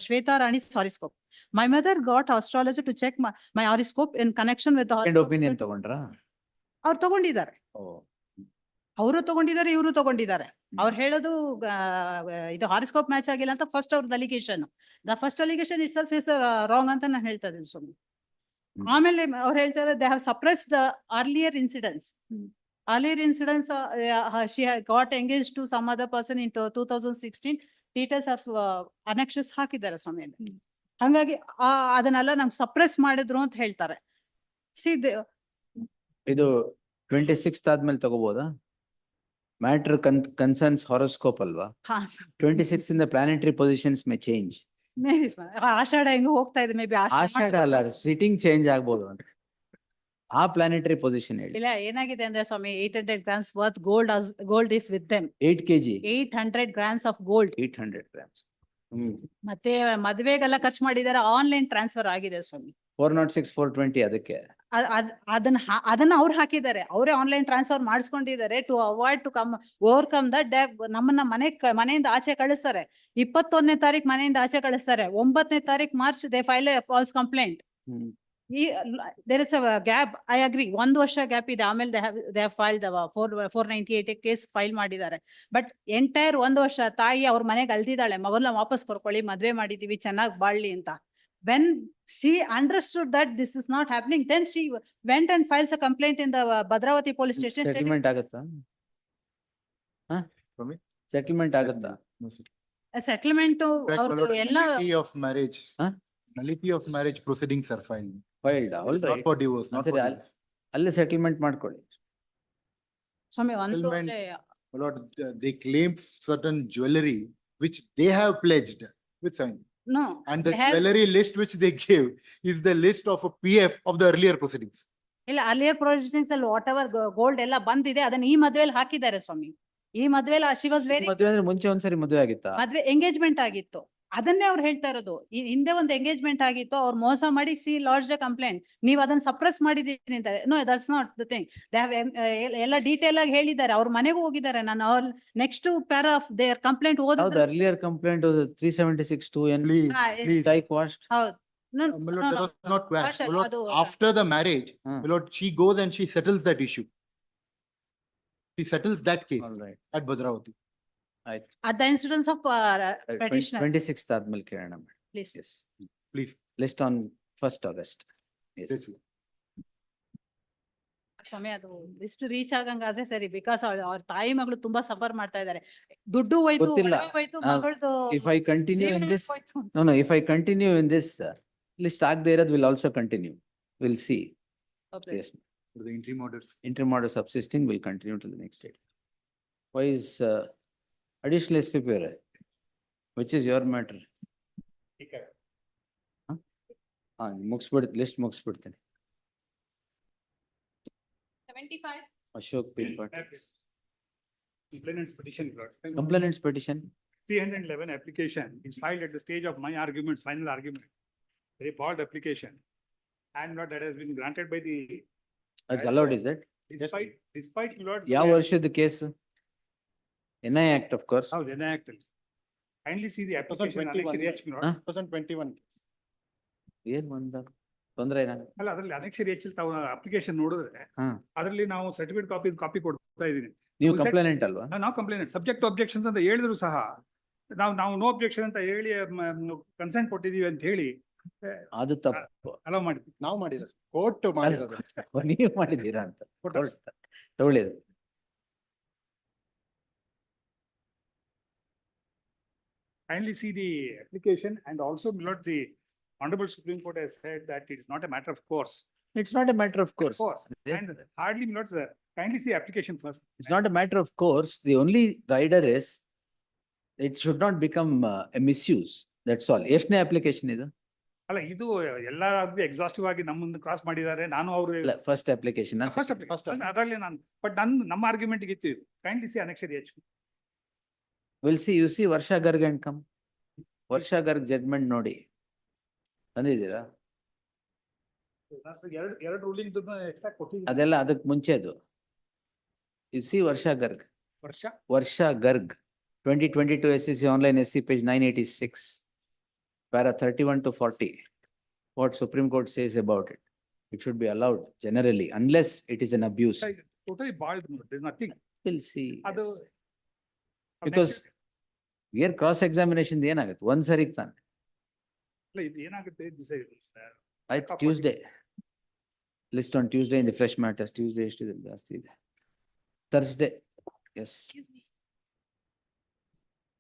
Shweta Rani's horoscope. My mother got astrologer to check my horoscope in connection with the horoscope. Opinion ತಗೊಂಡ್ರಾ? ಅವ್ರು ತಗೊಂಡಿದ್ದಾರೆ. ಅವರು ತಗೊಂಡಿದ್ದಾರೆ, ಇವರು ತಗೊಂಡಿದ್ದಾರೆ. ಅವ್ರು ಹೇಳೋದು ಇದು ಹಾರಿಸ್ಕೋಪ್ ಮ್ಯಾಚ್ ಆಗಿಲ್ಲ ಅಂತ ಫಸ್ಟ್ ಅವ್ರದ್ದು allegation. The first allegation it self is wrong ಅಂತ ನಾನು ಹೇಳ್ತಾ ಇದ್ದೀನಿ ಸುಮ್ಮನೆ. ಆಮೇಲೆ ಅವ್ರು ಹೇಳ್ತಾರೆ they have suppressed the earlier incidents. Earlier incidents, she got engaged to some other person in 2016. Details of annexes ಹಾಕಿದ್ದಾರೆ ಸ್ವಾಮಿ. ಹಂಗಾಗಿ ಅದನ್ನೆಲ್ಲ ನಮ್ಗೆ ಸಪ್ರೆಸ್ ಮಾಡಿದ್ರು ಅಂತ ಹೇಳ್ತಾರೆ. ಇದು 26th ಆದ್ಮೇಲೆ ತಗೋಬಹುದಾ? ಮ್ಯಾಟರ್ ಕನ್ಸರ್ನ್ಸ್ ಹಾರೋಸ್ಕೋಪ್ ಅಲ್ವಾ? 26 ಇಂದ ಪ್ಲಾನೆಟರಿ ಪೊಸಿಷನ್ಸ್ ಮೇ ಚೇಂಜ್. ಆಷಾಢ ಹೆಂಗ ಹೋಗ್ತಾ ಇದೆ, ಮೇ ಬಿ ಆಷಾಢ ಅಲ್ಲ, ಸಿಟಿಂಗ್ ಚೇಂಜ್ ಆಗ್ಬೋದು ಅಂತ. ಆ ಪ್ಲಾನೆಟರಿ ಪೊಸಿಷನ್ ಹೇಳಿ. ಇಲ್ಲ, ಏನಾಗಿದೆ ಅಂದ್ರೆ ಸ್ವಾಮಿ, 800 grams worth gold is with them. 8 kg. 800 grams of gold. 800 grams. ಮತ್ತೆ ಮದ್ವೆಗೆಲ್ಲ ಖರ್ಚು ಮಾಡಿದ್ದಾರೆ, ಆನ್ಲೈನ್ ಟ್ರಾನ್ಸ್ಫರ್ ಆಗಿದೆ ಸ್ವಾಮಿ. 406, 420 ಅದಕ್ಕೆ. ಅದನ್ನ ಅವ್ರು ಹಾಕಿದ್ದಾರೆ, ಅವರೇ ಆನ್ಲೈನ್ ಟ್ರಾನ್ಸ್ಫರ್ ಮಾಡಿಸ್ಕೊಂಡಿದ್ದಾರೆ to avoid to overcome that. ನಮ್ಮನ್ನ ಮನೆಯಿಂದ ಆಚೆ ಕಳಿಸ್ತಾರೆ. 21ನೇ ತಾರೀಕು ಮನೆಯಿಂದ ಆಚೆ ಕಳಿಸ್ತಾರೆ. 9ನೇ ತಾರೀಕು March they file a false complaint. There is a gap. I agree, 1 ವರ್ಷ ಗ್ಯಾಪ್ ಇದೆ. ಆಮೇಲೆ they have filed 498 case file ಮಾಡಿದ್ದಾರೆ. ಬಟ್ ಎಂಟೈರ್ 1 ವರ್ಷ ತಾಯಿ ಅವ್ರ ಮನೆಗೆ ಅಲ್ದಿದ್ದಾಳೆ, ಮಗಳನ್ನ ವಾಪಸ್ ಕರ್ಕೊಳ್ಳಿ, ಮದ್ವೆ ಮಾಡಿದೀವಿ, ಚೆನ್ನಾಗಿ ಬಾಳ್ಲಿ ಅಂತ. When she understood that this is not happening, then she went and files a complaint in the Bhadravati police station. Settlement ಆಗುತ್ತಾ? ಸೆಟಲ್ಮೆಂಟ್ ಆಗುತ್ತಾ? Settlement nullity of marriage. Nullity of marriage proceedings are filed. Not for divorce, not for divorce. ಅಲ್ಲೇ settlement ಮಾಡ್ಕೊಳ್ಳಿ ಸ್ವಾಮಿ. Settlement, Lord, they claim certain jewelry which they have pledged with sign. No. And the jewelry list which they give is the list of a PF of the earlier proceedings. ಇಲ್ಲ, earlier proceedings ಅಲ್ಲಿ what ever gold ಎಲ್ಲ ಬಂದಿದೆ ಅದನ್ನ ಈ ಮದ್ವೆಲಿ ಹಾಕಿದ್ದಾರೆ ಸ್ವಾಮಿ. ಈ ಮದ್ವೆಲಿ she was very. ಮದ್ವೆ ಅಂದ್ರೆ ಮುಂಚೆ ಒಂದ್ಸರಿ ಮದ್ವೆ ಆಗಿತ್ತಾ? ಮದ್ವೆ ಎಂಗೇಜ್ಮೆಂಟ್ ಆಗಿತ್ತು, ಅದನ್ನೇ ಅವ್ರು ಹೇಳ್ತಾ ಇರೋದು. ಹಿಂದೆ ಒಂದು ಎಂಗೇಜ್ಮೆಂಟ್ ಆಗಿತ್ತು, ಅವ್ರು ಮೋಸ ಮಾಡಿ ಸಿ ಲಾಡ್ಜ್ಡ್ ಕಂಪ್ಲೇಂಟ್. ನೀವು ಅದನ್ನ ಸಪ್ರೆಸ್ ಮಾಡಿದೀನಿ ಅಂತಾರೆ. No, that's not the thing. They have ಎಲ್ಲ ಡೀಟೇಲ್ ಆಗಿ ಹೇಳಿದ್ದಾರೆ. ಅವ್ರ ಮನೆಗೂ ಹೋಗಿದ್ದಾರೆ. ನಾನು next para of their complaint ಓದಿದ್ರೆ earlier complaint was 376(2) and Please. strike washed. ಹೌದು. My lord, that was not quashed. Quashed, My lord, ಅದು- after the marriage, my lord, she goes and she settles that issue. He settles that case All right. at Bhadravati. At the instance of petitioner, 26th ಆದ್ಮೇಲೆ ಕೇಳೋಣ madam. please. Yes. Please. List on 1st August. Yes. Yes. ಸಮಯ ಅದು list reach ಆಗಂಗಾದ್ರೆ ಸರಿ, because ಅವ್ರ ತಾಯಿ ಮಗಳು ತುಂಬಾ suffer ಮಾಡ್ತಾ ಇದಾರೆ. ದುಡ್ಡು ಹೋಯ್ತು, ಗೊತ್ತಿಲ್ಲ. ಒಡವೆ ಹೋಯ್ತು, ಆ, ಮಗಳದು If I continue in ಜೀವನ this, ಹೋಯ್ತು ಅಂತ. no, if I continue in this list ಆಗದೆ ಇರೋದು will also continue. We'll see. Okay. Yes. For the interim orders. Interim order subsisting will continue till the next date. Why is additional SPP, which is your matter? ಮುಗಿಸ್ಬಿಡ್ list ಮುಗಿಸ್ಬಿಡ್ತೇನೆ. 75. Ashok Pilpat. Complainant's petition, Lord. Complainant's petition. 311 application is filed at the stage of my argument, final argument. Very broad application. And Lord, that has been granted by the. It's allowed, is it? Despite Lord. ಯಾವ ವರ್ಷದ case? NI Act, of course. How NI Act. Kindly see the application. 2021. ಏನ್ ಬಂದ ತೊಂದ್ರೆ ಏನ? ಅಲ್ಲ, ಅದರಲ್ಲಿ ಅನಕ್ಷರಿ ಹೆಚ್ಚು ತಾವು ಅಪ್ಲಿಕೇಶನ್ ನೋಡಿದ್ರೆ ಅದರಲ್ಲಿ ನಾವು ಸರ್ಟಿಫಿಕೇಟ್ ಕಾಪಿ ಕೊಡ್ತಾ ಇದೀನಿ. ನೀವು ಕಂಪ್ಲೇನೆಂಟ್ ಅಲ್ವಾ? ನಾವು ಕಂಪ್ಲೇನೆಂಟ್ ಸಬ್ಜೆಕ್ಟ್ ಅಬ್ಜೆಕ್ಷನ್ಸ್ ಅಂತ ಹೇಳಿದ್ರು ಸಹ ನಾವು ನೋ ಅಬ್ಜೆಕ್ಷನ್ ಅಂತ ಹೇಳಿ ಕನ್ಸೆಂಟ್ ಕೊಟ್ಟಿದೀವಿ ಅಂತ ಹೇಳಿ ಅದು ತಪ್ಪು. ಅಲೋ ಮಾಡಿದ್ವಿ. ನಾವು ಮಾಡಿದ ಕೋರ್ಟ್ ಮಾಡಿರೋದು. ನೀವು ಮಾಡಿದೀರಾ ಅಂತ ತಗೊಳ್ಳಿದು. Kindly see the application, and also Lord, the Honorable Supreme Court has said that it is not a matter of course. It's not a matter of course. And hardly Lord, kindly see the application first. It's not a matter of course. The only rider is it should not become a misuse. That's all. ಎಷ್ಟನೇ application ಇದು? ಅಲ್ಲ, ಇದು ಎಲ್ಲಾರ್ದು exhaustive ಆಗಿ ನಮ್ಮನ್ನು cross ಮಾಡಿದ್ದಾರೆ. ನಾನು ಅವರು ಫಸ್ಟ್ ಅಪ್ಲಿಕೇಶನ್ ಅದರಲ್ಲಿ ನಾನು ಬಟ್ ನಮ್ಮ ಆರ್ಗ್ಯುಮೆಂಟ್ ಇತ್ತು. Kindly see Anakshari H. Will see, you see Varsha Garg and come. ವರ್ಷ ಗರ್ಗ್ ಜಡ್ಮೆಂಟ್ ನೋಡಿ ಬಂದಿದ್ದೀರಾ? ಎರಡು ರೂಲಿಂಗ್ ಅದೆಲ್ಲ ಅದಕ್ಕೆ ಮುಂಚೆದು. You see Varsha Garg. ವರ್ಷ Garg 2022 SEC online SC page 986, para 31 to 40. What Supreme Court says about it. It should be allowed generally unless it is an abuse. Totally bald. There's nothing. We'll see. Yes. Because here cross examination ಏನಾಗುತ್ತೆ? ಒಂದ್ ಸರಿಗೆ ತಾನೆ. ಇದು ಏನಾಗುತ್ತೆ ಆಯ್ತು, Tuesday list on Tuesday in the fresh matter. Tuesday ಎಷ್ಟಿದೆ? ಜಾಸ್ತಿ ಇದೆ. Thursday, yes.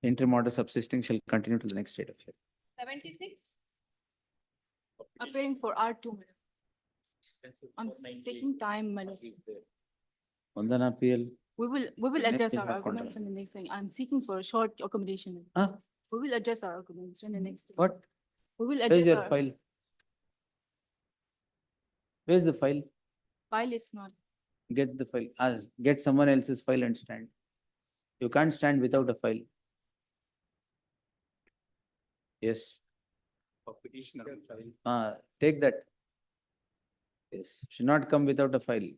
Interim order subsisting shall continue to the next date of hearing. 76. Appearing for R2. I'm seeking time, madam. Vandana PL. We will address our arguments in the next thing. I'm seeking for a short accommodation. We will address our arguments in the next thing. What? We will Where's address your our file? Where's the file? file is not. Get the file. Get someone else's file and stand. You can't stand without a file. Yes. petitioner. Take that. Yes, should not come without a file.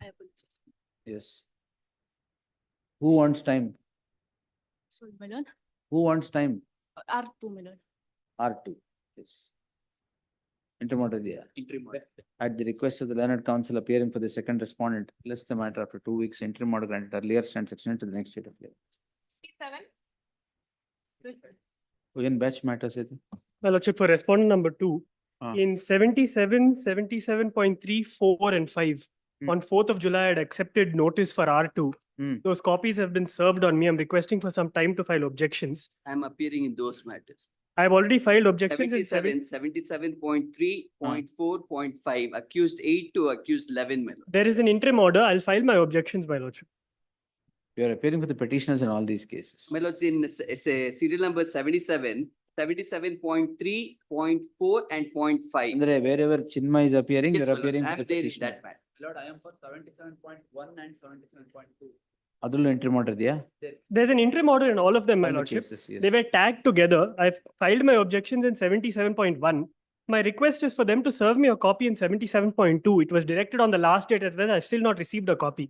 I apologize. Yes. Who wants time? Sorry, my lord. Who wants time? R2, my lord. R2. Yes. Interim order there. Interim order. At the request of the learned counsel appearing for the second respondent, list the matter after 2 weeks. Interim order granted earlier stands extended to the next date of hearing. 57. When batch matters it? Well, check for respondent number 2. In 77, 77.3, 4 and 5. On 4th of July, I had accepted notice for R2. Those copies have been served on me. I'm requesting for some time to file objections. I'm appearing in those matters. I've already filed objections in 77.3, 0.4, 0.5, accused 8 to accused 11. My lord. There is an interim order. I'll file my objections, my lordship. You are appearing for the petitioners in all these cases. My lords, in serial number 77, 77.3, 0.4 and 0.5. Andre, wherever Chinmay is appearing, Yes, you are my lord. appearing I for am the there in petitioner. that matter. Lord, I am for 77.1 and 77.2. Adullu interim order diya? There's an interim order in all of them, my All the lordship. cases, yes. They were tagged together. I've filed my objections in 77.1. My request is for them to serve me a copy in 77.2. It was directed on the last date as well. I've still not received a copy.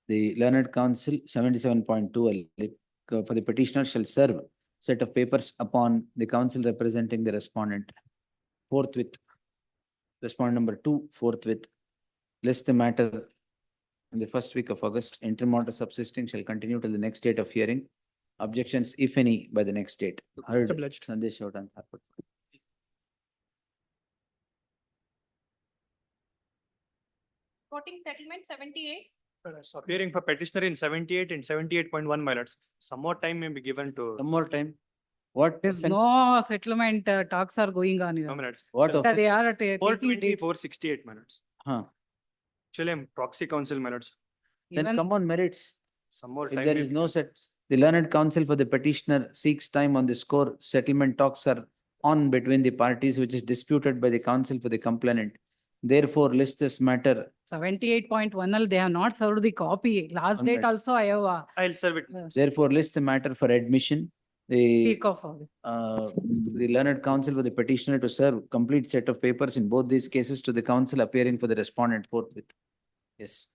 The learned counsel 77.2 for the petitioner shall serve set of papers upon the counsel representing the respondent forthwith. Respondent number 2 forthwith. List the matter in the first week of August. Interim order subsisting shall continue till the next date of hearing. Objections, if any, by the next date. Heard. Obliged. Sandesh out and Thakur. Voting settlement 78. Appearing for petitioner in 78 and 78.1, my lords. Some more time may be given to. Some more time. What? There's offense? no settlement talks are going on here. No, my lords. What? Yeah, they are at a. 420, 468, my lords. Huh. Actually, I'm proxy counsel, my lords. Then come on, merits. Some more If time. there may is be no given. set, the learned counsel for the petitioner seeks time on the score. Settlement talks are on between the parties which is disputed by the counsel for the complainant. Therefore, list this matter. 78.1, they have not served the copy. Last date Alright. also I have. I'll serve it. Therefore, list the matter for admission. The Speak of. the learned counsel for the petitioner to serve complete set of papers in both these cases to the counsel appearing for the respondent forthwith. Yes.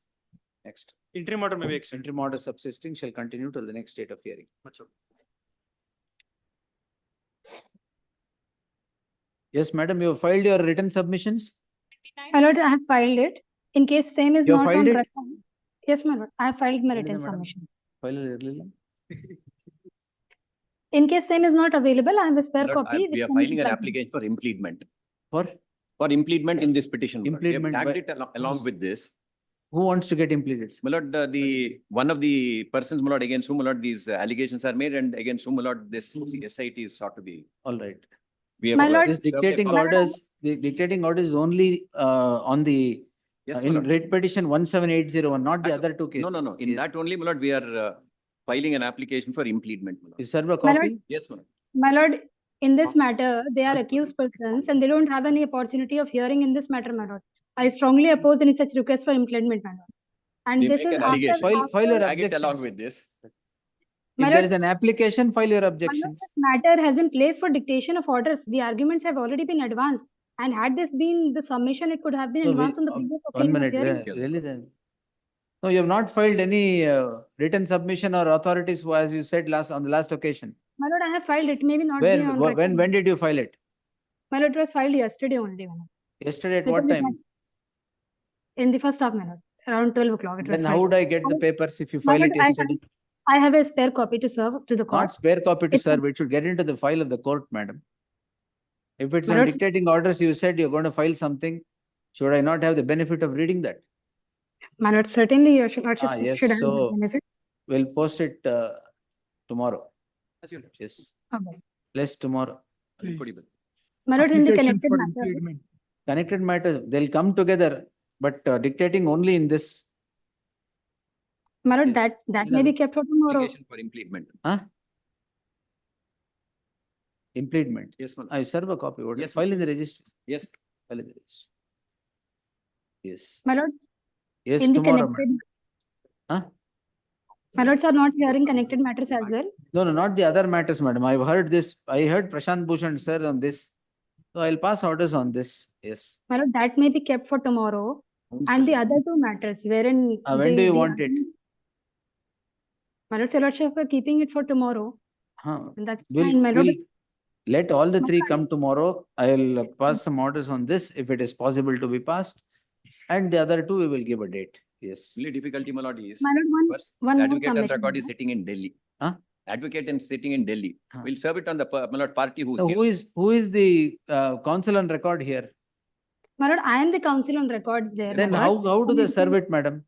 Next. Interim order may be extended. Interim order subsisting shall continue till the next date of hearing. Much okay. Yes, madam, you have filed your written submissions? My lord, I have filed it. In case same is You have not filed on it? record. Yes, my lord, I have filed my File written it, madam. submission. File it earlier. In case same is not available, I have a spare Lord, copy. we which are can be filing an supplied. application for impleadment. For Impleadment in this petition. Lord. We have Impleadment tagged by- it along with this. who wants to get impleaded? My lord, the one of the persons, my lord, against whom, my lord, these allegations are made and against whom, my lord, this SIT is sought to be. All right. We have My lord- This served a dictating copy. orders, the dictating orders is only on the Yes, my in lord. writ petition 17801, not the That- other two cases. No. In Yes. that only, my lord, we are filing an application for impleadment. My lord. You serve a My lord- copy? Yes, my lord. My lord, in this matter, they are accused persons and they don't have any opportunity of hearing in this matter, my lord. I strongly oppose any such request for impleadment, my lord. And They this make is an after, allegation. File your Tag it along objections. with this. My If there lord- is an application, file your my objection. lord, this matter has been placed for dictation of orders. The arguments have already been advanced. And had this been the submission, it could have been No, advanced on the previous One occasion of minute, hearing. really then. No, you have not filed any written submission or authorities, as you said on the last occasion. My lord, I have filed it, maybe not Where, be on when record. did you file it? My lord, it was filed yesterday only, my lord. Yesterday at what Because it time? had- In the first half, my lord, around 12 o'clock. It was Then how filed. would I get the papers if you My file it lord, I have- yesterday? I have a spare copy to serve to the court. Not spare copy to It's- serve, it should get into the file of the court, madam. If it's My on lord- dictating orders, you said you're going to file something, should I not have the benefit of reading that? My lord, certainly your lordship Yes, should have the so benefit. we'll post it tomorrow. Yes, Okay. less tomorrow. My lord, in the Application connected for matter, impleadment. Connected matters, they'll come together, but dictating only in this. my lord, Yes. that may be kept for tomorrow. Application for impleadment. Huh? Impleadment. Yes, ma'am. I serve a copy. What is Yes, file in the registers? Yes. File in the registers. Yes. My lord, Yes, in the tomorrow. connected, madam. Huh? my lords are not hearing connected matters as well. No, not the other matters, madam. I've heard this. I heard Prashant Bhushan sir on this. So I'll pass orders on this. Yes. My lord, that may be kept for tomorrow. And the other two matters wherein. When do you want it? My lord, your lordship, are keeping it for tomorrow. Huh. And that's fine, my lord. Let all the My three lord. come tomorrow. I'll pass some orders on this if it is possible to be passed. And the other two, we will give a date. Yes. Only difficulty, my lord, is My lord, first, one the more advocate on submission, record is my lord. sitting in Delhi. Huh? Advocate and sitting in Delhi. Huh. We'll serve it on the my lord party who's So here. who is the counsel on record here? My lord, I am the counsel on record there. Then my lord. how do And they it serve can- it, madam?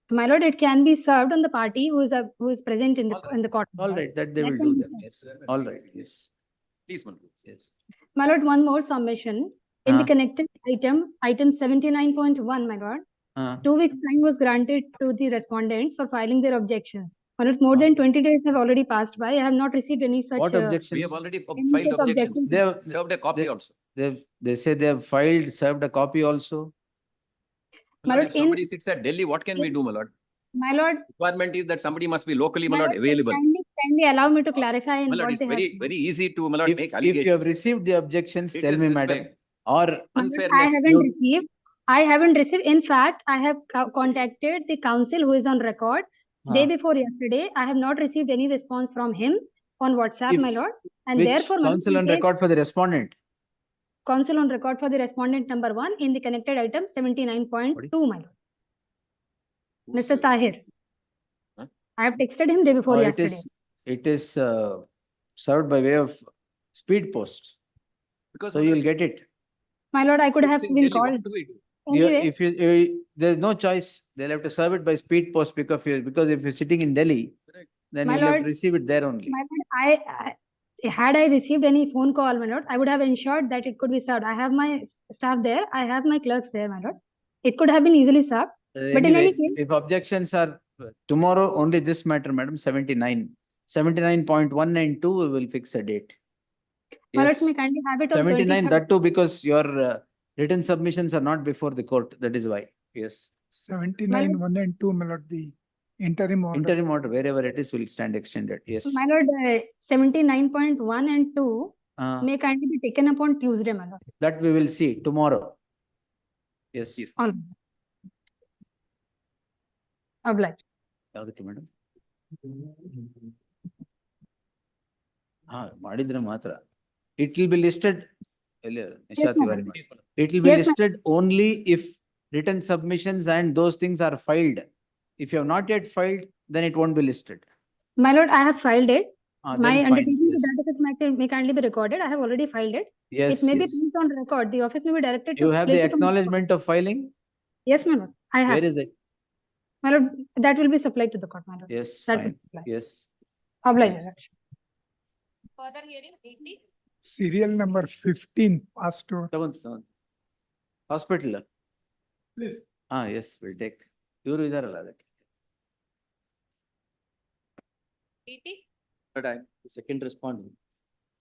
My lord, it can be served on the party who is present in the court. my All lord. right, that they That will can do be then. served. Yes. All right. Yes. Please, my lord. Yes. My lord, one more submission. In the connected item 79.1, my lord. 2 weeks time was granted to the respondents for filing their objections. My lord, more than 20 days have already passed by. I have not received any such. What objections? We have already any filed such objections. They have Served a copy also. they say they have filed, served a copy also. My Lord, lord, if somebody sits at Delhi, what can we do, my lord? My lord, Requirement is that somebody must be locally, my my lord, lord, available. kindly allow me to clarify in My lord, what it's they have. very easy to, my lord, make If you allegations. have received the objections, It tell is me, this madam. way. Or My lord, Unfairness. I haven't received. In fact, I have contacted the counsel who is on record. Day before yesterday, I have not received any response from him on WhatsApp, my lord. And which therefore, my lord, counsel in on case- record for the respondent? counsel on record for the respondent number 1 in the connected item 79.2, my lord. Mr. Tahir. Huh? I have texted him day before It yesterday. is served by way of speed post. Because So you will get it. My lord, I could have been called. Anyway, If there is no choice, they'll have to serve it by speed post because if you're sitting in Delhi, then My you'll have lord, to receive it there only. my lord, had I received any phone call, my lord, I would have ensured that it could be served. I have my staff there. I have my clerks there, my lord. It could have been easily served. But in any Anyway, case, if objections are tomorrow, only this matter, madam, 79.1 and 2, we will fix a date. my lord, Yes, may kindly have it on 79, 23rd. that too, because your written submissions are not before the court. That is why. Yes. 79, 1 and 2, my lord, the interim order. Interim order, wherever it is, will stand extended. Yes. My lord, 79.1 and 2 Uh, may kindly be taken up on Tuesday, my lord. that we will see tomorrow. Yes. All right. Obliged. ಯಾವ್ದಕ್ಕೆ madam ಮಾಡಿದ್ರೆ ಮಾತ್ರ it will be listed madam. it will be Yes, listed only if written submissions and those things are filed. If you have not yet filed, then it won't be listed. My lord, I have filed it. Then My fine, undertaking to yes. that effect may kindly be recorded. I have already filed it. Yes, It may be yes. placed on record. The office may be directed You to have place the it on record. acknowledgement of filing? Yes, my lord. I have. Where is it? My lord, that will be supplied to the court, my lord. Yes, That fine. will be supplied. Yes. Obliged. Yes. Further hearing 80. Serial number 15 passed to. Hospital. Please. Yes, we'll take. ಇವರು ಇದಾರಲ್ಲ ಅದಕ್ಕೆ. 80. But I'm the second respondent.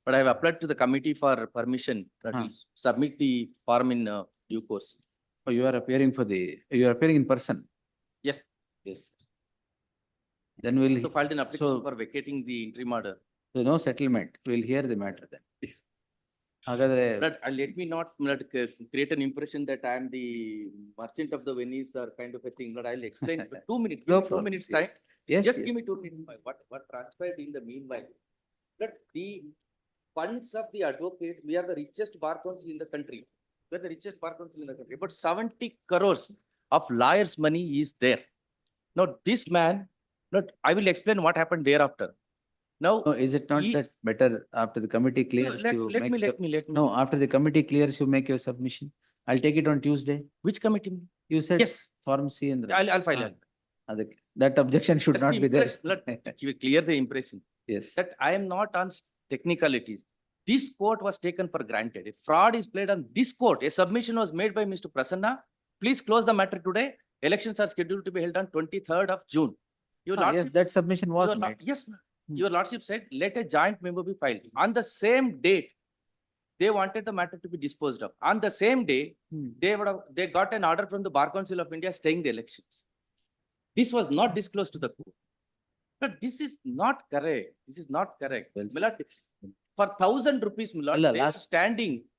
But I have applied to the committee for permission that will submit the form in due course. Oh, you are appearing in person? Yes. Yes. Then we'll. So filed an application for vacating the interim order. So no settlement. We'll hear the matter then. Yes. ಹಾಗಾದ್ರೆ But let me not create an impression that I am the merchant of the Venice or kind of a thing. But I'll explain. 2 minutes. No Give me 2 problem. minutes time. Yes, Just give yes. me 2 minutes. What transpired in the meanwhile? That the funds of the advocate, we are the richest bar council in the country. We are the richest bar council in the country. But 70 crores of lawyers' money is there. Now this man, I will explain what happened thereafter. Now, No, is it not that better after the committee clears let you me- make let me. No, after the committee clears you make your submission. I'll take it on Tuesday. Which committee? You said Yes. Form C and I'll file it. that objection should Just not be there. let you clear the impression Yes. that I am not on technicalities. This court was taken for granted. If fraud is played on this court, a submission was made by Mr. Prasanna. Please close the matter today. Elections are scheduled to be held on 23rd of June. Your Yes, lordship, that submission was made. yes, ma'am. Your lordship said, let a joint memo be filed. On the same date, they wanted the matter to be disposed of. On the same day, they got an order from the Bar Council of India staying the elections. This was not disclosed to the court. But this is not correct. This is not correct. My lord, for 1,000 rupees, my lord,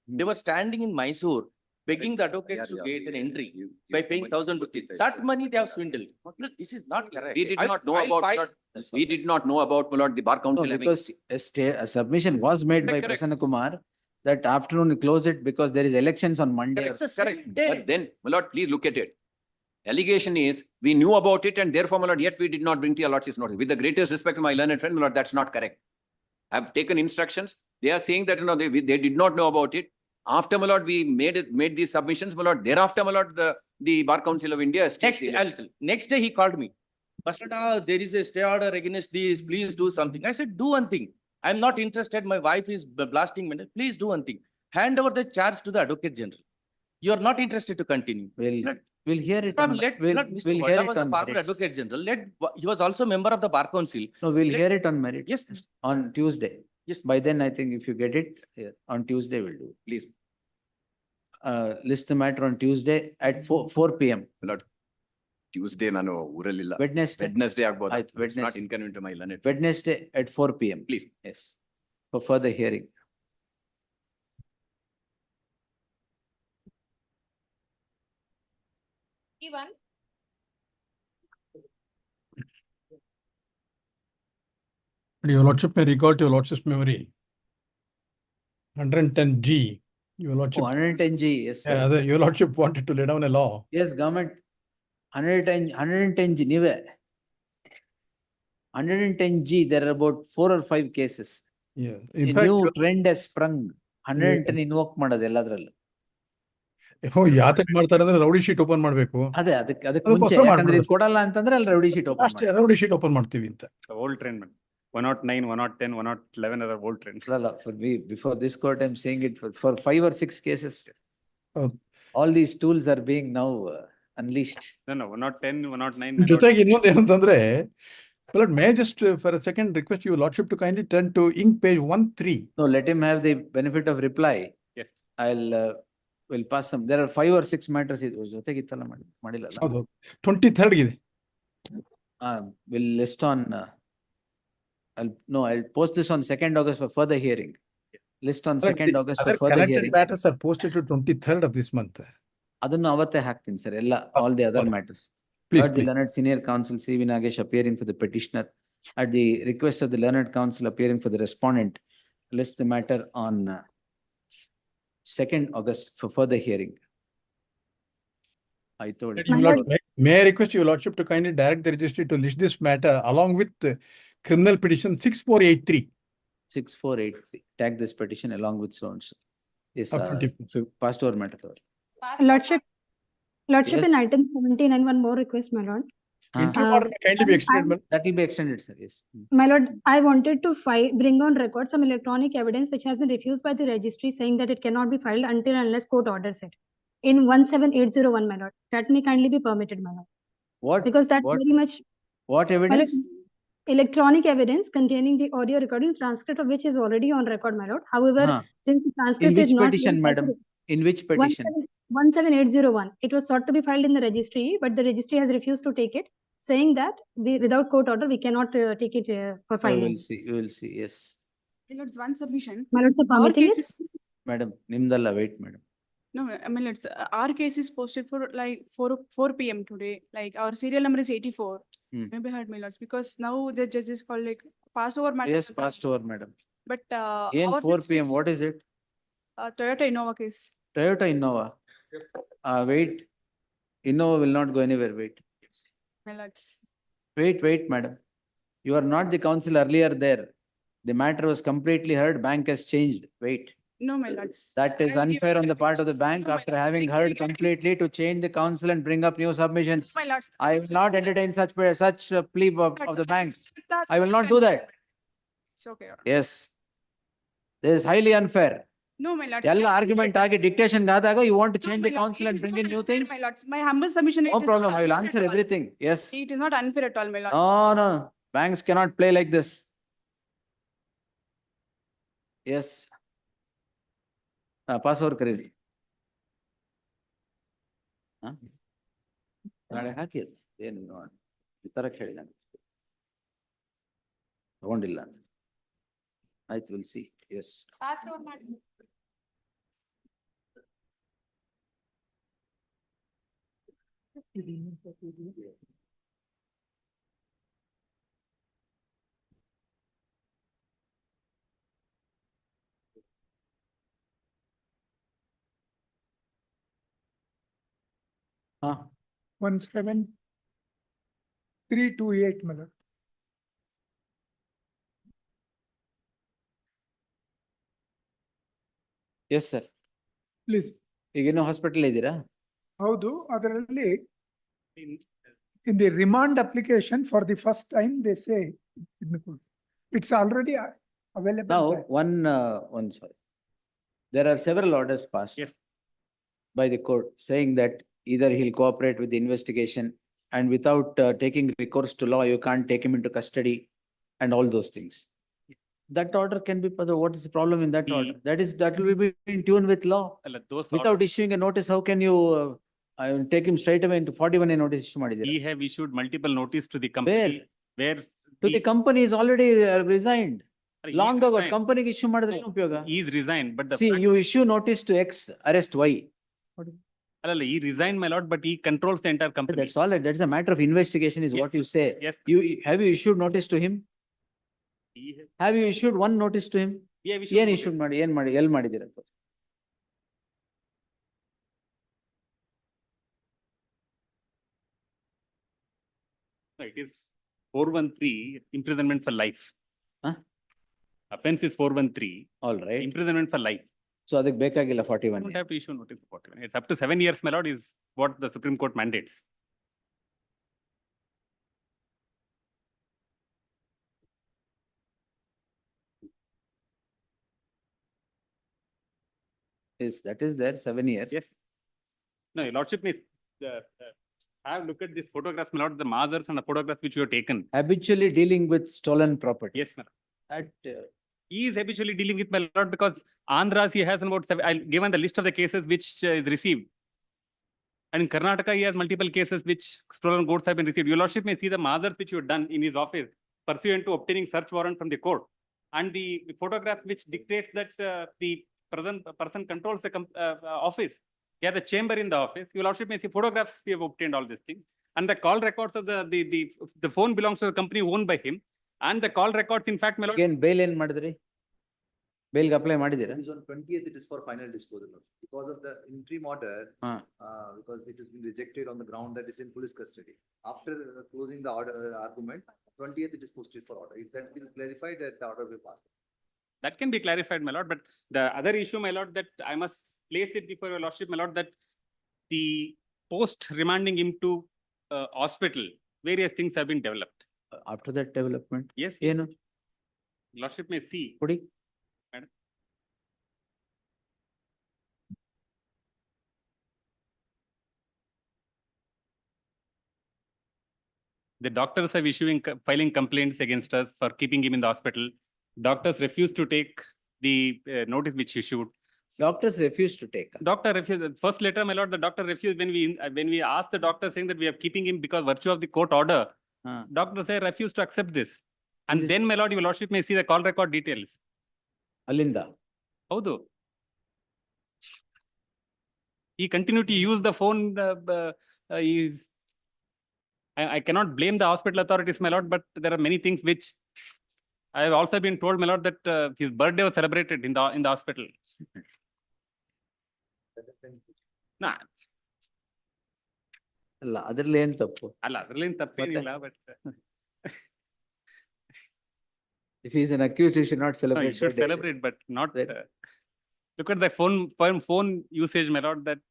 they were standing in Mysore, begging the advocates to get an entry by paying 1,000 rupees. That money they have swindled. Look, this is not correct. We did not know about, we did not know about, my lord, the bar council No, having. because a submission was made by Correct. Prasanna Kumar that afternoon close it because there is elections on Monday. It's the same day. But then, my lord, please look at it. Allegation is, we knew about it and therefore, my lord, yet we did not bring to your lordship's notice. With the greatest respect to my learned friend, my lord, that's not correct. I've taken instructions. They are saying that, they did not know about it. After, my lord, we made these submissions, my lord. Thereafter, my lord, the Bar Council of India. Next day he called me. Prasanna, there is a stay order against this. Please do something. I said, do one thing. I'm not interested. My wife is blasting me. Please do one thing. Hand over the charge to the Advocate General. You are not interested to continue. We'll hear it. Mr. We'll hear Vada was it the on former merits. Advocate General. He was also a member of the Bar Council. No, we'll hear it on merits. Yes. On Tuesday. Yes. By then, I think if you get it, on Tuesday we'll do. Please. List the matter on Tuesday at 4 p.m. My lord, Tuesday, ನಾನು ಊರಲ್ಲಿಲ್ಲ. Wednesday ಆಗ್ಬೋದು. ಆಯ್ತು, It's not Wednesday. inconvenient to my learned. Wednesday at 4 p.m. Please. Yes. For further hearing. Even. Your lordship may recall to your lordship's memory. 110G, your lordship. 110G, yes. Yeah, your lordship wanted to lay down a law. Yes, government. 110G, ನೀವೇ 110G, there are about 4 or 5 cases. Yeah. A new trend has sprung. 110 invoke ಮಾಡೋದು ಎಲ್ಲದ್ರಲ್ಲೂ. ಯಾತಕ್ ಮಾಡ್ತಾರೆ ಅಂದ್ರೆ rowdy sheet open ಮಾಡ್ಬೇಕು. ಅದೇ ಅದಕ್ಕೆ ಅದಕ್ಕೋಸ್ಕರ ಮುಂಚೆ ಯಾಕಂದ್ರೆ ಮಾಡ್ಬಿಡೋದು. ಇದು ಕೊಡಲ್ಲ ಅಂತಂದ್ರೆ ಅಲ್ಲಿ ರೌಡಿ ಶೀಟ್ ಓಪನ್ ಅಷ್ಟೇ ರೌಡಿ ಶೀಟ್ ಓಪನ್ ಮಾಡ್ತೀವಿ ಅಂತ. Old trend, man. 109, 110, 111 are old trends. ಅಲ್ಲ, before this court I'm saying it for 5 or 6 cases. ಹೌದು. All these tools are being now unleashed. No, 110, 109. ಜೊತೆಗೆ ಇನ್ನೊಂದು ಏನಂತಂದ್ರೆ, Lord, may I just for a second request you lordship to kindly turn to ink page 13. No, let him have the benefit of reply. Yes. Will pass some. There are 5 or 6 matters. ಜೊತೆಗೆ ಇತ್ತಲ್ಲ ಮಾಡಿಲ್ಲ. ಹೌದು. 23rd ಇದೆ. Will list on. I'll post this on 2nd August for further hearing. List on 2nd August for further hearing. Matters are posted to 23rd of this month. ಅದನ್ನು ಅವತ್ತೇ ಹಾಕ್ತೀನಿ sir ಎಲ್ಲ all the other matters. Please, The learned senior counsel C.V. Nagesh appearing for the petitioner at the request of the learned counsel appearing for the respondent. List the matter on 2nd August for further hearing. I told you. May I request your lordship to kindly direct the registry to list this matter along with criminal petition 6483. 6483. Tag this petition along with so and so. Yes, passed over matter. Lordship, Yes. in item 17 and one more request, my lord. Interim order may kindly be extended. That will be extended, sir. Yes. My lord, I wanted to bring on record some electronic evidence which has been refused by the registry, saying that it cannot be filed until unless court orders it. In 17801, my lord. That may kindly be permitted, my lord. What? Because that's very much What evidence? electronic evidence containing the audio recording transcript of which is already on record, my lord. However, since the In transcript which is not petition, madam? In which petition? 17801. It was sought to be filed in the registry, but the registry has refused to take it, saying that without court order, we cannot take it for We filing. will see. We will see. Yes. My lords, one submission. My lord, sir, Our permitting case it? is, Madam, nimdalla, wait, madam. no, my lords, our case is posted for like 4 p.m. today. Like our serial number is 84. Maybe heard, my lords, because now the judges call like passed over matter. Yes, passed over, madam. But In ours 4 is p.m. fixed. What is it? Toyota Innova case. Toyota Innova. Wait. Innova will not go anywhere. Wait. My lords. Wait, madam. You are not the counsel earlier there. The matter was completely heard. Bank has changed. Wait. No, my lords. That is unfair on the part of the bank after having heard completely to change the counsel and bring up new submissions. My lords. I will not entertain such plea of the banks. I will not do that. It's okay. Yes. This is highly unfair. No, my lords. ಎಲ್ಲ argument ಆಗಿ dictation ಆದಾಗ you want to change the counsel and bring in new things? My lords, my humble submission. No problem. I will answer everything. Yes. It is not unfair at all, my lords. No. Banks cannot play like this. Yes. Pass over ಕರೀರಿ. ನಾಳೆ ಹಾಕಿ ಏನು ಈ ತರ ಕೇಳಿ ನಾನು ತಗೊಂಡಿಲ್ಲ ಅಂತ ಆಯ್ತು will see. Yes. Passed over matter. ಹಾ 17328, my lord. Yes sir. Please. ಈಗಿನ್ನೂ ಹಾಸ್ಪಿಟಲ್ ಇದ್ದೀರಾ? ಹೌದು, ಅದರಲ್ಲಿ in the remand application for the first time, they say it's already available. Now, there. sorry. There are several orders passed by the court saying that either he'll cooperate with the investigation and without taking recourse to law, you can't take him into custody and all those things. That order can be, what is the problem in that order? That will be in tune with law. Without issuing a notice, how can you take him straight away into 41 notice issue ಮಾಡಿದ್ದೀರಾ? We have issued multiple notice to the company. Where to the company is already resigned. Long ago, resigned. company issue ಮಾಡಿದ್ರೆ ಏನು ಉಪಯೋಗ? He is resigned, but the See, you issue notice to X, arrest Y. he resigned, my lord, but he controls the entire company. That's all. That's a matter of investigation is what you say. Yes. Have you issued notice to him? Have you issued one notice to him? Yeah, we ಏನ್ issued ಮಾಡಿ ಎಲ್ಲಿ ಮಾಡಿದ್ದೀರ? It is 413, imprisonment for life. Huh? Offense is 413, All right. imprisonment for life. So ಅದಕ್ಕೆ ಬೇಕಾಗಿಲ್ಲ You 41. don't have to issue notice for 41. It's up to 7 years, my lord, is what the Supreme Court mandates. Yes, that is there, 7 years. Yes. No, your lordship may have looked at these photographs, my lord, the mazars and the photographs which you have taken. Habitually dealing with stolen property. Yes, my lord. That, He is habitually dealing with, my lord, because Andhras he has about I'll given the list of the cases which is received. And in Karnataka, he has multiple cases which stolen goods have been received. Your lordship may see the mazars which you have done in his office pursuant to obtaining search warrant from the court. And the photograph which dictates that the present person controls the office. He has a chamber in the office. Your lordship may see photographs we have obtained all these things. And the call records of the phone belongs to the company owned by him. And the call records, in fact, my lord. again, bail ಏನ್ ಮಾಡಿದ್ರಿ? Bail apply ಮಾಡಿದ್ದೀರಾ? It is on 20th, it is for final disposal. Because of the interim order, because it has been rejected on the ground that is in police custody. After closing the order, argument, 20th it is posted for order. If that's been clarified, that the order will pass. That can be clarified, my lord. But the other issue, my lord, that I must place it before your lordship, my lord, that the post remanding him to hospital, various things have been developed. After that development? Yes. ಏನು? Lordship may see. ಕೊಡಿ. Madam. The doctors have filing complaints against us for keeping him in the hospital. Doctors refused to take the notice which issued. Doctors refused to take. Doctor refused. First letter, my lord, the doctor refused when we asked the doctor saying that we are keeping him because virtue of the court order. Doctor say refused to accept this. And then, my lord, your lordship may see the call record details. ಅಲ್ಲಿಂದ? ಹೌದು. He continued to use the phone. I cannot blame the hospital authorities, my lord, but there are many things which I have also been told, my lord, that his birthday was celebrated in the hospital. Nah. ಅಲ್ಲ ಅದ್ರಲ್ಲಿ ಏನ್ ತಪ್ಪು? ಅಲ್ಲ ಅದ್ರಲ್ಲಿ ತಪ್ಪೇನಿಲ್ಲ, but if he is an accused, he should not no, celebrate. he should birthday. celebrate, but not. Look at the phone usage, my lord. That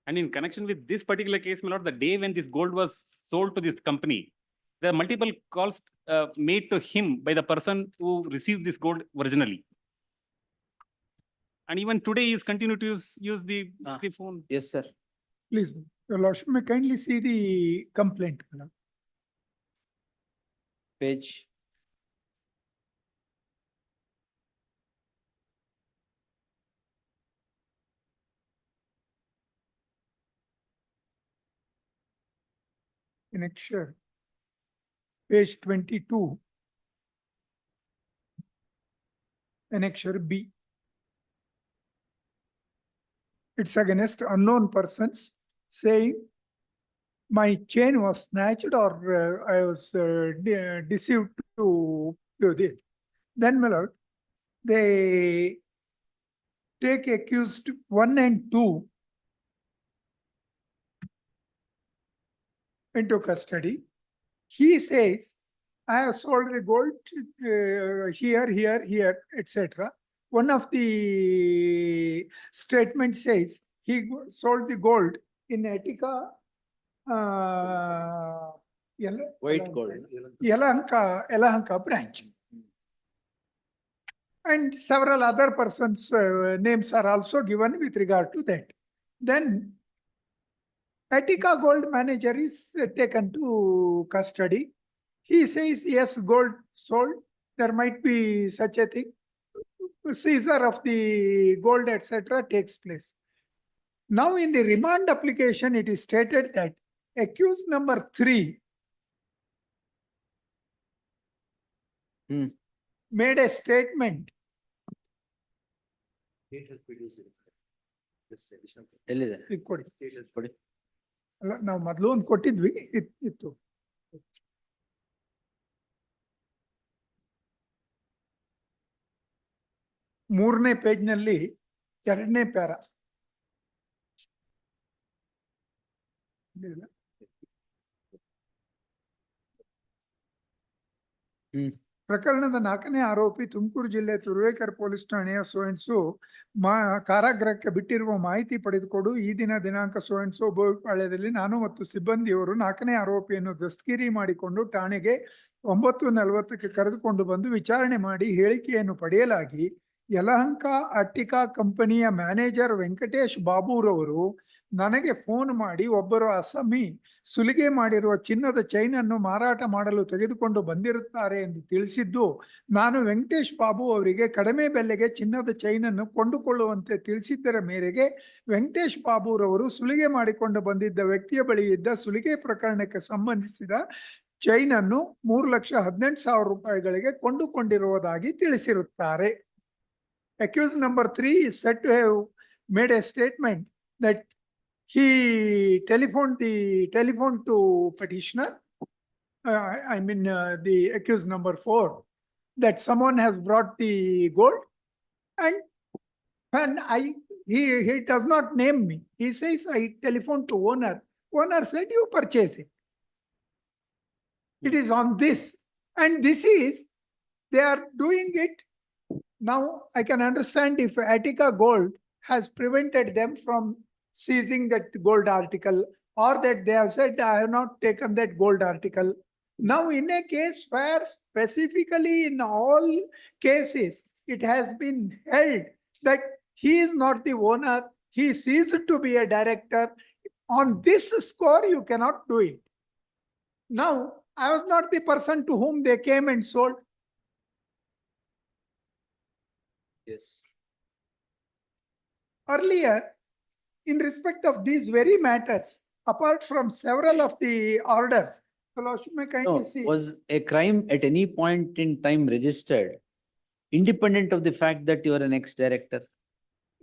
and in connection with this particular case, my lord, the day when this gold was sold to this company, there are multiple calls made to him by the person who received this gold originally. And even today, he is continuing to use the phone. Yes, sir. Please, your lordship may kindly see the complaint. Madam. Page. Annexure. Page 22. Annexure B. It's against unknown persons saying my chain was snatched or I was deceived to do this. Then, my lord, they take accused 1 and 2 into custody. He says, I have sold the gold here, etc. One of the statements says he sold the gold in Attica, White gold. Yelahanka branch. And several other persons' names are also given with regard to that. Then Attica gold manager is taken to custody. He says, yes, gold sold. There might be such a thing. Seizure of the gold, etc. takes place. Now in the remand application, it is stated that accused number 3 made a statement. State has produced it. Just additional. ಎಲ್ಲಿದೆ? ಇದು ಕೊಡಿ. State has ಕೊಡಿ. ಅಲ್ಲ ನಾವು ಮೊದಲು ಒಂದು ಕೊಟ್ಟಿದ್ವಿ ಇತ್ತು. ಮೂರನೇ ಪೇಜ್ನಲ್ಲಿ ಎರಡನೇ ಪ್ಯಾರ. ಪ್ರಕರಣದ 4ನೇ ಆರೋಪಿ ತುಮಕೂರು ಜಿಲ್ಲೆ ತುರುವೇಕೆರೆ ಪೊಲೀಸ್ ಠಾಣೆಯ ಸೋಯನ್ಸು ಕಾರಾಗೃಹಕ್ಕೆ ಬಿಟ್ಟಿರುವ ಮಾಹಿತಿ ಪಡೆದುಕೊಂಡು ಈ ದಿನಾಂಕ ಸೋಯನ್ಸು ಬೋಪಾಳ್ಯದಲ್ಲಿ ನಾನು ಮತ್ತು ಸಿಬ್ಬಂದಿಯವರು 4ನೇ ಆರೋಪಿಯನ್ನು ದಸ್ತಗಿರಿ ಮಾಡಿಕೊಂಡು ಠಾಣೆಗೆ 9:40ಕ್ಕೆ ಕರೆದುಕೊಂಡು ಬಂದು ವಿಚಾರಣೆ ಮಾಡಿ ಹೇಳಿಕೆಯನ್ನು ಪಡೆಯಲಾಗಿ ಯಲಹಂಕ ಅಟ್ಟಿಕಾ ಕಂಪನಿಯ ಮ್ಯಾನೇಜರ್ ವೆಂಕಟೇಶ್ ಬಾಬುರವರು ನನಗೆ ಫೋನ್ ಮಾಡಿ ಒಬ್ಬರು ಅಸ್ಸಾಮಿ ಸುಲಿಗೆ ಮಾಡಿರುವ ಚಿನ್ನದ ಚೈನ್ ಅನ್ನು ಮಾರಾಟ ಮಾಡಲು ತೆಗೆದುಕೊಂಡು ಬಂದಿರುತ್ತಾರೆ ಎಂದು ತಿಳಿಸಿದ್ದು, ನಾನು ವೆಂಕಟೇಶ್ ಬಾಬು ಅವರಿಗೆ ಕಡಿಮೆ ಬೆಲೆಗೆ ಚಿನ್ನದ ಚೈನ್ ಅನ್ನು ಕೊಂಡುಕೊಳ್ಳುವಂತೆ ತಿಳಿಸಿದ್ದರ ಮೇರೆಗೆ ವೆಂಕಟೇಶ್ ಬಾಬುರವರು ಸುಲಿಗೆ ಮಾಡಿಕೊಂಡು ಬಂದಿದ್ದ ವ್ಯಕ್ತಿಯ ಬಳಿ ಇದ್ದ ಸುಲಿಗೆ ಪ್ರಕರಣಕ್ಕೆ ಸಂಬಂಧಿಸಿದ ಚೈನ್ ಅನ್ನು 3,18,000 ರೂಪಾಯಿಗಳಿಗೆ ಕೊಂಡುಕೊಂಡಿರುವುದಾಗಿ ತಿಳಿಸಿರುತ್ತಾರೆ. Accused number 3 is said to have made a statement that he telephoned to petitioner, the accused number 4, that someone has brought the gold, and when he does not name me. He says I telephoned to owner. Owner said you purchase it. It is on this, and they are doing it. Now I can understand if Attica Gold has prevented them from seizing that gold article, or that they have said I have not taken that gold article. Now in a case where specifically in all cases it has been held that he is not the owner, he ceased to be a director, on this score you cannot do it. Now I was not the person to whom they came and sold. Yes. Earlier, in respect of these very matters, apart from several of the orders, may kindly see. Was a crime at any point in time registered, independent of the fact that you are an ex-director?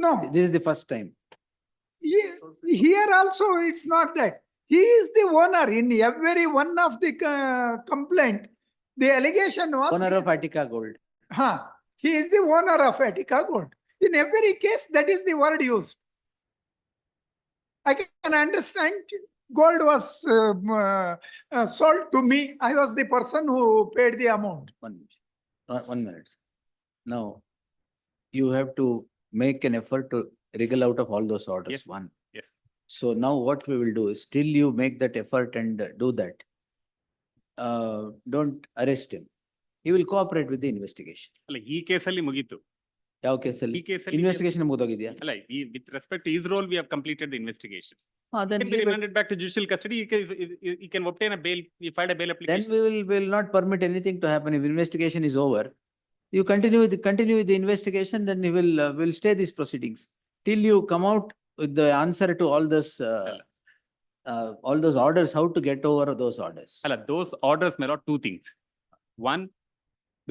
No. This is the first time. Here also it's not that. He is the owner in every one of the complaint. The allegation was. Owner of Attica Gold. He is the owner of Attica Gold. In every case, that is the word used. I can understand gold was sold to me. I was the person who paid the amount. 1 minute. Now, you have to make an effort to wriggle out of all those orders. Yes. One. Yes. So now what we will do is, till you make that effort and do that, don't arrest him. He will cooperate with the investigation. ಅಲ್ಲ ಈ ಕೇಸಲ್ಲಿ ಮುಗೀತು. ಯಾವ ಕೇಸಲ್ಲಿ? ಈ ಕೇಸಲ್ಲಿ investigation ಮುಗಿದೋಗಿದೆಯಾ? ಅಲ್ಲ, with respect to his role, we have completed the investigation. Then He can be remanded back to judicial custody. He can obtain a bail. He filed a bail Then application. we will not permit anything to happen. If investigation is over, you continue with the investigation, then he will stay these proceedings till you come out with the answer to all those orders, how to get over those orders. ಅಲ್ಲ, those orders may not two things. One,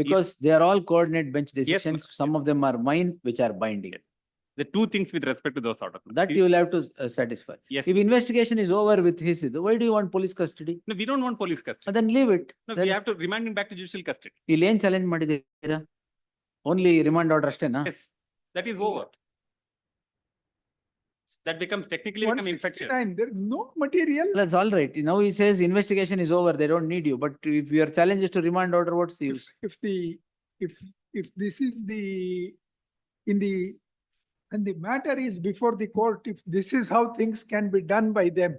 because they are all coordinate bench decisions. Some of them are mine, which are binding. the two things with respect to those orders. That you will have to satisfy. Yes. If investigation is over with his, why do you want police custody? No, we don't want police custody. Then leave it. No, Then we have to remand him back to judicial custody. ಇಲ್ಲಿ ಏನ್ challenge ಮಾಡಿದ್ದೀರಾ? Only remand order ಅಷ್ಟೇನಾ? Yes, that is over. That becomes technically become infectious. 169, there is no material. That's all right. Now he says investigation is over, they don't need you. But if your challenge is to remand order, what's the use? If this is and the matter is before the court, if this is how things can be done by them.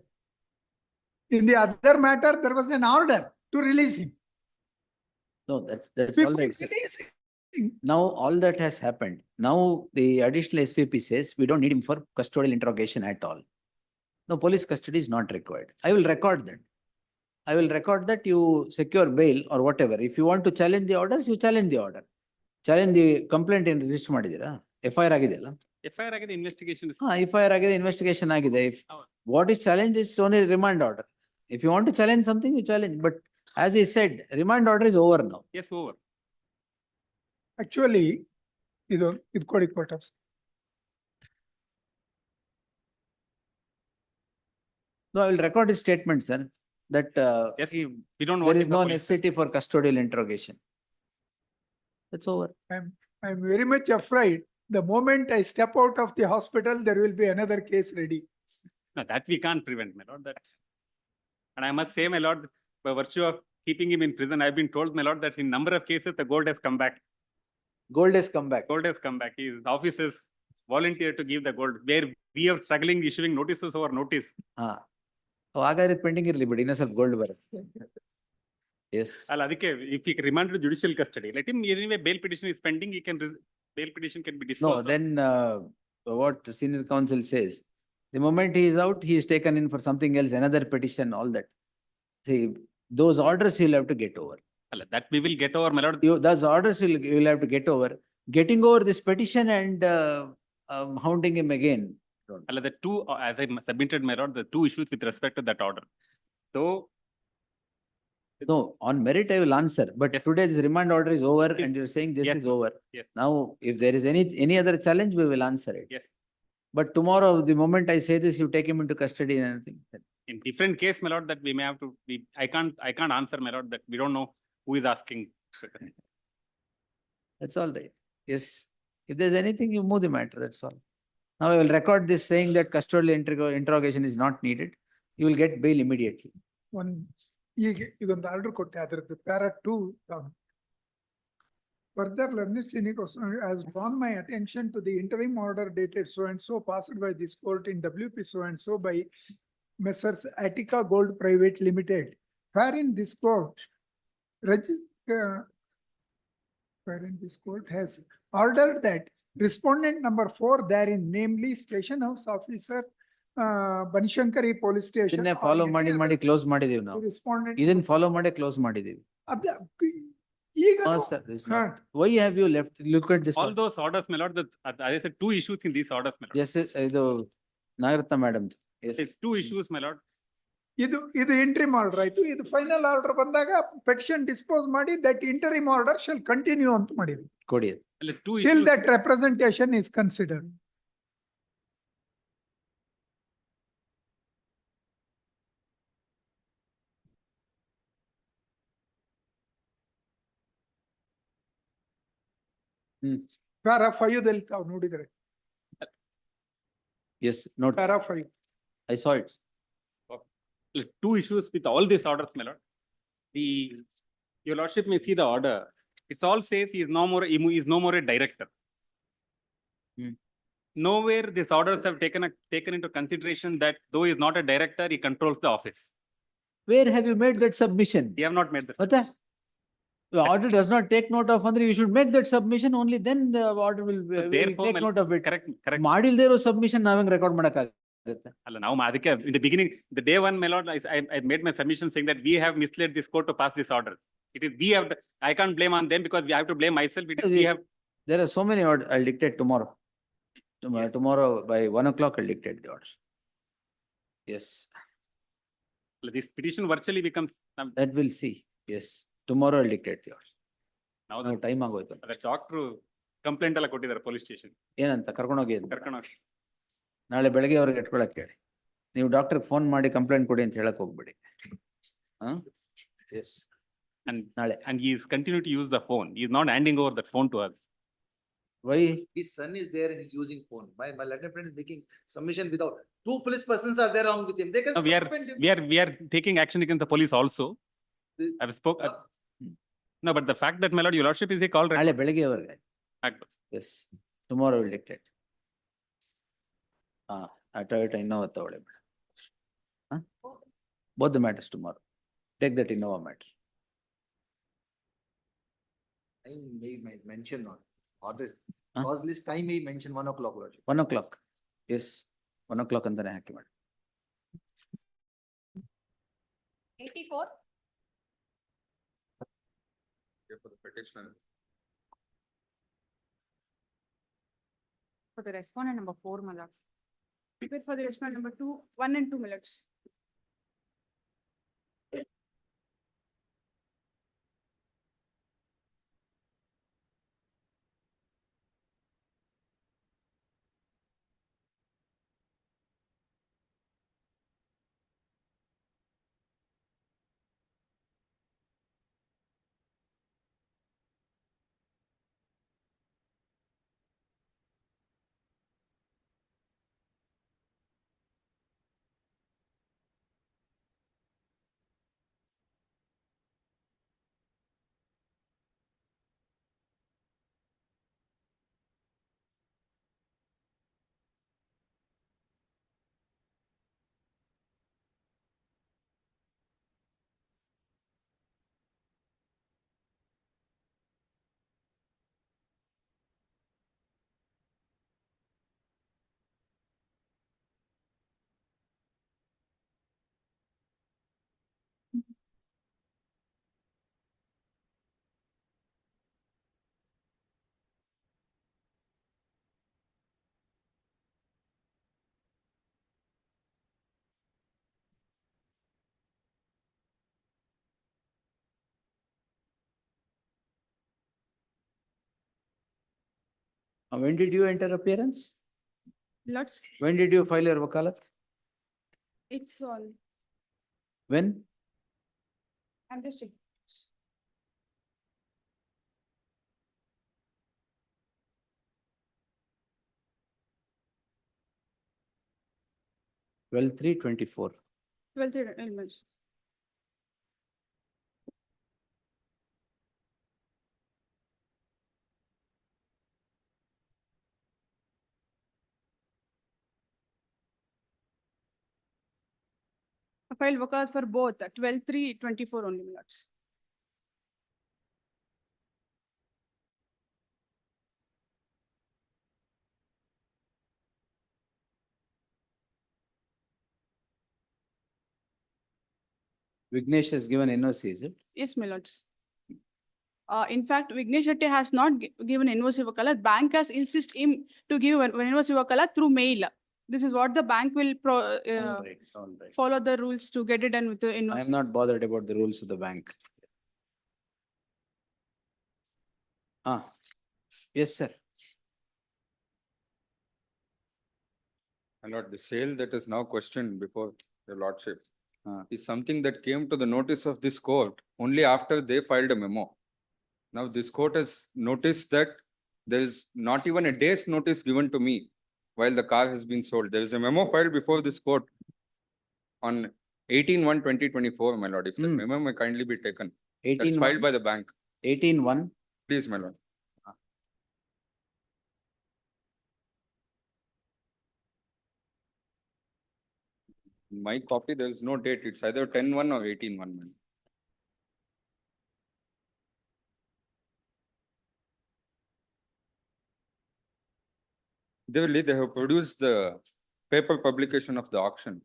In the other matter, there was an order to release him. No, that's all right. Sir. Now all that has happened. Now the additional SPP says we don't need him for custodial interrogation at all. No, police custody is not required. I will record that. I will record that you secure bail or whatever. If you want to challenge the orders, you challenge the order. Challenge the complaint in register ಮಾಡಿದ್ದೀರಾ? FIR ಆಗಿದೆಯಲ್ಲ? FIR ಆಗಿದೆ, investigation is. FIR ಆಗಿದೆ, investigation ಆಗಿದೆ. If what is challenged is only remand order. If you want to challenge something, you challenge. But as he said, remand order is over now. Yes, over. Actually, ಇದು ಕೊಡಿ court of. No, I will record his statement, sir, that Yes, we don't want there is him for no police necessity for custodial interrogation. That's over. I'm very much afraid The moment I step out of the hospital, there will be another case ready. No, that we can't prevent, my lord. That, and I must say, my lord, by virtue of keeping him in prison, I've been told, my lord, that in number of cases the gold has come back. Gold has come back. Gold has come back. His office is volunteered to give the gold, where we are struggling issuing notices over notice. ಹಾಗಾದ್ರೆ pending ಇರ್ಲಿ ಬಿಡಿ ಇನ್ನೂ ಸ್ವಲ್ಪ gold ಬರುತ್ತೆ. Yes. ಅಲ್ಲ ಅದಕ್ಕೆ if he remanded to judicial custody, let him anyway bail petition is pending. He can bail petition can be disposed No, of. then what the senior counsel says, the moment he is out, he is taken in for something else, another petition, all that. See, those orders you'll have to get over. ಅಲ್ಲ, that we will get over, my lord. Those orders you'll have to get over. Getting over this petition and hounding him again. ಅಲ್ಲ, the two, as I submitted, my lord, the two issues with respect to that order. So, no, on merit I will answer, but today this remand order is over and you're saying this Yes. is over. Yes. Now, if there is any other challenge, we will answer it. Yes. But tomorrow, the moment I say this, you take him into custody and anything. in different case, my lord, that we may have to, I can't answer, my lord, that we don't know who is asking. That's all right. Yes. If there's anything, you move the matter, that's all. Now I will record this saying that custodial interrogation is not needed. You will get bail immediately. ಈಗೊಂದು order ಕೊಟ್ಟೆ ಅದರದ್ದು para 2 further learned Senior has drawn my attention to the interim order dated so and so passed by this court in WP so and so by Messrs. Attica Gold Private Limited, wherein this court has ordered that respondent number 4 therein, namely station house officer Banishankari police station. ಇದನ್ನೇ follow ಮಾಡಿ close ಮಾಡಿದೀವಿ ನಾವು. Respondent. ಇದನ್ನ follow ಮಾಡಿ close ಮಾಡಿದೀವಿ. ಈಗ Why have you left? Look at this. All those orders, my lord, as I said, two issues in these orders, my lord. Justice ಇದು Nagaratna madam. Yes. It's two issues, my lord. ಇದು interim order ಆಯ್ತು. ಇದು final order ಬಂದಾಗ petition dispose ಮಾಡಿ that interim order shall continue ಅಂತ ಮಾಡಿದ್ವಿ. ಕೊಡಿ. Till that representation is considered. Para 5 ದಲ್ಲಿ ತಾವು ನೋಡಿದ್ರೆ. Yes, note. Para 5. I saw it. Two issues with all these orders, my lord. Your lordship may see the order. It all says he is no more a director. Nowhere these orders have taken into consideration that though he is not a director, he controls the office. Where have you made that submission? We have not made that. What? The order does not take note of Andre. You should make that submission, only then the order will take note of it. Correct. ಮಾಡಿಲ್ದೇ ಇರೋ submission ನಾವೇಂಗ್ record ಮಾಡಕ್ಕಾಗುತ್ತೆ? ಅಲ್ಲ, ನಾವು ಅದಕ್ಕೆ in the beginning, the day one, my lord, I made my submission saying that we have misled this court to pass these orders. It is we have. I can't blame on them because we have to blame myself. It is we have. There are so many orders. I'll dictate tomorrow. Tomorrow by 1 o'clock I'll dictate the orders. Yes. This petition virtually becomes. That we'll see. Yes. Tomorrow I'll dictate the orders. Now time ಆಗೋಯ್ತು. Doctor complaint ಎಲ್ಲ ಕೊಟ್ಟಿದ್ದಾರೆ police station. ಏನಂತ ಕರ್ಕೊಂಡೋಗಿ ನಾಳೆ ಬೆಳಗ್ಗೆ ಬೆಳಗ್ಗೆ ಅವ್ರಿಗೆ ಇಟ್ಕೊಳಕ್ ಹೇಳಿ. ನೀವು ಡಾಕ್ಟರ್ಗೆ ಫೋನ್ ಮಾಡಿ ಕಂಪ್ಲೇಂಟ್ ಕೊಡಿ ಅಂತ ಹೇಳಕ್ ಹೋಗ್ಬೇಡಿ. Yes. And he is continue to use the phone. He is not handing over that phone to us. Why? His son is there and he's using phone. My Latin friend is making submission without. Two police persons are there along with him. They can. No, we are taking action against the police also. I've spoken. No, but the fact that my lord, your lordship is a call. ನಾಳೆ ಬೆಳಗ್ಗೆ ಅವರಿಗೆ. Yes. Tomorrow will dictate. Toyota Innova ತಗೊಳ್ಳಿ madam. Both the matters tomorrow. Take that Innova matter. Time may mention on order. Cause list time may mention 1 o'clock. 1 o'clock. Yes. 1 o'clock ಅಂತಾನೆ ಹಾಕಿ ಮಾಡಿ. 84. For the petitioner. For the respondent number 4, my lord. Prepare for the respondent number 2, 1 and 2 minutes. When did you enter appearance? Lots, When did you file your wakalat? it's all, When? I'm just checking. Well, 3/24. 12th elements. I filed wakalat for both 12/3/24 only, my lords. Vignesh has given NOC, is it? Yes, my lords. In fact, Vignesh Shetty has not given NOC wakalat. Bank has insisted him to give an NOC wakalat through mail. This is what the bank will All right. follow the rules to get it done with the I am NOC. not bothered about the rules of the bank. Yes, sir. My lord, the sale that is now questioned before your lordship is something that came to the notice of this court only after they filed a memo. Now, this court has noticed that there is not even a day's notice given to me while the car has been sold. There is a memo filed before this court on 18/1/2024, my lord. If the memo may kindly be taken. That's filed by the bank. 18/1. Please, my lord. My copy, there is no date. It's either 10/1 or 18/1. ma'am. They have produced the paper publication of the auction.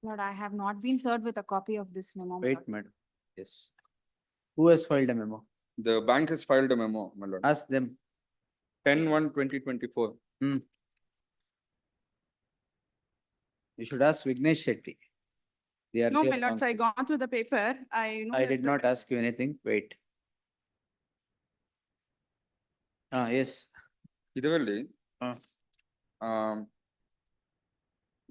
Lord, I have not been served with a copy of this memo. my Wait, lord. madam. Yes. Who has filed a memo? The bank has filed a memo, my lord. Ask them. 10/1/2024. You should ask Vignesh Shetty. The No, my earlier lords, I counsel. gone through the paper. I know. I that did the- not ask you anything. Wait. Yes. Idavali,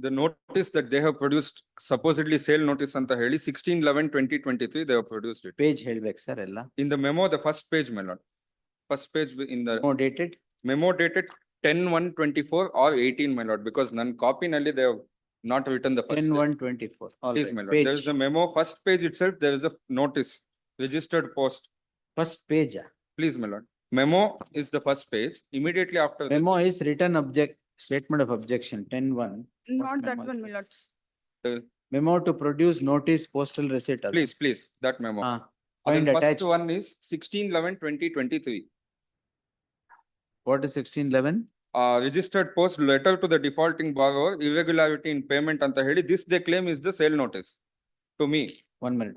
the notice that they have produced, supposedly sale notice anta heli 16/11/2023, they have produced it. Page helbek sir ella. In the memo, the first page, my lord. First page in the Memo dated? memo dated 10/1/24 or 18, my lord, because none copy nalli they have not written the first. 10/1/24. All Please, right. my lord. Page. There is a memo, first page itself, there is a notice, registered post. First page. Please, my lord. Memo is the first page. Immediately after that, Memo is written statement of objection 10/1. Not that one, my lords. Memo to produce notice postal receipt. please, that memo. Find And first attached. one is 16/11/2023. What is 16/11? Registered post letter to the defaulting borrower, irregularity in payment anta heli. This they claim is the sale notice to me. 1 minute.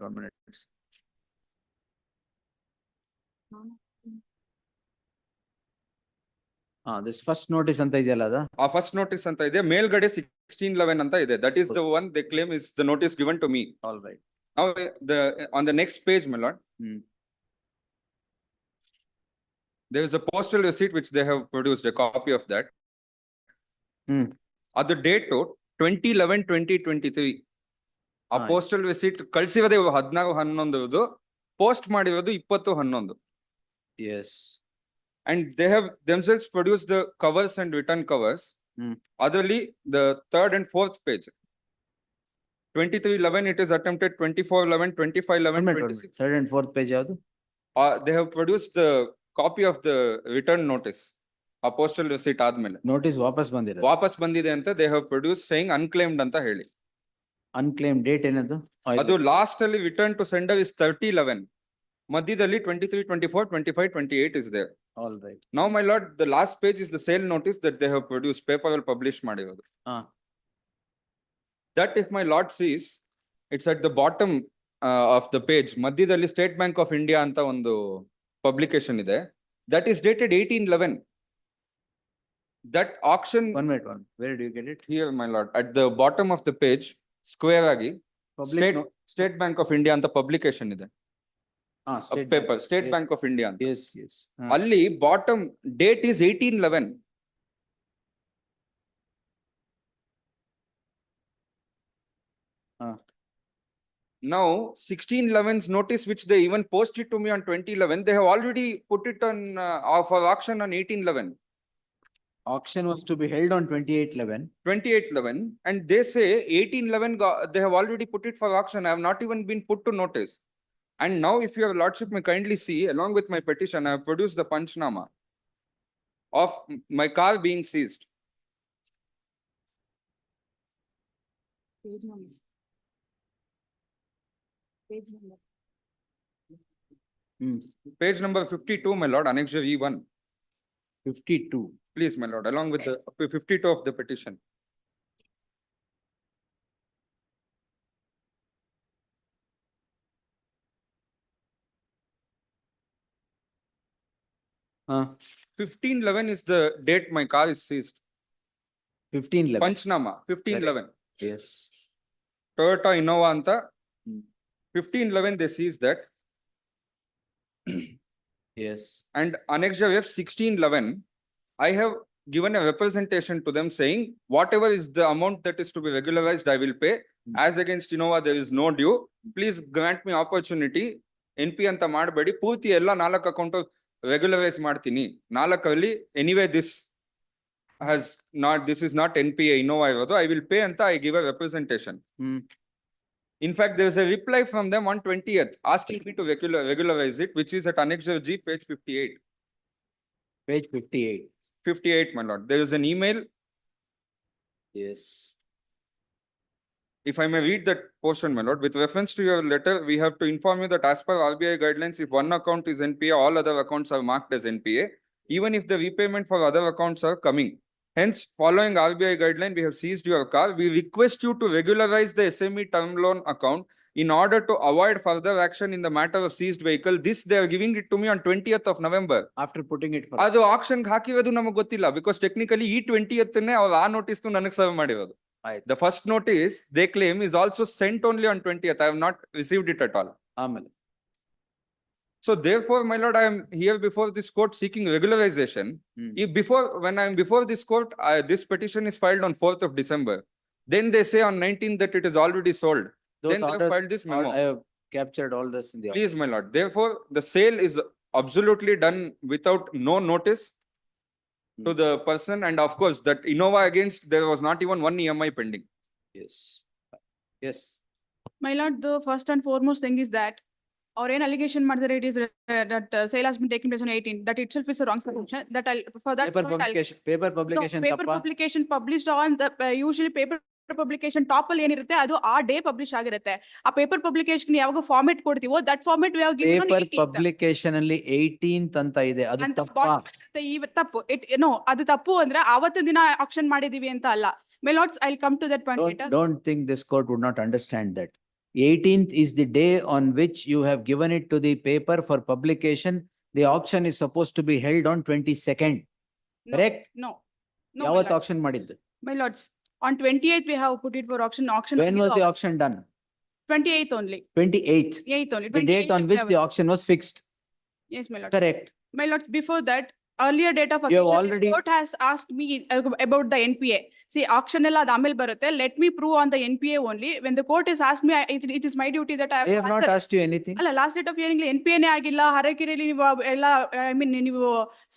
This first notice anta ideyala ada? First notice anta ide, ಮೇಲ್ಗಡೆ 16/11 anta ide. That is the one they claim is the notice given to me. All right. Now, on the next page, my lord, there is a postal receipt which they have produced, a copy of that. At the date to 20/11/2023. A postal receipt ಕಳಿಸಿರೋದೇ 16/11, post ಮಾಡಿರೋದು 20/11. Yes. And they have themselves produced the covers and return covers. Otherly, the third and fourth page. 23/11, it is attempted 24/11, 25/11, 26. Third and fourth page ಯಾವುದು? They have produced the copy of the return notice. A postal receipt ಆದ್ಮೇಲೆ. Notice ವಾಪಸ್ ಬಂದಿದೆ. ವಾಪಸ್ ಬಂದಿದೆ ಅಂತ they have produced saying unclaimed ಅಂತ ಹೇಳಿ. Unclaimed date ಏನದು? ಅದು ಲಾಸ್ಟ್ ಅಲ್ಲಿ return to sender is 30/11. ಮಧ್ಯದಲ್ಲಿ 23, 24, 25, 28 is there. All right. Now, my lord, the last page is the sale notice that they have produced, paper will publish ಮಾಡಿರೋದು. That if my lord sees, it's at the bottom of the page. ಮಧ್ಯದಲ್ಲಿ State Bank of India ಅಂತ ಒಂದು publication ಇದೆ. That is dated 18/11. That auction. 1 minute. Where do you get it? Here, my lord, at the bottom of the page, square ಆಗಿ State Bank of India ಅಂತ publication ಇದೆ. paper, State yes. Bank of India. ಅಂತ. Yes, yes. ಅಲ್ಲಿ bottom date is 18/11. Now 16/11's notice which they even posted to me on 2011, they have already put it on for auction on 18/11. Auction was to be held on 28/11. 28/11, and they say 18/11 they have already put it for auction. I have not even been put to notice. And now if your lordship may kindly see, along with my petition, I have produced the panchnama of my car being seized. Page number. Page number. Page number 52, my lord, annexure E1. 52. Please, my lord, along with the 52 of the petition. Uh, 15/11 is the date my car is seized. 15/11. Panchnama, 15/11. Yes. Toyota Innova anta. 15/11 they seized that. Yes. And annexure F 16/11, I have given a representation to them saying, whatever is the amount that is to be regularized, I will pay. As against Innova, there is no due. Please grant me opportunity. NP anta ಮಾಡಬೇಡಿ, ಪೂರ್ತಿ ಎಲ್ಲ 4 account regularise ಮಾಡ್ತೀನಿ. 4ಅಲ್ಲಿ anyway this is not NPA Innova ಇರೋದು. I will pay ಅಂತ I give a representation. In fact, there is a reply from them on 20th asking me to regularize it, which is at annexure G, page 58. Page 58. 58, my lord. There is an email. Yes. If I may read that portion, my lord, with reference to your letter, we have to inform you that as per RBI guidelines, if one account is NPA, all other accounts are marked as NPA, even if the repayment for other accounts are coming. Hence, following RBI guideline, we have seized your car. We request you to regularize the SME term loan account in order to avoid further action in the matter of seized vehicle. This, they are giving it to me on 20th of November. After putting it for ಅದು auction ಹಾಕಿರೋದು ನಮಗೆ ಗೊತ್ತಿಲ್ಲ, because technically ಈ 20th ಅವ್ರು ಆ notice ನನಗೆ serve ಮಾಡಿರೋದು. The first notice they claim is also sent only on 20th. I have not received it at all. Amen. So therefore, my lord, I am here before this court seeking regularization. When I am before this court, this petition is filed on 4th of December. Then they say on 19th that it is already sold. Then they have filed this memo. I have captured all this in the Please, my lord. Therefore, the sale is absolutely done without no notice to the person. And of course, that Innova against, there was not even one EMI pending. Yes. Yes. My lord, the first and foremost thing is that or an allegation murder it is that sale has been taken place on 18. That itself is a wrong submission. That for that Paper publication. No, paper publication published on the usually paper publication top ಅಲ್ಲಿ ಏನಿರುತ್ತೆ ಅದು ಆ day publish ಆಗಿರುತ್ತೆ. ಆ paper publication ಯಾವಾಗ format ಕೊಡ್ತೀವೋ that format we have given on 18th. Paper publication ಅಲ್ಲಿ 18th ಅಂತ ಇದೆ, ಅದು ತಪ್ಪು. ನೋ, ಅದು ತಪ್ಪು ಅಂದ್ರೆ ಅವತ್ತು ದಿನ ಆಕ್ಷನ್ ಮಾಡಿದೀವಿ ಅಂತ ಅಲ್ಲ. My lords, I will come to that point later. Don't think this court would not understand that. 18th is the day on which you have given it to the paper for publication. The auction is supposed to be held on 22nd. Correct? No. ಯಾವತ್ತು auction ಮಾಡಿದ್ದು? My lords, on 28th we have put it for auction. When was the auction done? 28th only. 28th. 8th only. The date on which the auction was fixed. Yes, my lord. Correct. My lord, before that, earlier date of You have occasion, already- this court has asked me about the NPA. See, auction ella ad amel barutte. Let me prove on the NPA only. When the court has asked me, it is my duty that I I have not asked you anything. ಅಲ್ಲ, last date of hearing NPA ನೇ ಆಗಿಲ್ಲ, ಹರಕೆರೆಯಲ್ಲಿ ನೀವು ಎಲ್ಲ I mean ನೀವು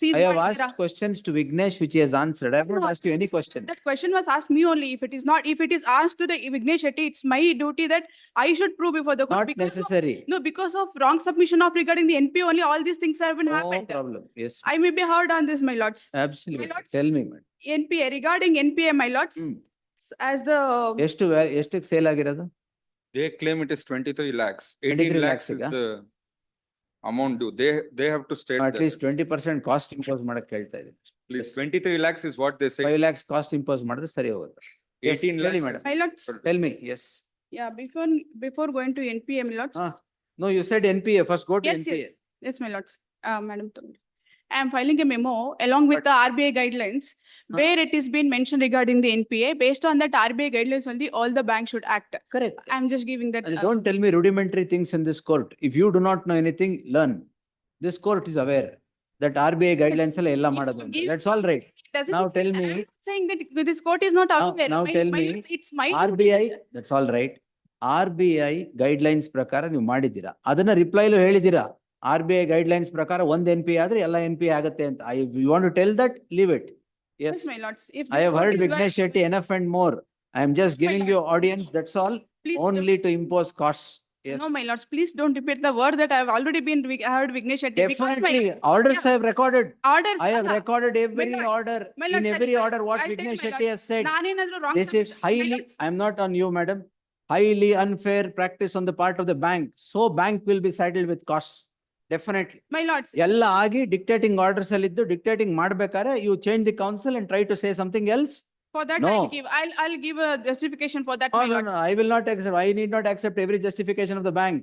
seize I have ಮಾಡಿದ್ದೀರಾ. asked questions to Vignesh which he has answered. I have not asked you any question. That question was asked me only. If it is asked to the Vignesh Shetty, it's my duty that I should prove before the court. Not necessary. Because of wrong submission of regarding the NPA only, all these things have been No happened. problem. Yes. I may be heard on this, my lords. Absolutely. My lords, Tell me, madam. NPA, regarding NPA, my lords, as the ಎಷ್ಟಕ್ಕೆ sale ಆಗಿರೋದು? They claim it is 23 lakhs. 18 23 lakhs is lakhs the amount due. They have to state At that. least 20% cost impose ಮಾಡಕ್ ಹೇಳ್ತಾ ಇದೆ. Please, 23 lakhs is what they say. 5 lakhs cost impose ಮಾಡಿದ್ರೆ ಸರಿ ಹೋಗುತ್ತೆ. 18 Tell me, lakhs. madam. my lords, Tell me, yes. yeah, before going to NPA, my lords. No, you said NPA. First go to Yes, NPA. yes, my lords. Madam, I am filing a memo along with the RBI guidelines where it is been mentioned regarding the NPA. Based on that RBI guidelines only, all the banks should act. Correct. I'm just giving that. And don't tell me rudimentary things in this court. If you do not know anything, learn. This court is aware that RBI guidelines alla ella madadu anta. That's all right. Now tell me. Saying that this court is not aware. Now tell me, It's my. RBI, that's all right. RBI guidelines ಪ್ರಕಾರ ನೀವು ಮಾಡಿದ್ದೀರಾ. ಅದನ್ನ reply ಲೂ ಹೇಳಿದ್ದೀರಾ. RBI guidelines ಪ್ರಕಾರ ಒಂದ್ NPA ಆದ್ರೆ ಎಲ್ಲ NPA ಆಗುತ್ತೆ ಅಂತ. You want to tell that? Leave it. Yes. Yes, my lords. If I the have court heard is Vignesh Shetty enough and more. I am just Yes, my giving you audience, that's all. Please, Only to impose costs. Yes. No, my lords, please don't repeat the word that I have already been heard Vignesh Shetty. Because my Definitely, lords- orders Yeah. I have recorded. Orders. I have Allah. recorded My every lords, order. my In lords, every I'll- order, what I'll tell Vignesh my Shetty has lords. said. ನಾನೇನಾದ್ರೂ wrong This is submission- my highly, lords, I am not on you, madam. Highly unfair practice on the part of the bank. So bank will be saddled with costs. Definitely. My lords, ಎಲ್ಲ ಆಗಿ dictating orders ಅಲ್ಲಿದ್ದು dictating ಮಾಡ್ಬೇಕಾದ್ರೆ you change the counsel and try to say something else. for that No. I'll give a justification for that, Oh, my no, lords. no, I will not accept. I need not accept every justification of the bank.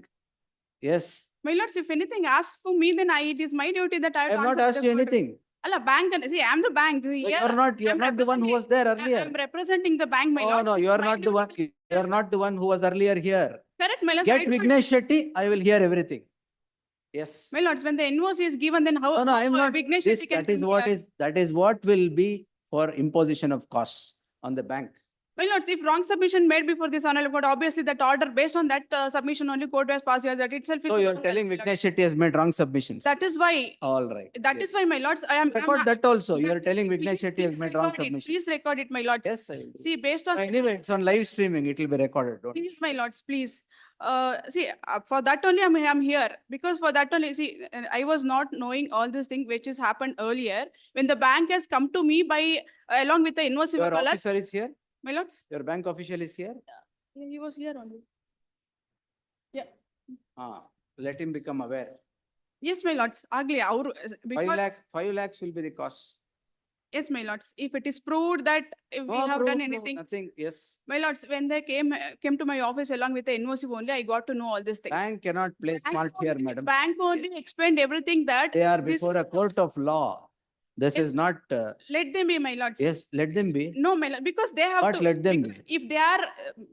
Yes. My lords, if anything asked for me, then it is my duty that I I have have to not answer asked the you court. anything. Allah, bank, see, I'm the bank. You Here, are not I'm the one who was there earlier. I'm representing the bank, my Oh, lords. no, you are My not the one. duty- You are not the one who was earlier here. Correct, my lords. I Get don't- Vignesh Shetty, I will hear everything. Yes. My lords, when the NOC is given, then how? No, no, I am how not. Vignesh This, Shetty can that is come what here? is, that is what will be for imposition of costs on the bank. My lords, if wrong submission made before this honorable court, obviously that order, based on that submission only court has passed, that itself. is So you are wrong, telling my lords. Vignesh Shetty has made wrong submissions. That is why, All right. that is why, my lords, I am. Record that also. You are telling Vignesh Please- Shetty has please made wrong record it. submissions. Please record it, my lords. Yes, I will. do. See, based on. Anyway, it's on live streaming. It will be recorded. Don't worry. Please, my lords, please. See, for that only I'm here, because for that only, see, I was not knowing all this thing which has happened earlier. When the bank has come to me by, along with the invoice. Your officer is here? My lords, Your bank official is here? yeah, he was here only. Yeah, Ah, let him become aware. yes, my lords, ugly, our, 5 lakhs will be the cost. yes, my lords, if it is proved that if we No, have proof, done no, anything. Nothing, yes. My lords, when they came to my office along with the invoice only, I got to know all these things. Bank cannot play smart here, madam. Bank only explained everything that. They are this before a is- court of law. This Yes. is not, Let them be, my lords. yes, let them be. No, my lord, because they have But to. let them because if they are,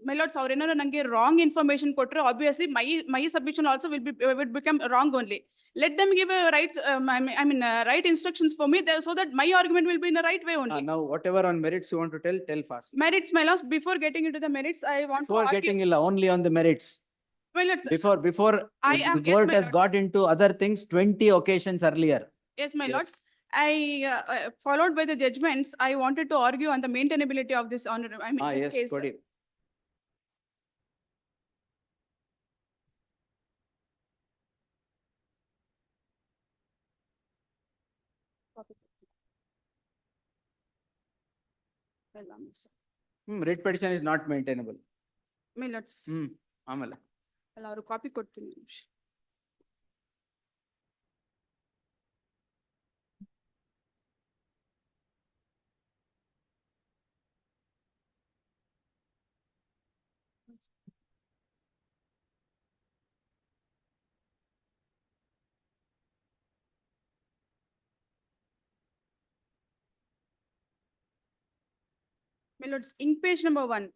my lords, ಅವ್ರು ಏನಾದ್ರು ನಂಗೆ wrong information ಕೊಟ್ರೆ, obviously my submission also will become wrong only. Let them give a right, right instructions for me there, so that my argument will be in the right way only. Now, whatever on merits you want to tell fast. Merits, my lords, before getting into the merits, I want to Before argue. getting illa, only on the merits. My lords, Before I am- the yes, court my has got lords. into other things 20 occasions earlier. yes, my Yes. lords, I, followed by the judgments, I wanted to argue on the maintainability of this honor, this Yes, case. Kodi. Writ petition is not maintainable. My lords, ಆಮೇಲೆ ಅಲ್ಲ ಅವ್ರು copy ಕೊಡ್ತೀನಿ ನಿಮಿಷ. My lords, ink page number 1.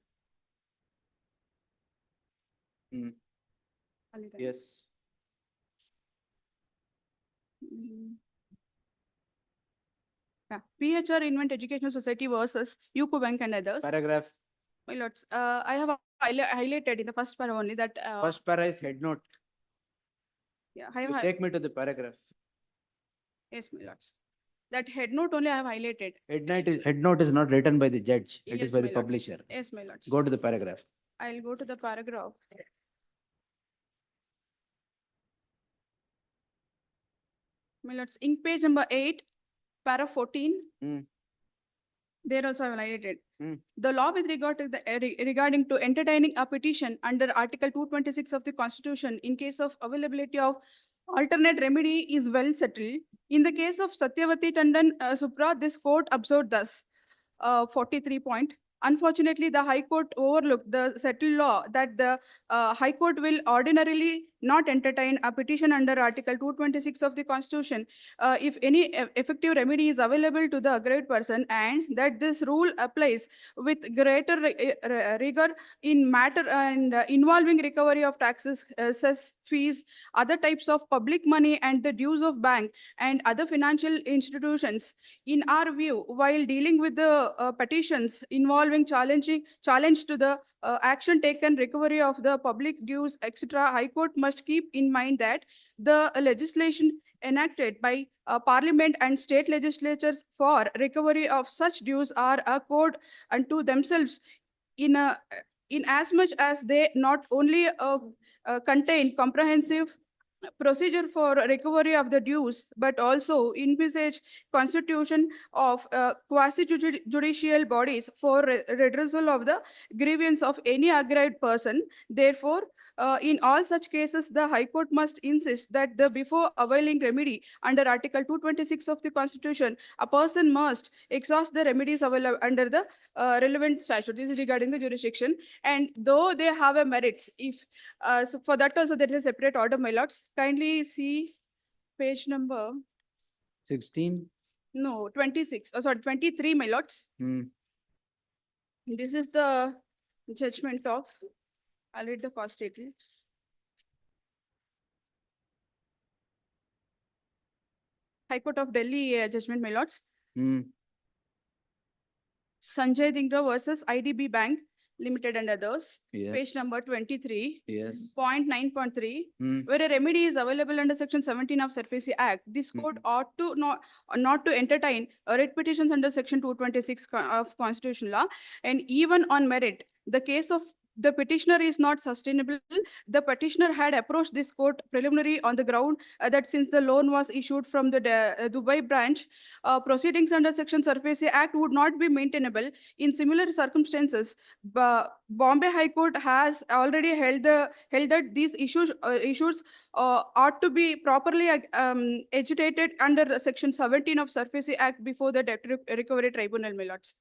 ಅಲ್ಲಿದೆ. Yes. Yeah, PHR Invent Educational Society versus UCO Bank and others. Paragraph. My lords, I have highlighted in the first paragraph only that. First para is head note. Yeah, I You have, take me to the paragraph. yes, my lords. That head note only I have highlighted. Head note is not written by the judge. It Yes, is by my the lords. publisher. Yes, my lords. Go to the paragraph. I'll go to the paragraph. My lords, ink page number 8, para 14. There also I have highlighted. The law with regard to the regarding to entertaining a petition under Article 226 of the Constitution in case of availability of alternate remedy is well settled. In the case of Satyavati Tandon Supra, this court observed thus. 43 point. Unfortunately, the High Court overlooked the settled law that the High Court will ordinarily not entertain a petition under Article 226 of the Constitution if any effective remedy is available to the aggrieved person, and that this rule applies with greater rigor in matter and involving recovery of taxes, cess, fees, other types of public money, and the dues of bank and other financial institutions. In our view, while dealing with the petitions involving challenge to the action taken, recovery of the public dues, etc., High Court must keep in mind that the legislation enacted by Parliament and state legislatures for recovery of such dues are a code unto themselves, in as much as they not only contain comprehensive procedure for recovery of the dues, but also envisage constitution of quasi-judicial bodies for redressal of the grievance of any aggrieved person. Therefore, in all such cases, the High Court must insist that the before availing remedy under Article 226 of the Constitution, a person must exhaust the remedies available under the relevant statute. This is regarding the jurisdiction. And though they have a merits, if so for that also there is a separate order, my lords. Kindly see page number 16. no 26. Oh, sorry, 23, my lords. This is the judgment of. I'll read the cost statements. High Court of Delhi judgment, my lords. Sanjay Dhingra versus IDB Bank Limited and others. Yes. Page number 23. Yes. Point 9.3, where a remedy is available under Section 17 of SARFAESI Act, this court ought to not to entertain writ petitions under Section 226 of Constitutional Law, and even on merit, the case of the petitioner is not sustainable. The petitioner had approached this court preliminary on the ground that since the loan was issued from the Dubai branch, proceedings under Section SARFAESI Act would not be maintainable. In similar circumstances, Bombay High Court has already held that these issues ought to be properly agitated under Section 17 of SARFAESI Act before the Debt Recovery Tribunal, my lords.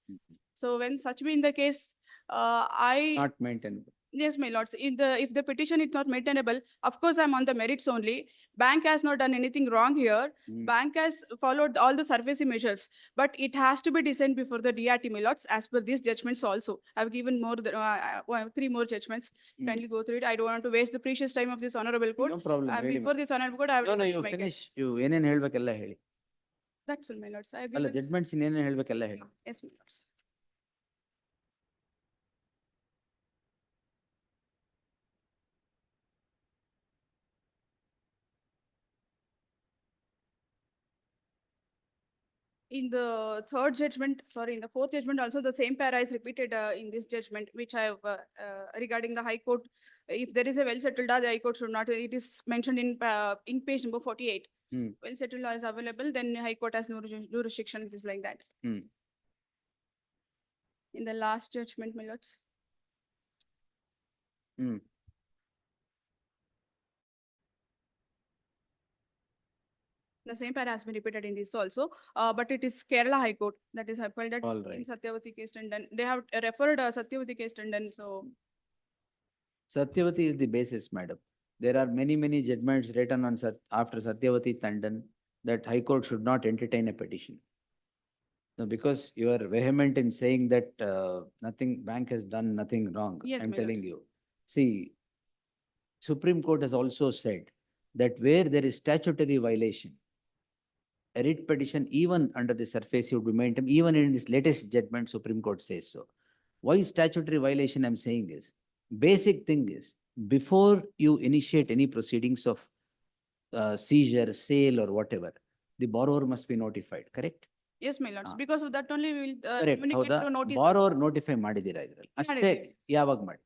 So when such being the case, Not maintainable. yes, my lords, if the petition is not maintainable, of course, I'm on the merits only. Bank has not done anything wrong here. Bank has followed all the SARFAESI measures, but it has to be discerned before the DRT, my lords, as per these judgments also. I've given more, 3 more judgments. Kindly go through it. I don't want to waste the precious time of this honorable court. No problem. really, Before this honorable court, I have no, to you make it. finish. You ಏನೇನ್ ಹೇಳ್ಬೇಕೆಲ್ಲ ಹೇಳಿ. That's all, my lords. I ಅಲ್ಲ agree with. Judgements ಏನೇನ್ ಹೇಳ್ಬೇಕೆಲ್ಲ ಹೇಳಿ. Yes, my lords. In the third judgment, sorry, in the fourth judgment, also the same para is repeated in this judgment, which I have regarding the High Court. If there is a well settled law, the High Court should not. It is mentioned in page number 48. Well settled law is available, then High Court has no jurisdiction. It is like that. In the last judgment, my lords. The same para has been repeated in this also, but it is Kerala High Court that is upheld that All right. in Satyavati case and then they have referred Satyavati case and then so. Satyavati is the basis, madam. There are many judgments written on after Satyavati Tandon that High Court should not entertain a petition. No, because you are vehement in saying that bank has done nothing wrong. Yes, I'm my telling lords. you. See, Supreme Court has also said that where there is statutory violation, a writ petition even under the SARFAESI would be maintained. Even in its latest judgment, Supreme Court says so. Why statutory violation I'm saying is, basic thing is, before you initiate any proceedings of seizure, sale or whatever, the borrower must be notified, correct? Yes, my lords. Because of that only we will Correct. communicate ಹೌದಾ? to notice. Borrower notify ಮಾಡಿದ್ದೀರಾ ಇದ್ರಲ್ಲಿ? ಅಷ್ಟೇ ಮಾಡಿದ್ದೀವಿ. ಯಾವಾಗ ಮಾಡಿ?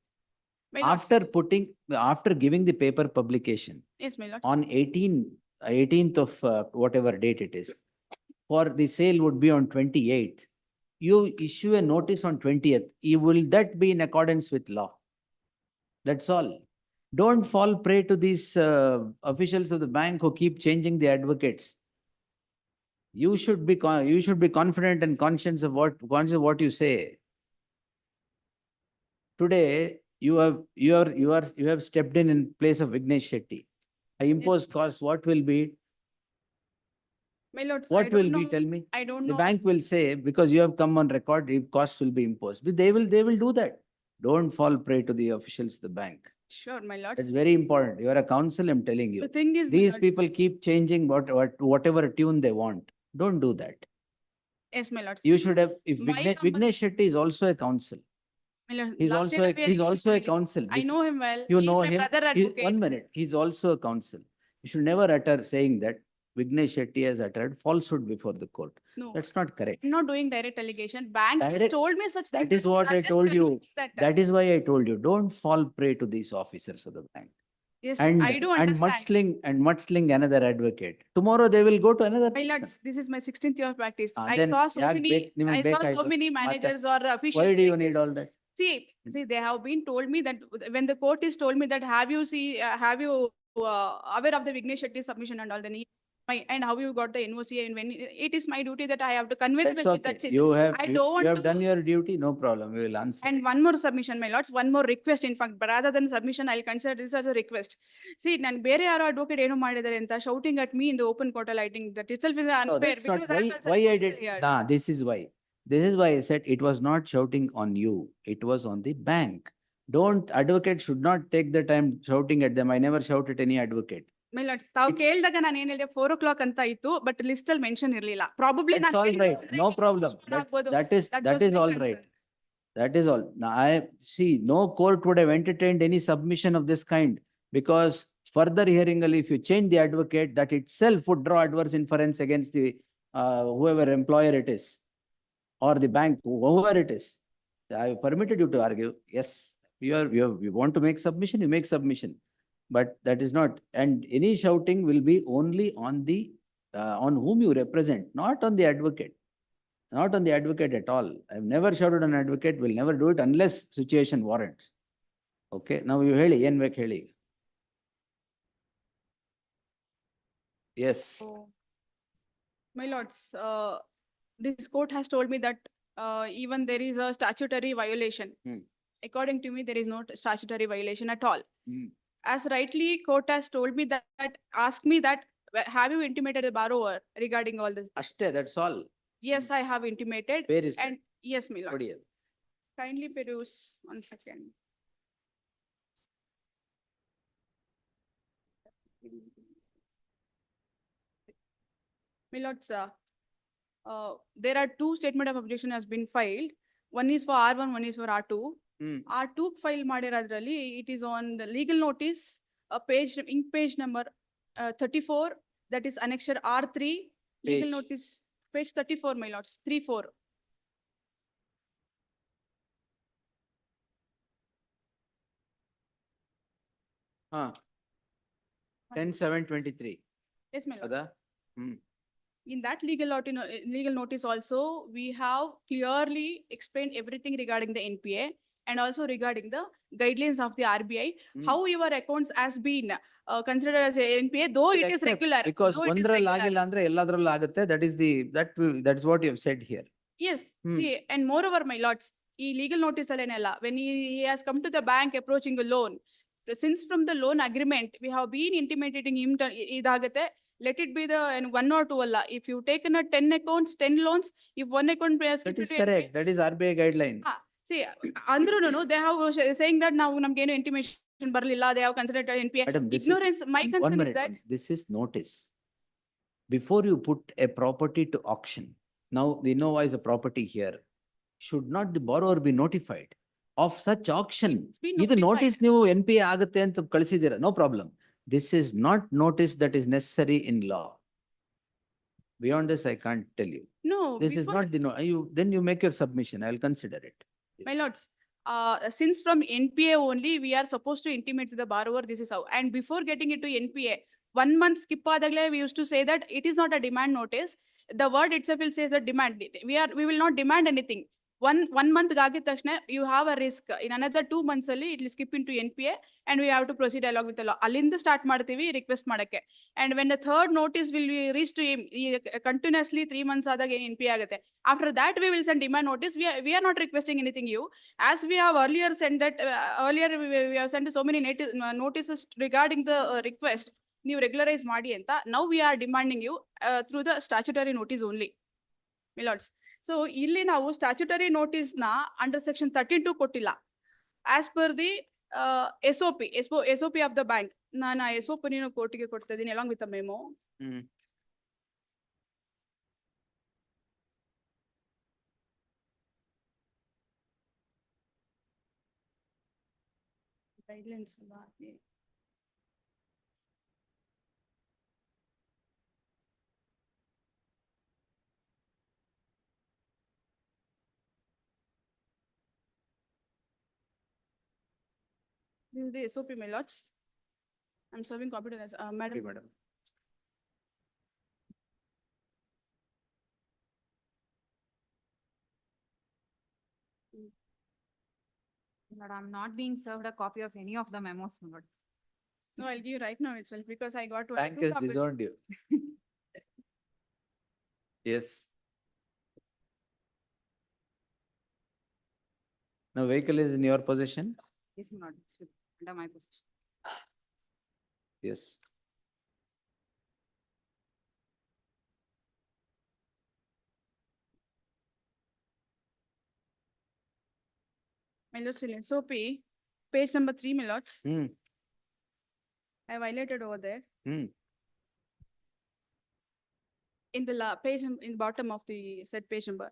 My lords. After giving the paper publication Yes, my lords. on 18th of whatever date it is, for the sale would be on 28th. You issue a notice on 20th. Will that be in accordance with law? That's all. Don't fall prey to these officials of the bank who keep changing the advocates. You should be confident and conscious of what you say. Today, you have stepped in place of Vignesh Shetty. I impose costs, what will be? My lords, I What don't will be, know. tell me? I don't The know. bank will say, because you have come on record, if costs will be imposed. But they will do that. Don't fall prey to the officials, of the bank. Sure, my lords. That's very important. You are a counsel, I'm telling you. The thing is, my These lords- people keep changing whatever tune they want. Don't do that. Yes, my lords. You should have, if My Vignesh Shetty is also a counsel. My lords, He's last also year we he's are also a really- counsel. I know him well. You He's know my him. brother advocate. 1 minute. He's also a counsel. You should never utter saying that Vignesh Shetty has uttered falsehood before the court. No. That's not correct. I'm not doing direct allegation. Bank has Direct- told me such things. That is what I'm I just told you. confused that- That is why I told you, don't fall prey to these officers of the bank. Yes, And I do understand. mudsling another advocate. Tomorrow they will go to another My person. lords, this is my 16th year of practice. I Then saw so ಯಾಕ್ many, ಬೇಕ್- ನಿಮ್ಗ್ I saw so ಬೇಕಾಯ್ತು? many ಮತ್ತೆ? managers or officials. Why do you like need this. all that? See, they have been told me that when the court is told me that have you aware of the Vignesh Shetty submission and all the need, and how you got the NOC and when it is my duty that I have to convey the That's message. okay. That's it. You have, I you don't want have to- done your duty, no problem. We will answer. And one more submission, my lords, one more request, in fact, but rather than submission, I'll consider this as a request. See, nan ಬೇರೆ ಯಾರೋ advocate ಏನು ಮಾಡಿದ್ದಾರೆ ಅಂತ shouting at me in the open court, I think that itself is No, unfair that's not because why, I'm also why I counsel did. here. Nah, this is why. This is why I said it was not shouting on you. It was on the bank. Advocate should not take the time shouting at them. I never shout at any advocate. My lords, ತಾವು ಕೇಳಿದಾಗ ನಾನು ಏನ್ ಹೇಳಿದೆ 4 o'clock ಅಂತ ಇತ್ತು, but list ಅಲ್ಲಿ mention ಇರ್ಲಿಲ್ಲ. Probably That's all right. No problem. That is all right. That is all. Now, no court would have entertained any submission of this kind because further hearing, if you change the advocate, that itself would draw adverse inference against the whoever employer it is or the bank, whoever it is. I have permitted you to argue. Yes, you want to make submission, you make submission. But that is not, and any shouting will be only on the on whom you represent, not on the advocate. Not on the advocate at all. I've never shouted on an advocate, will never do it unless situation warrants. Okay, now you ಹೇಳಿ ಏನ್ ಬೇಕು ಹೇಳಿ. Yes. My lords, this court has told me that even there is a statutory violation. According to me, there is no statutory violation at all. As rightly court has told me that asked me that have you intimated the borrower regarding all this? ಅಷ್ಟೇ, that's all. Yes, I have intimated. Where is and yes, my lords. ಕೊಡಿ. Kindly peruse 1 second. My lords, there are 2 statement of objection has been filed. One is for R1, one is for R2. R2 file ಮಾಡಿರೋದ್ರಲ್ಲಿ it is on the legal notice, ink page number 34, that is annexure R3, legal Page. notice, page 34, my lords, 34. ಹಾ 10/7/23. Yes, my lord. ಅದಾ? In that legal notice also, we have clearly explained everything regarding the NPA and also regarding the guidelines of the RBI, how your accounts has been considered as a NPA, though it is Accept, regular. Because though it is ಒಂದ್ರಲ್ಲಿ regular. ಆಗಿಲ್ಲ ಅಂದ್ರೆ ಎಲ್ಲದ್ರಲ್ಲೂ ಆಗುತ್ತೆ. That's what you have said here. Yes, see, and moreover, my lords, ಈ legal notice ಅಲ್ಲೇನಲ್ಲ, when he has come to the bank approaching a loan, since from the loan agreement, we have been intimating him, ಇದಾಗುತ್ತೆ, let it be the 1 or 2 ಅಲ್ಲ. If you taken a 10 accounts, 10 loans, if one account That is correct. That is RBI guidelines. See, ಅಂದ್ರೂನು they have saying that ನಾವು ನಮ್ಗೇನು intimation ಬರಲಿಲ್ಲ, they have considered NPA. Madam, this Ignorance, is, my one concern is minute, that. this is notice. Before you put a property to auction, now the Innova is a property here. Should not the borrower be notified of such auction? been ಇದು notified. notice ನೀವು NPA ಆಗುತ್ತೆ ಅಂತ ಕಳಿಸಿದ್ದೀರಾ, no problem. This is not notice that is necessary in law. Beyond this, I can't tell you. No, This is not the, then you make your submission. I will consider it. My lords, since from NPA only, we are supposed to intimate to the borrower, this is how. And before getting into NPA, 1 month skip ಆದಾಗಲೇ we used to say that it is not a demand notice. The word itself will say the demand. We will not demand anything. one month ಆಗಿದ ತಕ್ಷಣ you have a risk. In another 2 months ಅಲ್ಲಿ it will skip into NPA and we have to proceed along with the law. ಅಲ್ಲಿಂದ start ಮಾಡ್ತೀವಿ request ಮಾಡಕ್ಕೆ. And when the third notice will be reached to him, continuously 3 months ಆದಾಗ ಏನ್ NPA ಆಗುತ್ತೆ. After that we will send demand notice. We are not requesting anything you. As we have earlier sent that, earlier we have sent so many notices regarding the request. ನೀವು regularize ಮಾಡಿ ಅಂತ. Now we are demanding you through the statutory notice only. My lords. So ಇಲ್ಲಿ ನಾವು statutory notice ನ under section 32 ಕೊಟ್ಟಿಲ್ಲ. As per the SOP of the bank. ನಾನು SOP ನೀನು ಕೋರ್ಟಿಗೆ ಕೊಡ್ತಾ ಇದ್ದೀನಿ along with a memo. Guidelines. This is the SOP, my lords. I'm serving copy to this. Madam. Okay, madam. But I'm not being served a copy of any of the memos, my lord. No, I'll give you right now itself because I got Bank two has copies. disowned you. Yes. Now vehicle is in your possession? Yes, my lord, it's under my possession. Yes. My lords, in SOP, page number 3, my lords. I violated over there. In the page in bottom of the said page number,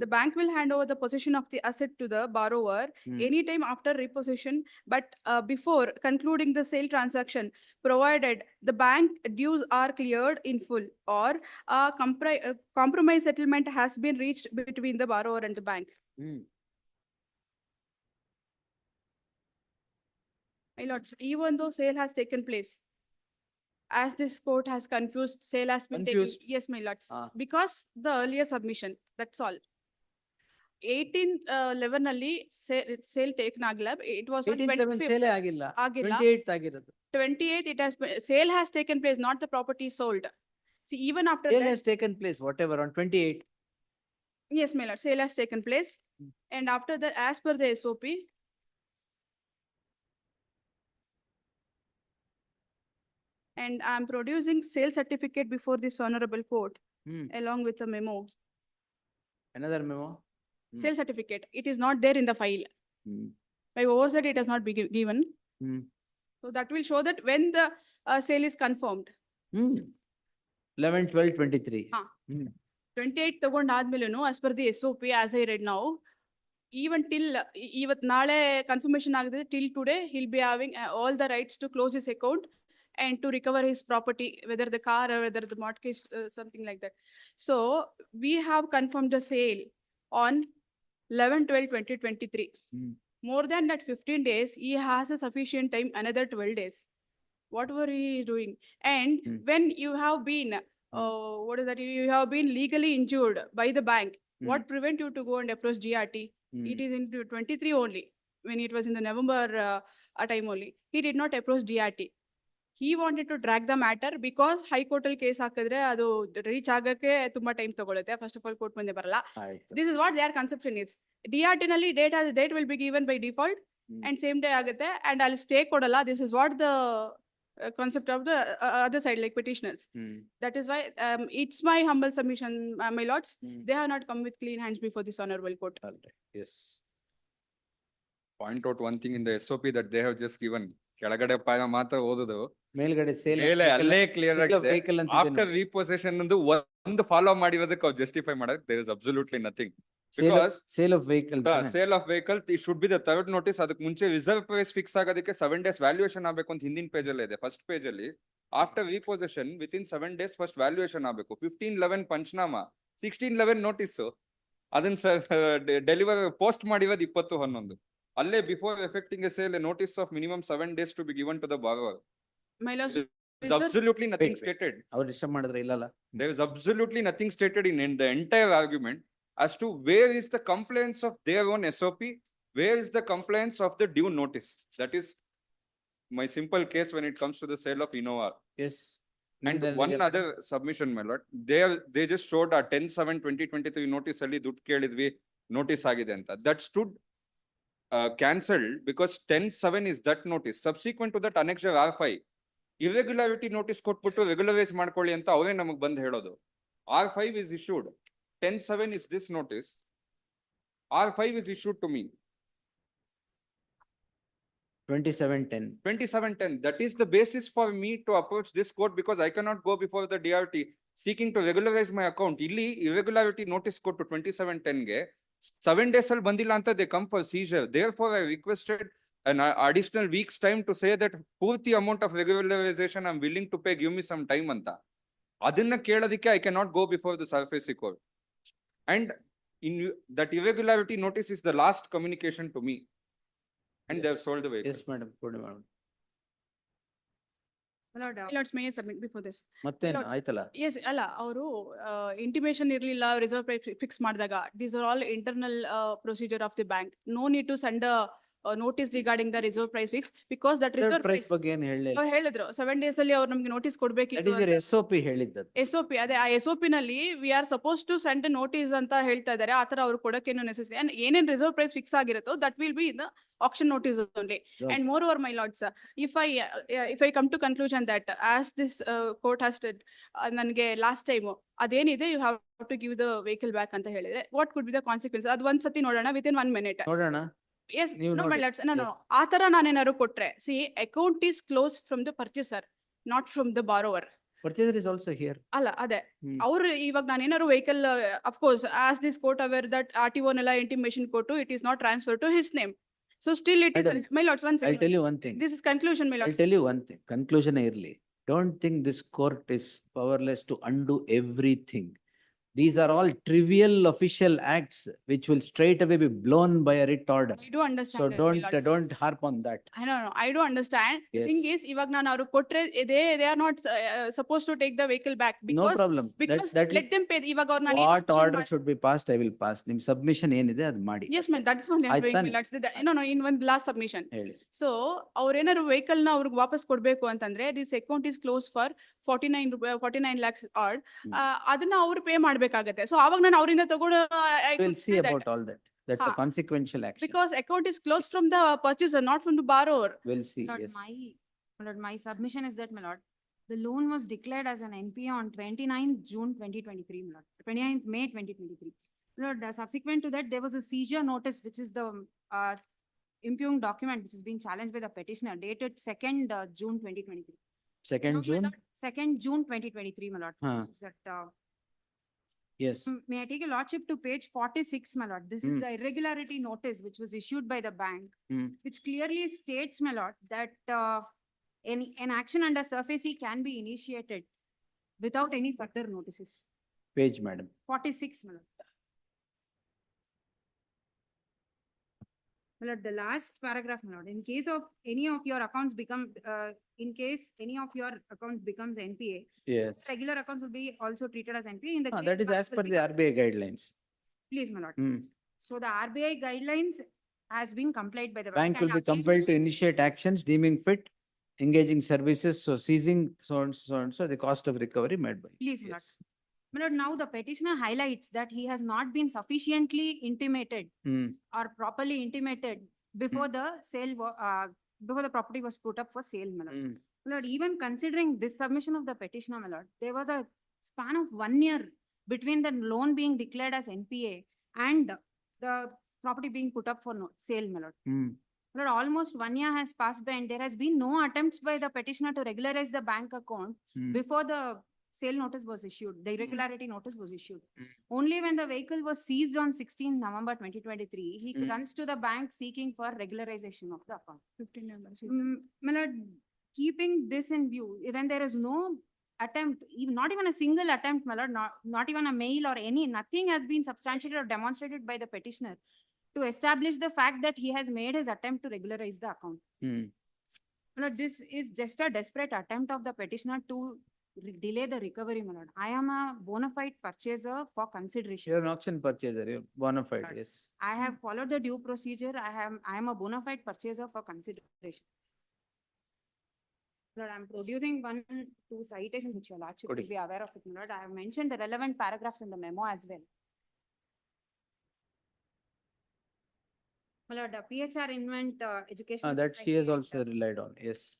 the bank will hand over the possession of the asset to the borrower anytime after repossession, but before concluding the sale transaction, provided the bank dues are cleared in full or a compromise settlement has been reached between the borrower and the bank. My lords, even though sale has taken place, as this court has confused, sale has been taken. Confused? Yes, my lords, because the earlier submission, that's all. 18/11 ಅಲ್ಲಿ sale taken ಆಗಿಲ್ಲ. It was on 18/7 sale ಆಗಿಲ್ಲ. ಆಗಿಲ್ಲ. 28th ಆಗಿರೋದು. 28th it has been, sale has taken place, not the property sold. See, even after Sale that. has taken place, whatever, on 28th. Yes, my lord, sale has taken place. And after that, as per the SOP, and I'm producing sale certificate before this honorable court along with a memo. Another memo? Sale certificate, it is not there in the file. By oversight, it has not been given. So that will show that when the sale is confirmed. 11/12/23. 28 ತಗೊಂಡ್ ಆದ್ಮೇಲೆನು as per the SOP as I read now, even till ಇವತ್ ನಾಳೆ confirmation ಆಗಿದೆ, till today he'll be having all the rights to close his account and to recover his property, whether the car or whether the mortgage, something like that. So we have confirmed the sale on 11/12/2023. More than that 15 days, he has a sufficient time, another 12 days. Whatever he is doing. And when you have been, what is that? You have been legally injured by the bank. What prevent you to go and approach GRT? It is in 23 only, when it was in the November time only. He did not approach GRT. He wanted to drag the matter because High Court ಅಲ್ಲಿ case ಹಾಕಿದ್ರೆ ಅದು reach ಆಗಕ್ಕೆ ತುಂಬಾ time ತಗೊಳುತ್ತೆ. First of all, court ಮುಂದೆ ಬರಲ್ಲ. This is what their conception is. DRT ನಲ್ಲಿ date will be given by default and same day ಆಗುತ್ತೆ and ಅಲ್ಲಿ stay ಕೊಡಲ್ಲ. This is what the concept of the other side, like petitioners. That is why it's my humble submission, my lords. They have not come with clean hands before this honorable court. Yes. Point out one thing in the SOP that they have just given. ಕೆಳಗಡೆ ಮಾತ್ರ ಓದುದು ಮೇಲ್ಗಡೆ sale ಮೇಲೆ ಅಲ್ಲೇ clear ಆಗಿದೆ. After ರಿಪೊಸೆಷನ್ ಒಂದು follow ಮಾಡಿರೋದಕ್ಕೆ ಅವ್ರು justify ಮಾಡೋದು there is absolutely nothing. Because sale of vehicle it should be the third notice. ಅದಕ್ಕೆ ಮುಂಚೆ ರಿಸರ್ವ್ ಪ್ರೈಸ್ ಫಿಕ್ಸ್ ಆಗೋದಕ್ಕೆ 7 days ವ್ಯಾಲ್ಯೂಯೇಷನ್ ಆಗಬೇಕು ಅಂತ ಹಿಂದಿನ ಪೇಜ್ ಅಲ್ಲಿ ಇದೆ. ಫಸ್ಟ್ ಪೇಜ್ ಅಲ್ಲಿ after repossession within 7 days first valuation ಆಗಬೇಕು. 15/11 ಪಂಚನಾಮ, 16/11 ನೋಟಿಸ್. ಅದನ್ನ ಡೆಲಿವರ್ ಪೋಸ್ಟ್ ಮಾಡಿರೋದು 20/11. ಅಲ್ಲೇ before effecting a sale notice of minimum 7 days to be given to the borrower. My lord, there is absolutely nothing stated. ಅವ್ರು disturb ಮಾಡಿದ್ರೆ ಇಲ್ಲಲ್ಲ. There is absolutely nothing stated in the entire argument as to where is the compliance of their own SOP, where is the compliance of the due notice. That is my simple case when it comes to the sale of Innova. Yes. And one other submission, my lord, they just showed a 10/7/2023 notice ali ದುಡ್ಡು ಕೇಳಿದ್ವಿ notice ಆಗಿದೆ ಅಂತ. That stood cancelled because 10/7 is that notice. Subsequent to that annexure R5 irregularity notice ಕೊಟ್ಬಿಟ್ಟು regularize ಮಾಡ್ಕೊಳ್ಳಿ ಅಂತ ಅವರೇ ನಮಗೆ ಬಂದು ಹೇಳೋದು. R5 is issued. 10/7 is this notice. R5 is issued to me. 2710. 2710. That is the basis for me to approach this court because I cannot go before the DRT seeking to regularize my account. Illi irregularity notice ಕೊಟ್ಟು 2710 ಗೆ 7 days ಅಲ್ಲಿ ಬಂದಿಲ್ಲ ಅಂತ they come for seizure. Therefore, I requested an additional week's time to say that ಪೂರ್ತಿ amount of regularization I'm willing to pay, give me some time ಅಂತ. ಅದನ್ನ ಕೇಳೋದಕ್ಕೆ I cannot go before the surface court. And that irregularity notice is the last communication to me. And they have sold the vehicle. Yes, madam. Good, madam. Let's may I submit before this. ಮತ್ತೇನು ಆಯ್ತಲ್ಲ? Yes, ಅಲ್ಲ ಅವರು intimation ಇರ್ಲಿಲ್ಲ reserve price fix ಮಾಡಿದಾಗ these are all internal procedure of the bank. No need to send a notice regarding the reserve price fix because that reserve price ಬಗ್ಗೆ ಏನು ಹೇಳಲಿಲ್ಲ. ಅವ್ರು ಹೇಳಿದ್ರು 7 days ಅಲ್ಲಿ ಅವ್ರು ನಮ್ಗೆ ನೋಟಿಸ್ ಕೊಡ್ಬೇಕಿತ್ತು. That is your SOP ಹೇಳಿದ್ದದು. SOP ಅದೇ ಆ SOP ನಲ್ಲಿ we are supposed to send a notice ಅಂತ ಹೇಳ್ತಾ ಇದ್ದಾರೆ. ಆ ತರ ಅವ್ರು ಕೊಡೋಕೇನು ನೆಸೆಸರಿ ಅಂಡ್ ಏನೇನ್ ರಿಸರ್ವ್ ಪ್ರೈಸ್ ಫಿಕ್ಸ್ ಆಗಿರುತ್ತೋ that will be in the auction notice only. And moreover, my lords, if I come to conclusion that as this court has said, ನನಗೆ last time ಅದೇನಿದೆ you have to give the vehicle back ಅಂತ ಹೇಳಿದ್ರೆ what could be the consequences? ಅದು ಒಂದ್ ಸತಿ ನೋಡೋಣ within 1 minute. ನೋಡೋಣ. Yes, ನೀವು no, my ನೋಡಿ. lords, no. ಆ ತರ ನಾನೇನಾದ್ರು ಕೊಟ್ರೆ see account is closed from the purchaser, not from the borrower. Purchaser is also here. ಅಲ್ಲ ಅದೇ ಅವ್ರು ಇವಾಗ ನಾನು ಏನಾದ್ರು vehicle of course as this court aware that RTO ನೆಲ್ಲ intimation ಕೊಟ್ಟು it is not transferred to his name. So still it is, my lords, one second. I'll tell you one thing. This is conclusion, my I'll lords. tell you one thing. Conclusion early. Don't think this court is powerless to undo everything. These are all trivial official acts which will straight away be blown by a writ order. I do understand. So that, my lords. don't harp on that. No, I do understand. The Yes. thing is, ಇವಾಗ ನಾನು ಅವ್ರು ಕೊಟ್ರೆ they are not supposed to take the vehicle back No because problem. because That let them pay. ಇವಾಗ ಅವ್ರು ನಾನು what order should be passed, I will pass. ನಿಮ್ submission ಏನಿದೆ ಅದು ಮಾಡಿ. Yes, ma'am. That's only I'm doing, my lords. No, in one last submission. ಹೇಳಿ. So ಅವ್ರೇನಾದ್ರು vehicle ನ ಅವ್ರಿಗೆ ವಾಪಸ್ ಕೊಡ್ಬೇಕು ಅಂತಂದ್ರೆ this account is closed for 49 lakhs odd. ಅದನ್ನ ಅವ್ರು ಪೇ ಮಾಡ್ಬೇಕಾಗತ್ತೆ. So ಅವಾಗ ನಾನು ಅವರಿಂದ ತಗೊಂಡು I We'll could see say about that all that. That's a consequential action. because account is closed from the purchaser, not from the borrower. We'll see. Lord, Yes. my lord, my submission is that, my lord, the loan was declared as an NPA on 29th June 2023, my lord, 29th May 2023. My lord, subsequent to that, there was a seizure notice, which is the impugned document, which is being challenged by the petitioner, dated 2nd June 2023. 2nd Now, my June? lord, 2nd June 2023, my lord. Huh. Which is at, Yes. may I take a lordship to page 46, my lord? This is the irregularity notice which was issued by the bank, which clearly states, my lord, that an action under surface E can be initiated without any further notices. Page, madam. 46, my lord. My lord, the last paragraph, my lord, in case any of your accounts becomes NPA, Yes. regular accounts will be also treated as NPA in the case That is as per the RBI guidelines. Please, my lord. So the RBI guidelines has been complied by the Bank will and be compelled to initiate actions deeming fit, engaging services, so seizing, so on, so the cost of recovery made by. Please, my lord. Yes. My lord, now the petitioner highlights that he has not been sufficiently intimated or properly intimated before the sale, before the property was put up for sale, my lord. My lord, even considering this submission of the petitioner, my lord, there was a span of 1 year between the loan being declared as NPA and the property being put up for sale, my lord. My lord, almost 1 year has passed by and there has been no attempts by the petitioner to regularize the bank account before the sale notice was issued, the irregularity notice was issued. Only when the vehicle was seized on 16 November 2023, he runs to the bank seeking for regularization of the account. 15 numbers. My lord, keeping this in view, when there is no attempt, not even a single attempt, my lord, not even a mail or nothing has been substantiated or demonstrated by the petitioner to establish the fact that he has made his attempt to regularize the account. My lord, this is just a desperate attempt of the petitioner to delay the recovery, my lord. I am a bona fide purchaser for consideration. You're an auction purchaser, you're bona fide, yes. I have followed the due procedure. I am a bona fide purchaser for consideration. Lord, I'm producing two citations which your lordship will be aware of it, my lord. I have mentioned the relevant paragraphs in the memo as well. My lord, the PHR invent education. That she has also relied on, yes.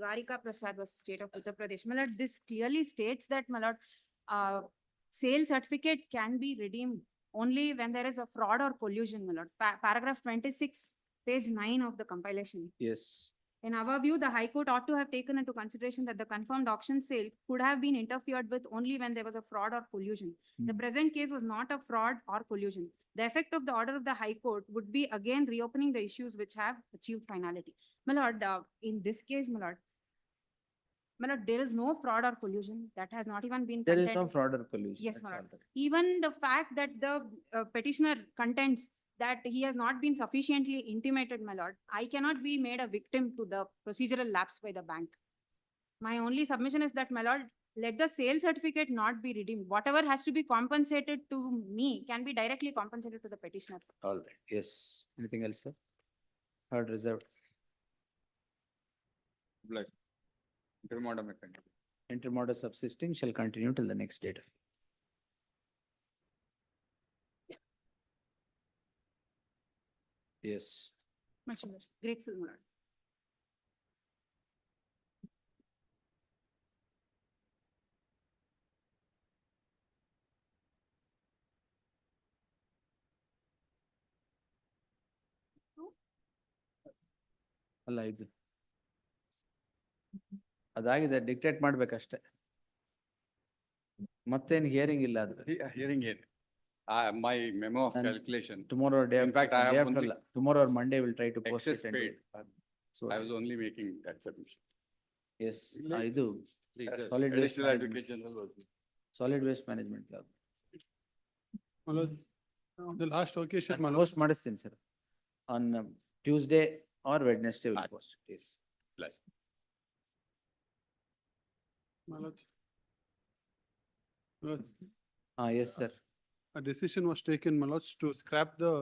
Dwarika Prasad was the state of Uttar Pradesh. My lord, this clearly states that, my lord, sale certificate can be redeemed only when there is a fraud or collusion, my lord. Paragraph 26, page 9 of the compilation. Yes. In our view, the High Court ought to have taken into consideration that the confirmed auction sale could have been interfered with only when there was a fraud or collusion. The present case was not a fraud or collusion. The effect of the order of the High Court would be again reopening the issues which have achieved finality. My lord, in this case, my lord, there is no fraud or collusion. That has not even been There is contended. no fraud or collusion. Yes, that's my lord. all right. Even the fact that the petitioner contends that he has not been sufficiently intimated, my lord, I cannot be made a victim to the procedural lapse by the bank. My only submission is that, my lord, let the sale certificate not be redeemed. Whatever has to be compensated to me can be directly compensated to the petitioner. All right, yes. Anything else, sir? Heard reserved. Like, interim order mechanism. Interim order subsisting shall continue till the next date. Yes. Much grateful, my lord. ಅಲ್ಲ ಇದು ಅದಾಗಿದೆ dictate ಮಾಡ್ಬೇಕಷ್ಟೇ ಮತ್ತೇನು hearing ಇಲ್ಲ ಅದು Hearing it. My memo of calculation. tomorrow day In fact, I have only tomorrow or Monday will try to post excess it and do paid. it. So I was only making that submission. yes, ಇದು solid waste Additional management. education. Solid waste management club. Manoj, the last occasion, Manoj. Post ಮಾಡಿಸ್ತೀನಿ sir. On Tuesday or Wednesday will post it. Yes. Bless. Manoj. Manoj, Yes, sir. a decision was taken, Manoj, to scrap the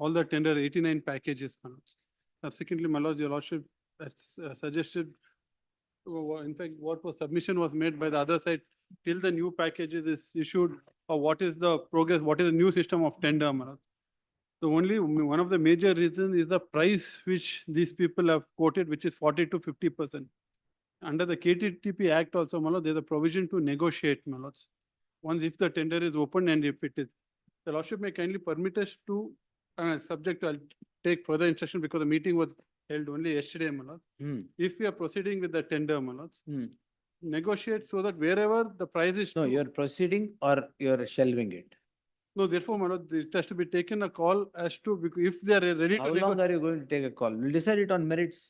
all the tender 89 packages, Manoj. Subsequently, Manoj, your lordship has suggested, in fact, what was submission was made by the other side till the new packages is issued, or what is the progress, what is the new system of tender, Manoj. So only one of the major reasons is the price which these people have quoted, which is 40 to 50%. Under the KTTP Act also, Manoj, there's a provision to negotiate, Manoj. Once if the tender is open and if it is, the lordship may kindly permit us to, subject to, I'll take further instruction because the meeting was held only yesterday, Manoj. If we are proceeding with the tender, Manoj, negotiate so that wherever the price is. No, you're proceeding or you're shelving it. No, therefore, Manoj, it has to be taken a call as to, if they are ready to. How long are you going to take a call? We'll decide it on merits.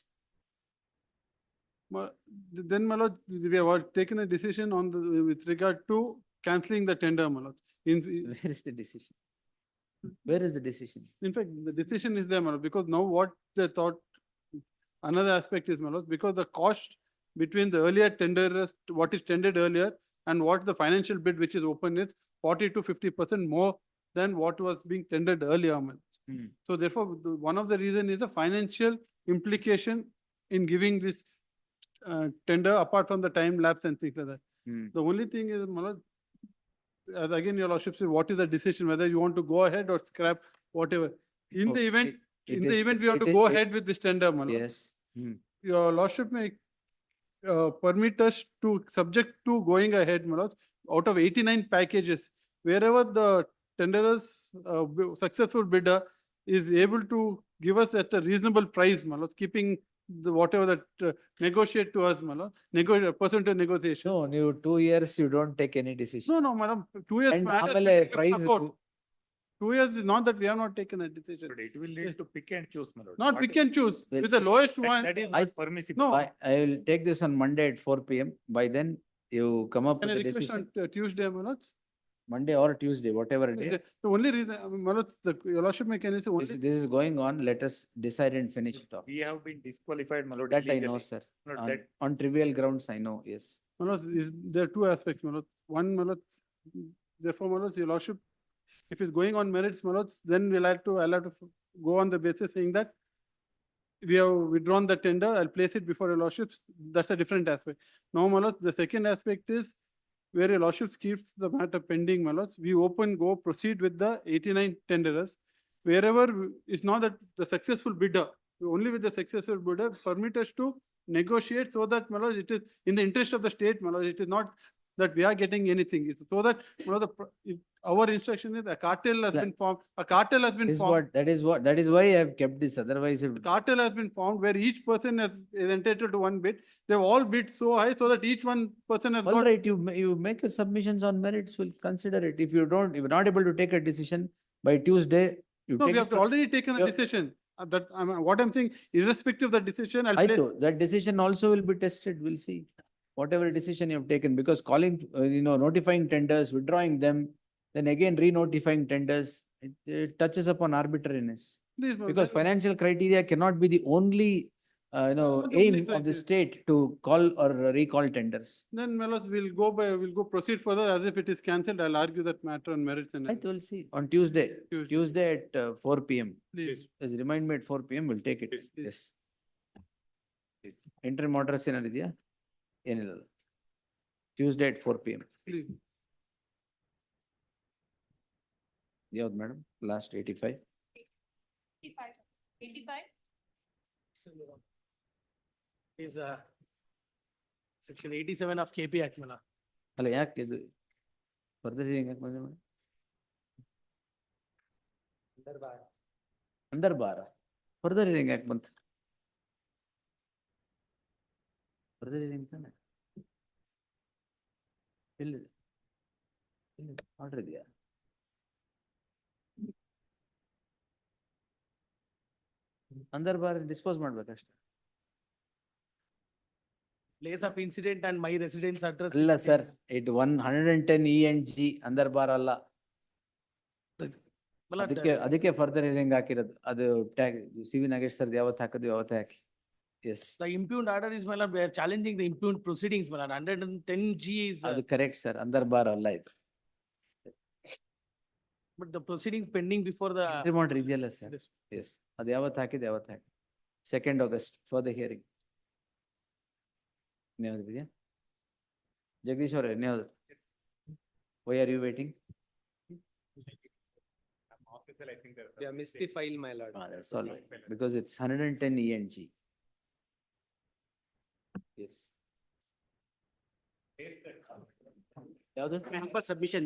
Then, Manoj, we have taken a decision on the, with regard to cancelling the tender, Manoj. Where is the decision? Where is the decision? In fact, the decision is there, Manoj, because now what they thought, another aspect is, Manoj, because the cost between the earlier tenderers, what is tendered earlier and what the financial bid which is open is 40 to 50% more than what was being tendered earlier, Manoj. So therefore, one of the reason is the financial implication in giving this tender apart from the time lapse and things like that. The only thing is, Manoj, as again, your lordship said, what is the decision, whether you want to go ahead or scrap, whatever. In the event, we want to go ahead with this tender, Manoj. Yes. Your lordship may permit us to, subject to going ahead, Manoj, out of 89 packages, wherever the tenderers, successful bidder is able to give us at a reasonable price, Manoj, keeping the whatever that negotiate to us, Manoj, pursuant to negotiation. No, you 2 years you don't take any decision. No, madam, 2 years. And matters ಆಮೇಲೆ will be price accord. 2 years is not that we have not taken a decision. But it will lead to pick and choose, my lord. Not What pick is- and choose, Well, with the lowest one. That is not permissible. No. I will take this on Monday at 4 PM. By then, you come up Can I with a request decision. on Tuesday, Manoj? Monday or Tuesday, whatever day. The only reason, my lord, your lordship may can say This, only. this is going on, let us decide and finish it off. We have been disqualified, my lord. That I illegally. know, sir. My lord, On, that- on trivial grounds, I know, yes. My lord, there are two aspects, my lord. One, my lord, therefore, my lord, your lordship, if it's going on merits, my lord, then I'll have to go on the basis saying that we have withdrawn the tender, I'll place it before your lordships. That's a different aspect. Now, my lord, the second aspect is where your lordships keeps the matter pending, my lords. We proceed with the 89 tenderers. Wherever it's not that the successful bidder, only with the successful bidder, permit us to negotiate so that, my lord, it is in the interest of the state, my lord. It is not that we are getting anything. It's so that, my lord, our instruction is a cartel has been formed. A cartel has been formed. That is why I have kept this, otherwise. A cartel has been formed where each person is entitled to one bid. They've all bid so high so that each one person has All got. right, you make your submissions on merits, we'll consider it. If you're not able to take a decision by Tuesday, you No, take we it have already taken a you- decision. What I'm saying, irrespective of the decision, I'll I place. thought that decision also will be tested, we'll see. Whatever decision you have taken, because calling, notifying tenders, withdrawing them, then again re-notifying tenders, it touches upon arbitrariness. Please, ma'am, Because that- financial criteria cannot be the only, the aim only of the criteria. state to call or recall tenders. Then, my lords, we'll go proceed further as if it is cancelled. I'll argue that matter on merits and. I will see on Tuesday at 4 PM. Please. As remind me at 4 PM, we'll take it. Yes. Interim orders ಏನಿದೆಯಾ? ಏನಿಲ್ಲ. Tuesday at 4 PM. Please. ಯಾವ್ದು madam? Last 85. 85. Is section 87 of KP Act, mala. ಅಲ್ಲ ಯಾಕೆ ಇದು further hearing ಯಾಕೆ ಬಂದಿದೆ madam? ಅಂದರ್ ಬಾರ further hearing ಯಾಕೆ ಬಂತು? further hearing ತಾನೆ? ಎಲ್ಲಿದೆ? ಆರ್ಡರ್ ಇದೆಯಾ? ಅಂದರ್ ಬಾರ್ ಡಿಸ್ಪೋಸ್ ಮಾಡ್ಬೇಕಷ್ಟೇ. Place of incident and my residence address. ಅಲ್ಲ ಸರ್, 110 E&G ಅಂದರ್ ಬಾರ್ ಅಲ್ಲ. Mala, ಅದಕ್ಕೆ ಫರ್ದರ್ ಹಿಯರಿಂಗ್ ಹಾಕಿರೋದು. ಅದು ಸಿ ವಿ ನಾಗೇಶ್ ಸರ್ ಯಾವತ್ತು ಹಾಕಿದ್ವಿ ಯಾವತ್ತೇ ಹಾಕಿ. S. the impugned order is, mala, we are challenging the impugned proceedings, mala. 110G is. ಅದು correct sir, ಅಂದರ್ ಬಾರ್ ಅಲ್ಲ ಇದು. But the proceedings pending before the. ಮಾಡ್ರಿ ಇದೆಯಲ್ಲ ಸರ್. ಎಸ್, ಅದು ಯಾವತ್ತು ಹಾಕಿದೆ ಯಾವತ್ತು ಹಾಕಿ. 2nd August for the hearing. ಇನ್ಯಾವ್ದು ಇದೆಯಾ? ಜಗದೀಶ್ ಅವರೇ, ಇನ್ಯಾವ್ದು? Why are you waiting? I think Yeah, missed the file, my lord. That's all right, because it's 110 E&G. Yes. ಯಾವ್ದು? Submission.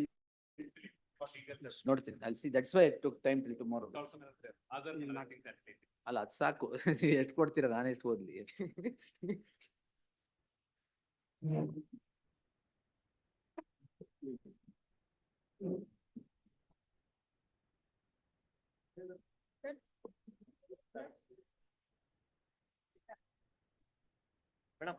ನೋಡ್ತೀನಿ, I'll see, that's why it took time till tomorrow. ಅಲ್ಲ ಅದು ಸಾಕು, ಎಷ್ಟು ಕೊಡ್ತೀರಾ, ನಾನು ಎಷ್ಟು ಓದ್ಲಿ? Madam.